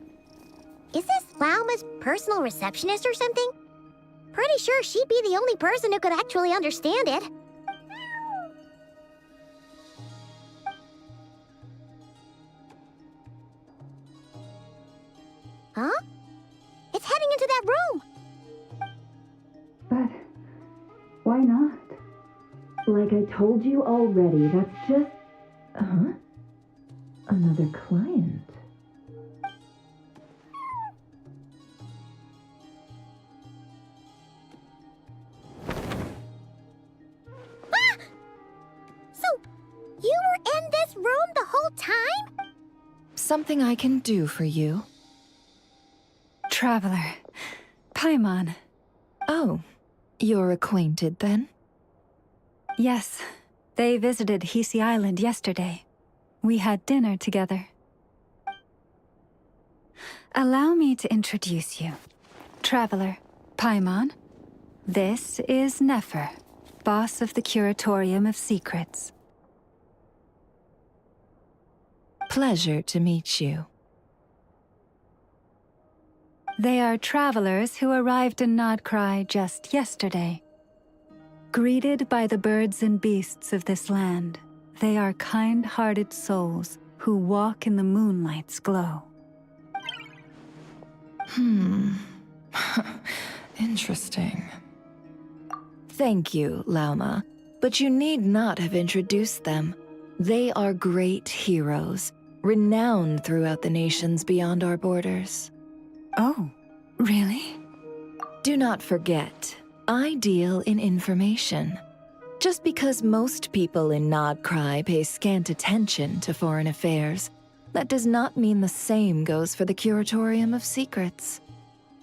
Is this Lauma's personal receptionist or something? Pretty sure she'd be the only person who could actually understand it. Huh? It's heading into that room! But why not? Like I told you already, that's just... Huh? Another client. Ah! So, you were in this room the whole time? Something I can do for you? Traveler. Paimon. Oh, you're acquainted then? Yes. They visited Hisi Island yesterday. We had dinner together. Allow me to introduce you. Traveler, Paimon. This is Nefer, boss of the Curatorium of Secrets. Pleasure to meet you. They are travelers who arrived in Nodcry just yesterday. Greeted by the birds and beasts of this land, they are kind-hearted souls who walk in the moonlight's glow. Interesting. Thank you, Lauma, but you need not have introduced them. They are great heroes, renowned throughout the nations beyond our borders. Oh, really? Do not forget, I deal in information. Just because most people in Nodcry pay scant attention to foreign affairs, that does not mean the same goes for the Curatorium of Secrets.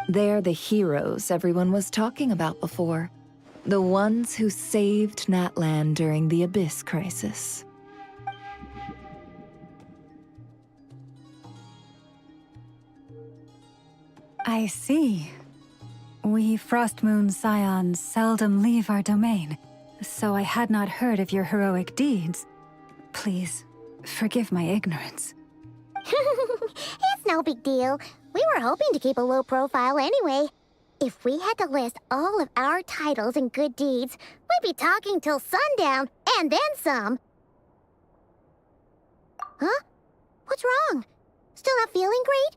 They're the heroes everyone was talking about before. The ones who saved Natlan during the Abyss crisis. I see. We Frost Moon Scions seldom leave our domain, so I had not heard of your heroic deeds. Please, forgive my ignorance. It's no big deal. We were hoping to keep a low profile anyway. If we had to list all of our titles and good deeds, we'd be talking till sundown, and then some. Huh? What's wrong? Still not feeling great?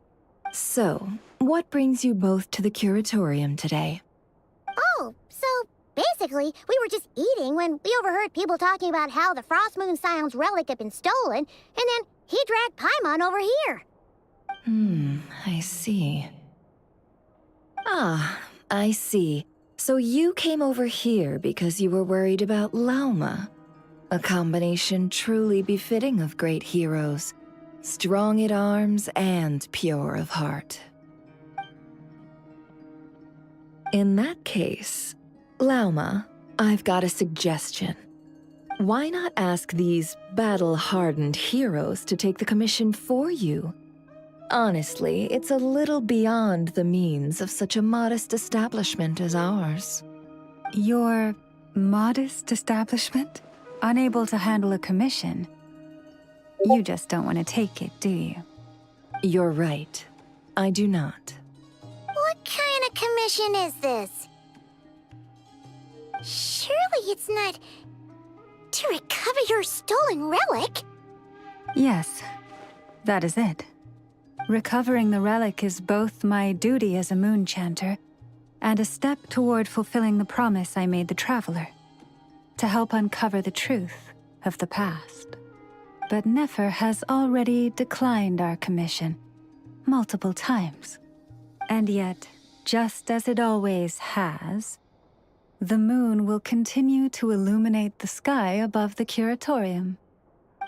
So, what brings you both to the curatorium today? Oh, so basically, we were just eating when we overheard people talking about how the Frost Moon Scion's relic had been stolen, and then he dragged Paimon over here. I see. Ah, I see. So you came over here because you were worried about Lauma. A combination truly befitting of great heroes. Strong at arms and pure of heart. In that case, Lauma, I've got a suggestion. Why not ask these battle-hardened heroes to take the commission for you? Honestly, it's a little beyond the means of such a modest establishment as ours. Your modest establishment? Unable to handle a commission? You just don't want to take it, do you? You're right. I do not. What kind of commission is this? Surely it's not to recover your stolen relic? Yes, that is it. Recovering the relic is both my duty as a moon chanter and a step toward fulfilling the promise I made the Traveler, to help uncover the truth of the past. But Nefer has already declined our commission multiple times. And yet, just as it always has, the moon will continue to illuminate the sky above the curatorium.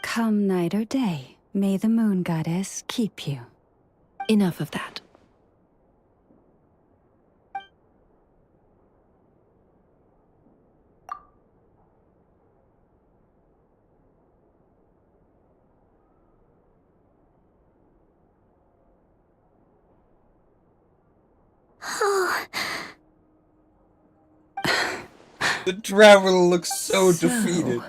Come night or day, may the moon goddess keep you. Enough of that. The Traveler looks so defeated.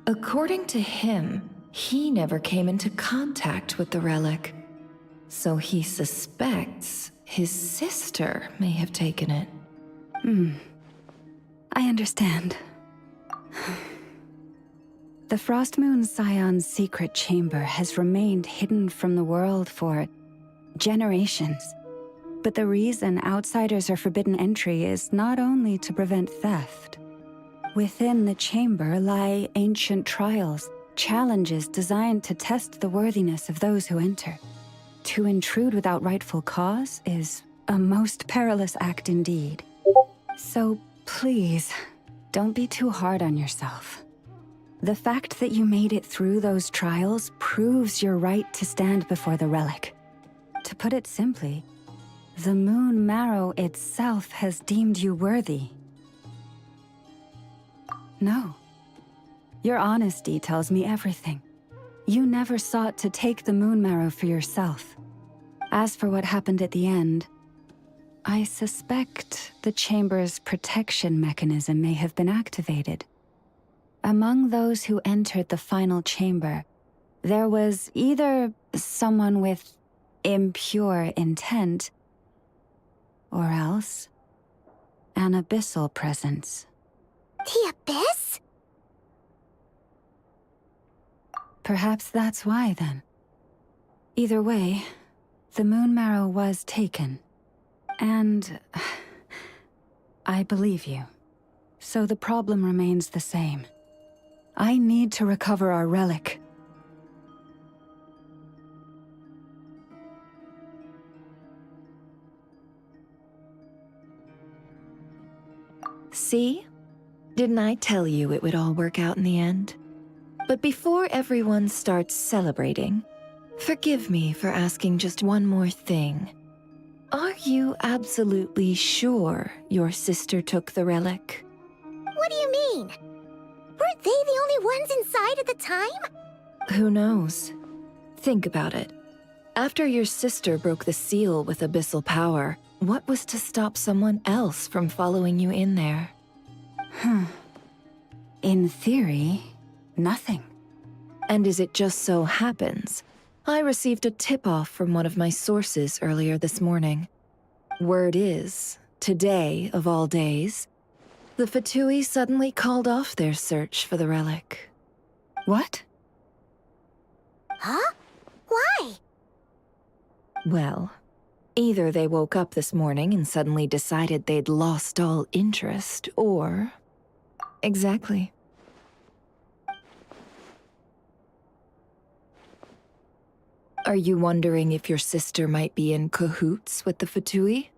According to him, he never came into contact with the relic. So he suspects his sister may have taken it. I understand. The Frost Moon Scion's secret chamber has remained hidden from the world for generations. But the reason outsiders are forbidden entry is not only to prevent theft. Within the chamber lie ancient trials, challenges designed to test the worthiness of those who enter. To intrude without rightful cause is a most perilous act indeed. So please, don't be too hard on yourself. The fact that you made it through those trials proves your right to stand before the relic. To put it simply, the Moon Marrow itself has deemed you worthy. No. Your honesty tells me everything. You never sought to take the Moon Marrow for yourself. As for what happened at the end, I suspect the chamber's protection mechanism may have been activated. Among those who entered the final chamber, there was either someone with impure intent, or else an abyssal presence. The Abyss? Perhaps that's why, then. Either way, the Moon Marrow was taken. And I believe you. So the problem remains the same. I need to recover our relic. See? Didn't I tell you it would all work out in the end? But before everyone starts celebrating, forgive me for asking just one more thing. Are you absolutely sure your sister took the relic? What do you mean? Weren't they the only ones inside at the time? Who knows? Think about it. After your sister broke the seal with abyssal power, What was to stop someone else from following you in there? In theory, nothing. And as it just so happens, I received a tip-off from one of my sources earlier this morning. Word is, today of all days, the Fatui suddenly called off their search for the relic. What? Huh? Why? Well, either they woke up this morning and suddenly decided they'd lost all interest, or... Exactly. Are you wondering if your sister might be in cahoots with the Fatui?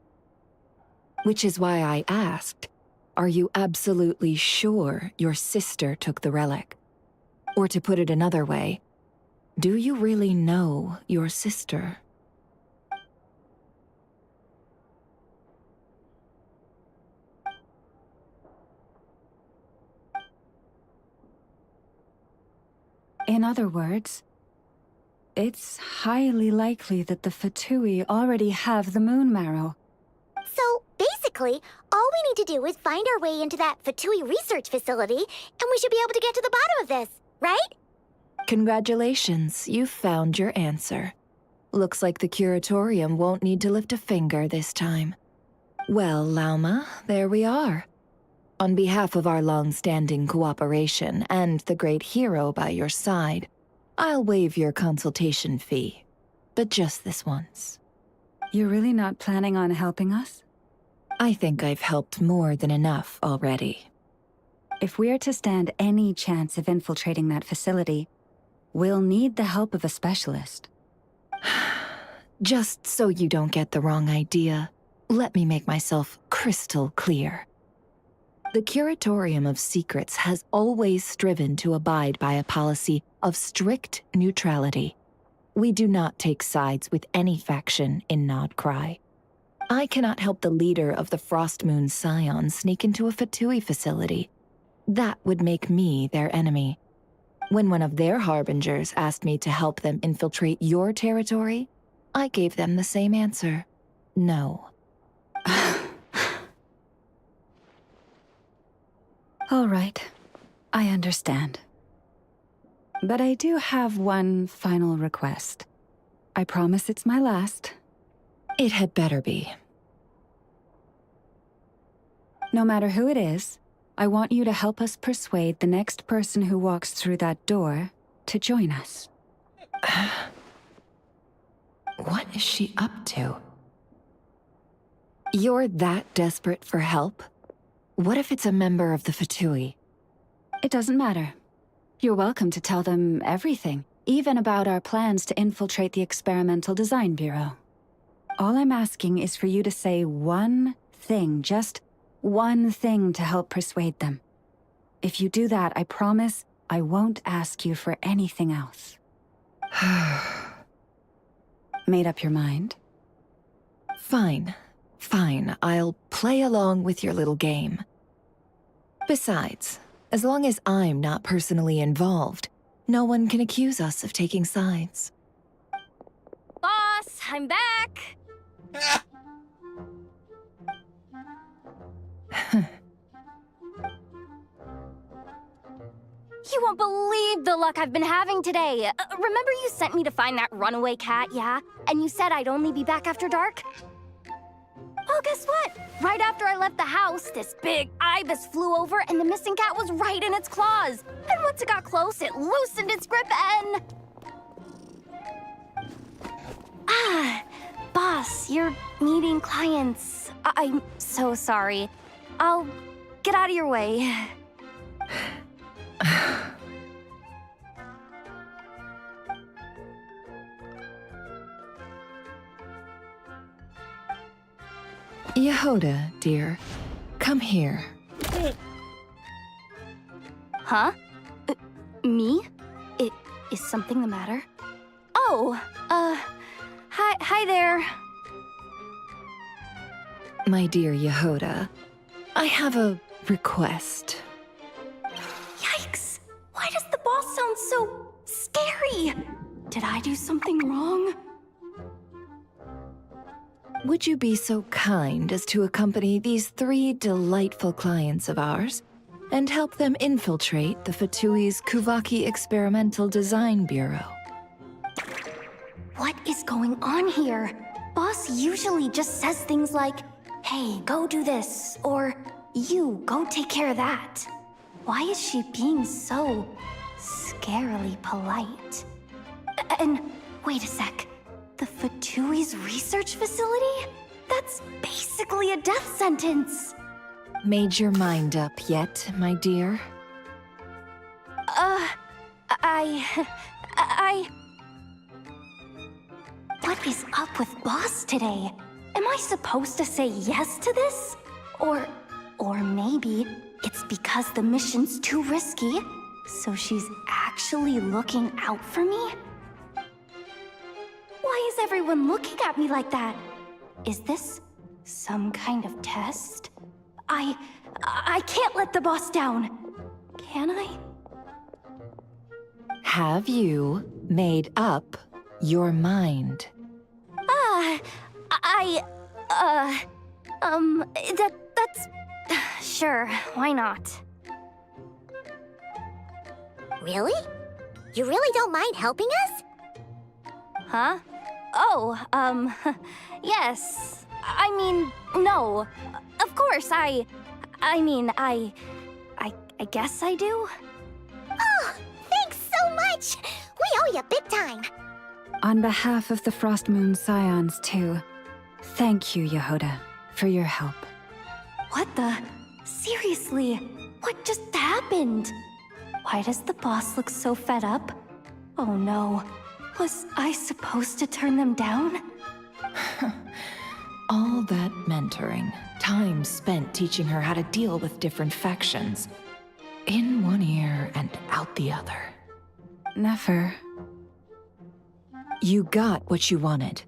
Which is why I asked, are you absolutely sure your sister took the relic? Or to put it another way, do you really know your sister? In other words, it's highly likely that the Fatui already have the moon marrow. So, basically, all we need to do is find our way into that Fatui research facility, and we should be able to get to the bottom of this, right? Congratulations, you've found your answer. Looks like the curatorium won't need to lift a finger this time. Well, Lauma, there we are. On behalf of our long-standing cooperation and the great hero by your side, I'll waive your consultation fee, but just this once. You're really not planning on helping us? I think I've helped more than enough already. If we're to stand any chance of infiltrating that facility, we'll need the help of a specialist. Just so you don't get the wrong idea, let me make myself crystal clear. The Curatorium of Secrets has always striven to abide by a policy of strict neutrality. We do not take sides with any faction in Nodcry. I cannot help the leader of the Frostmoon Scions sneak into a Fatui facility. That would make me their enemy. When one of their harbingers asked me to help them infiltrate your territory, I gave them the same answer. No. All right, I understand. But I do have one final request. I promise it's my last. It had better be. No matter who it is, I want you to help us persuade the next person who walks through that door to join us. What is she up to? You're that desperate for help? What if it's a member of the Fatui? It doesn't matter. You're welcome to tell them everything, even about our plans to infiltrate the Experimental Design Bureau. All I'm asking is for you to say one thing, just one thing to help persuade them. If you do that, I promise I won't ask you for anything else. Made up your mind? Fine. Fine, I'll play along with your little game. Besides, as long as I'm not personally involved, no one can accuse us of taking sides. Boss, I'm back! You won't believe the luck I've been having today. Remember you sent me to find that runaway cat, yeah? And you said I'd only be back after dark? Well, guess what? Right after I left the house, this big ibis flew over and the missing cat was right in its claws. And once it got close, it loosened its grip and... Boss, you're meeting clients. I'm so sorry. I'll get out of your way. Yehoda, dear, come here. Huh? Me? Is something the matter? Oh, hi there. My dear Yehoda, I have a request. Yikes! Why does the boss sound so scary? Did I do something wrong? would you be so kind as to accompany these 3 delightful clients of ours and help them infiltrate the Fatui's Kuvaki Experimental Design Bureau? What is going on here? Boss usually just says things like, hey, go do this, or you, go take care of that. Why is she being so scarily polite? And wait a sec, the Fatui's research facility? That's basically a death sentence. Made your mind up yet, my dear? What is up with Boss today? Am I supposed to say yes to this? Or maybe it's because the mission's too risky, so she's actually looking out for me? Why is everyone looking at me like that? Is this some kind of test? I can't let the boss down. Can I? Have you made up your mind? That's... Sure, why not? Really? You really don't mind helping us? Huh? Oh, yes. I mean, no. Of course, I guess I do. Oh, thanks so much! We owe you big time! On behalf of the Frost Moon Scions, too, thank you, Yehoda, for your help. What the? Seriously, what just happened? Why does the boss look so fed up? Oh no, was I supposed to turn them down? All that mentoring, time spent teaching her how to deal with different factions. In one ear and out the other. Never. You got what you wanted.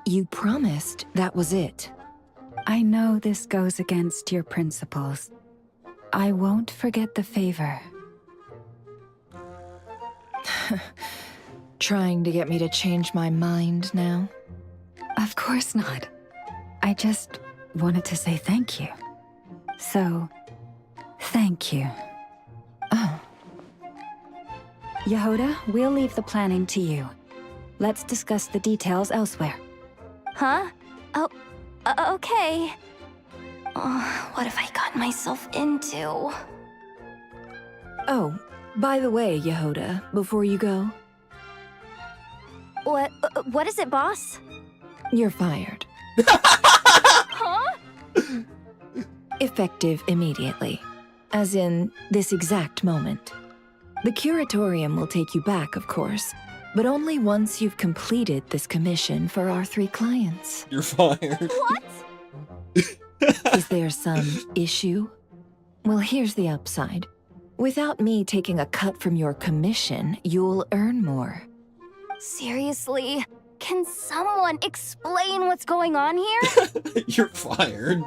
You promised that was it. I know this goes against your principles. I won't forget the favor. Trying to get me to change my mind now? Of course not. I just wanted to say thank you. So, thank you. Oh. Yehoda, we'll leave the planning to you. Let's discuss the details elsewhere. Huh? Oh, okay. Oh, what have I gotten myself into? Oh, by the way, Yehoda, before you go... What is it, boss? You're fired. Huh? Effective immediately. As in, this exact moment. The curatorium will take you back, of course, but only once you've completed this commission for our 3 clients. You're fired. What? Is there some issue? Well, here's the upside. Without me taking a cut from your commission, you'll earn more. Seriously? Can someone explain what's going on here? You're fired.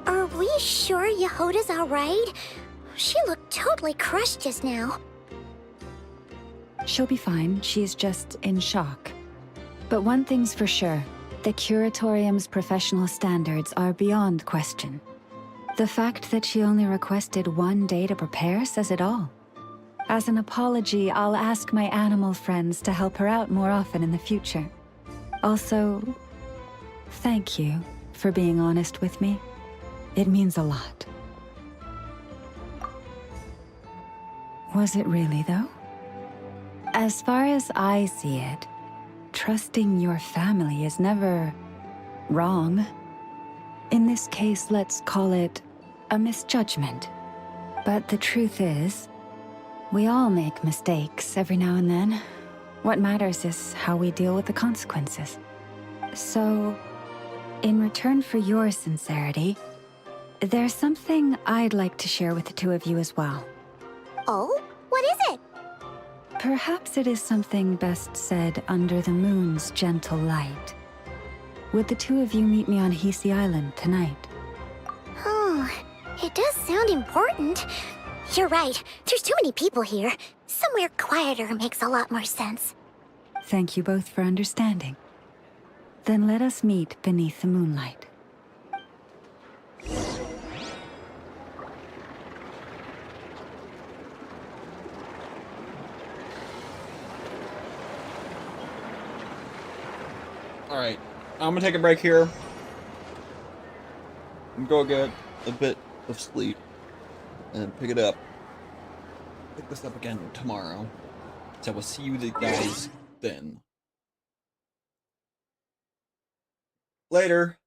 Are we sure Yehoda's alright? She looked totally crushed just now. She'll be fine. She's just in shock. But one thing's for sure. The Curatorium's professional standards are beyond question. The fact that she only requested 1 day to prepare says it all. As an apology, I'll ask my animal friends to help her out more often in the future. Also, thank you for being honest with me. It means a lot. Was it really, though? As far as I see it, trusting your family is never wrong. In this case, let's call it a misjudgment. But the truth is, we all make mistakes every now and then. What matters is how we deal with the consequences. So, in return for your sincerity, there's something I'd like to share with the two of you as well. Oh? What is it? Perhaps it is something best said under the moon's gentle light. Would the two of you meet me on Hisi Island tonight? Oh, it does sound important. You're right. There's too many people here. Somewhere quieter makes a lot more sense. Thank you both for understanding. Then let us meet beneath the moonlight. Alright, I'm gonna take a break here. And go get a bit of sleep. And pick it up. Pick this up again tomorrow. So we'll see you guys then. Later.